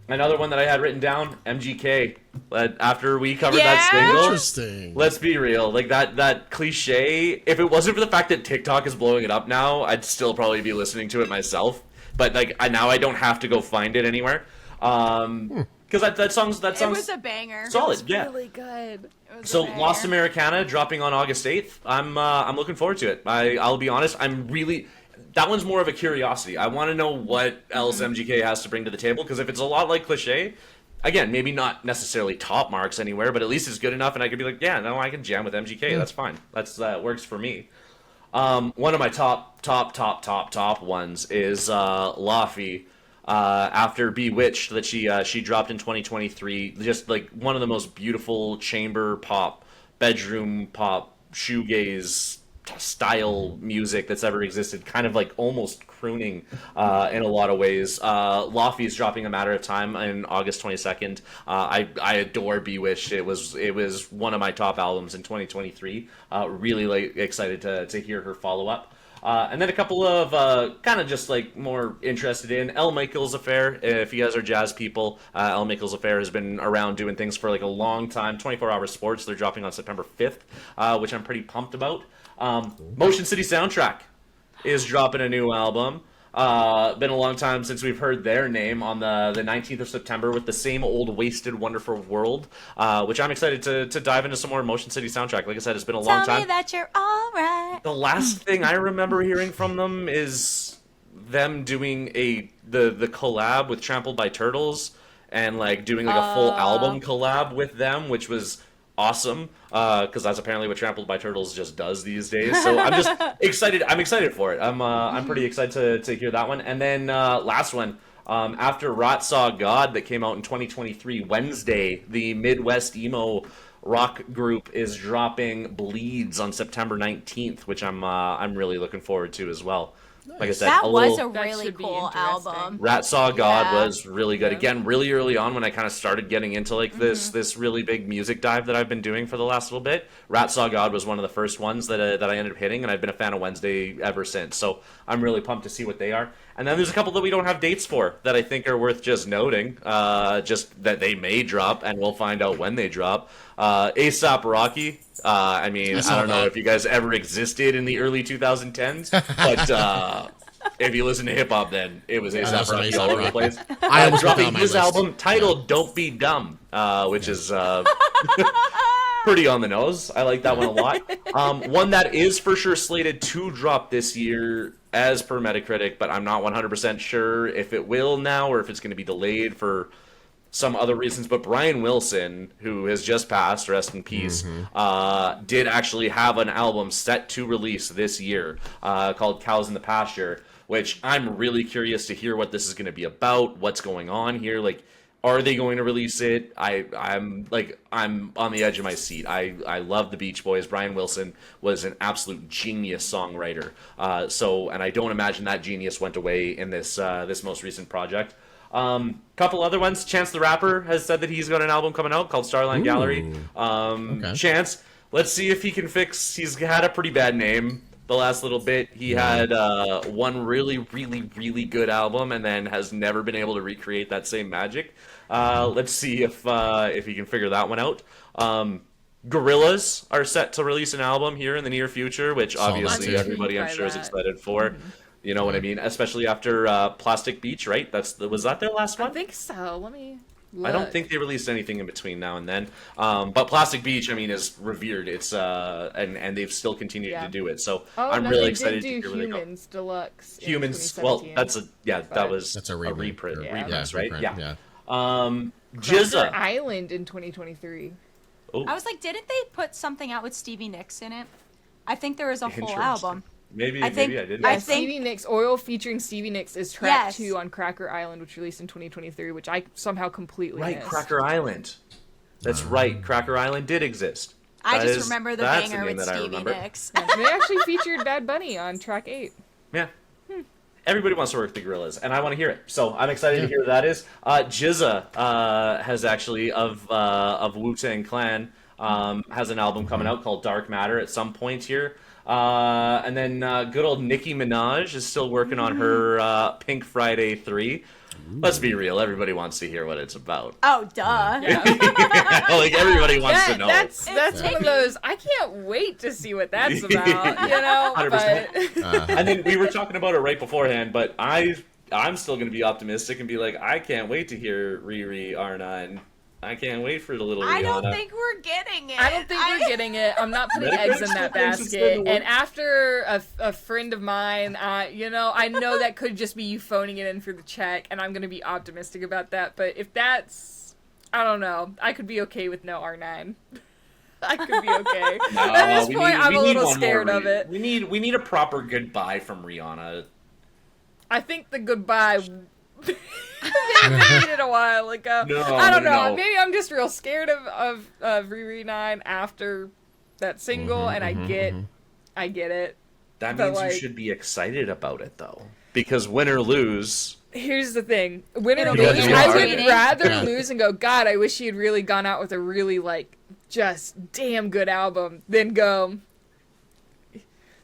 Another one that I had written down, MGK. After we covered that single, Interesting. let's be real, like that cliche. If it wasn't for the fact that TikTok is blowing it up now, I'd still probably be listening to it myself. But like now I don't have to go find it anywhere. Because that song's It was a banger. solid. Yeah. Really good. So Lost Americana dropping on August 8th. I'm looking forward to it. I'll be honest, that one's more of a curiosity. I want to know what else MGK has to bring to the table, because if it's a lot like Cliché, again, maybe not necessarily top marks anywhere, but at least it's good enough and I could be like, yeah, no, I can jam with MGK. That's fine. That works for me. One of my top ones is Laffy. After Bewitched that she dropped in 2023, just like one of the most beautiful chamber pop, bedroom pop, shoegaze style music that's ever existed, kind of like almost crooning in a lot of ways. Laffy is dropping A Matter of Time on August 22nd. I adore Bewitched. It was one of my top albums in 2023. Really like excited to hear her follow up. And then a couple of kind of just like more interested in El Michaels Affair. If you guys are jazz people, El Michaels Affair has been around doing things for like a long time. 24-hour sports. They're dropping on September 5th, which I'm pretty pumped about. Motion City Soundtrack is dropping a new album. Been a long time since we've heard their name on the 19th of September with the Same Old Wasted Wonderful World, which I'm excited to dive into some more Motion City Soundtrack. Like I said, it's been a long time. Tell me that you're alright. The last thing I remember hearing from them is them doing the collab with Trampled by Turtles and like doing like a full album collab with them, which was awesome because that's apparently what Trampled by Turtles just does these days. So I'm just excited. I'm excited for it. I'm pretty excited to hear that one. And then last one. After Rot Saw God that came out in 2023 Wednesday, the Midwest emo rock group is dropping Bleeds on September 19th, which I'm really looking forward to as well. Like I said, That was little... a That really should be cool interesting. album. Rat Saw God Yeah. was really good. Yeah. Again, really early on when I kind of started getting into like this really big music dive that I've been doing for the last little bit. Rat Saw God was one of the first ones that I ended up hitting, and I've been a fan of Wednesday ever since. So I'm really pumped to see what they are. And then there's a couple that we don't have dates for that I think are worth just noting. Just that they may drop, and we'll find out when they drop. A$AP Rocky. I mean, I don't know if you guys ever existed in the early 2010s, but if you listen to hip hop, then it was A$AP that's Rocky A$AP all over the Rocky. place. I almost put that Dropping on my his list. album titled "Don't Be Dumb," which is pretty on the nose. I like that one a lot. One that is for sure slated to drop this year, as per Metacritic, but I'm not 100% sure if it will now or if it's going to be delayed for some other reasons. But Brian Wilson, who has just passed, rest in peace, did actually have an album set to release this year called Cows in the Pasture, which I'm really curious to hear what this is going to be about, what's going on here. Like, are they going to release it? I'm on the edge of my seat. I love the Beach Boys. Brian Wilson was an absolute genius songwriter. And I don't imagine that genius went away in this most recent project. Couple other ones. Chance the Rapper has said that he's got an album coming out called Starline Gallery. Okay. Chance, let's see if he can fix. He's had a pretty bad name the last little bit. He had one really, really, really good album and then has never been able to recreate that same magic. Let's see if he can figure that one out. Gorillaz are set to release an album here in the near future, which Saw that obviously too. everybody I'm Try sure is that. excited for. You know what I mean? Especially after Plastic Beach, right? Was that their last I one? think so. Let me. I don't look. think they released anything in between now and then. But Plastic Beach, I mean, is revered. It's and they've still continued Yeah. to do it. So Oh, I'm no, really they excited did to do hear where they go. Humans Deluxe. in Humans. Well, 2017. that But- was That's a a reprint. reprint, Yeah. repress, Yeah, right? reprint, Yeah. yeah. Cracker Jizza. Island in 2023. Oh, I was like, didn't they put something out with Stevie Nicks in it? I think there was a full interesting. album. Maybe I think- maybe I didn't. I Yeah, think- Stevie Nicks, Oil featuring Stevie Nicks is track Yes. 2 on Cracker Island, which released in 2023, which I somehow completely Right, missed. Cracker Island. That's right. Cracker Island did exist. I That just is- remember the that's banger name with that I Stevie remember. Nicks. They actually featured Bad Bunny on track 8. Yeah. Everybody wants to work with the Gorillaz, and I want to hear it. So I'm excited to hear who that is. Jizza has actually of Wu-Tang Clan has an album coming out called Dark Matter at some point here. And then good old Nicki Minaj is still working on her Pink Friday 3. Let's be real, everybody wants to hear what it's about. Oh, duh. Like everybody wants to know. That's one of those. I can't wait to see what that's about. You know, 100%. but And then we were talking about it right beforehand, but I'm still going to be optimistic and be like, I can't wait to hear Riri R9. I can't wait for the little Rihanna. I don't think we're getting it. I don't think we're getting it. I'm not putting Metacritic eggs in that still thinks it's in basket. the And works. after a friend of mine, you know, I know that could just be you phoning it in for the check, and I'm going to be optimistic about that. But if that's, I don't know, I could be okay with no R9. I could be okay. At this point, I'm a little scared of it. We need a proper goodbye from Rihanna. I think the goodbye maybe they did a while ago. No, I don't no, know. no. Maybe I'm just real scared of Riri 9 after that single, and I get it. That But, means like- you should be excited about it though, because win or lose, Here's the thing. Win or It'll be lose, I would entertaining. rather Yeah. lose and go, God, I wish he had really gone out with a really, like, just damn good album than go,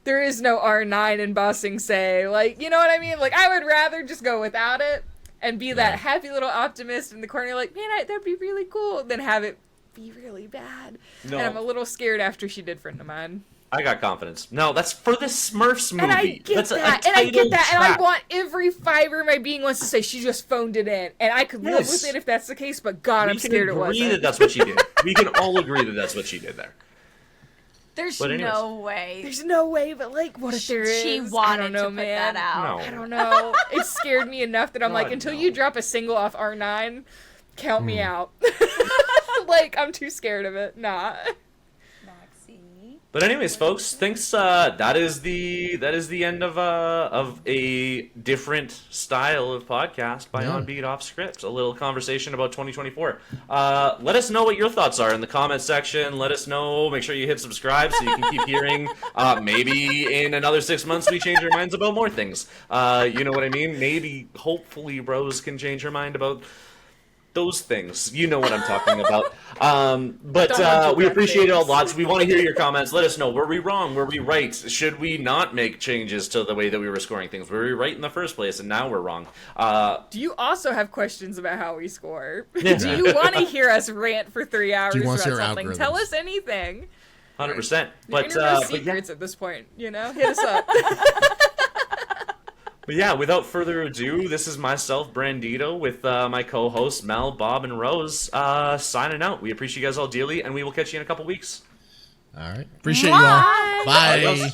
there is no R9 in Bossing Say. Like, you know what I mean? Like, I would rather just go without it and be that happy little optimist in the corner, like, man, that'd be really cool, than have it be really bad. No. And I'm a little scared after she did Friend of Mine. I got confidence. No, that's for the Smurfs movie. And I get that. And I want every fiber of my being wants to say she just phoned it in. And I could live with it if that's the case, but God, I'm scared it wasn't. We can agree that that's what she did. We can all agree that that's what she did there. There's no way. There's no way, but like, what if there is? She wanted I don't know, to put man. that out. No. I don't know. It scared me enough that I'm like, until you drop a single off R9, count me out. Like, I'm too scared of it. Nah. But anyways, folks, thanks. That is the end of a different style of podcast by On Beat Off Script. A little conversation about 2024. Let us know what your thoughts are in the comment section. Let us know. Make sure you hit subscribe so you can keep hearing. Maybe in another 6 months we change our minds about more things. You know what I mean? Maybe, hopefully, Rose can change her mind about those things. You know what I'm talking about. But we appreciate it all lots. We want to hear your comments. Let us know. Were we wrong? Were we right? Should we not make changes to the way that we were scoring things? Were we right in the first place and now we're wrong? Do you also have questions about how we score? Do you want to hear us rant for 3 hours about something? Tell us anything. 100%. But secrets at this point, you know? Hit us up. But yeah, without further ado, this is myself, Brandito, with my co-hosts, Mel, Bob, and Rose, signing out. We appreciate you guys all dearly, and we will catch you in a couple weeks. All right. Appreciate you all. Bye.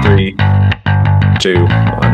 3, 2, 1.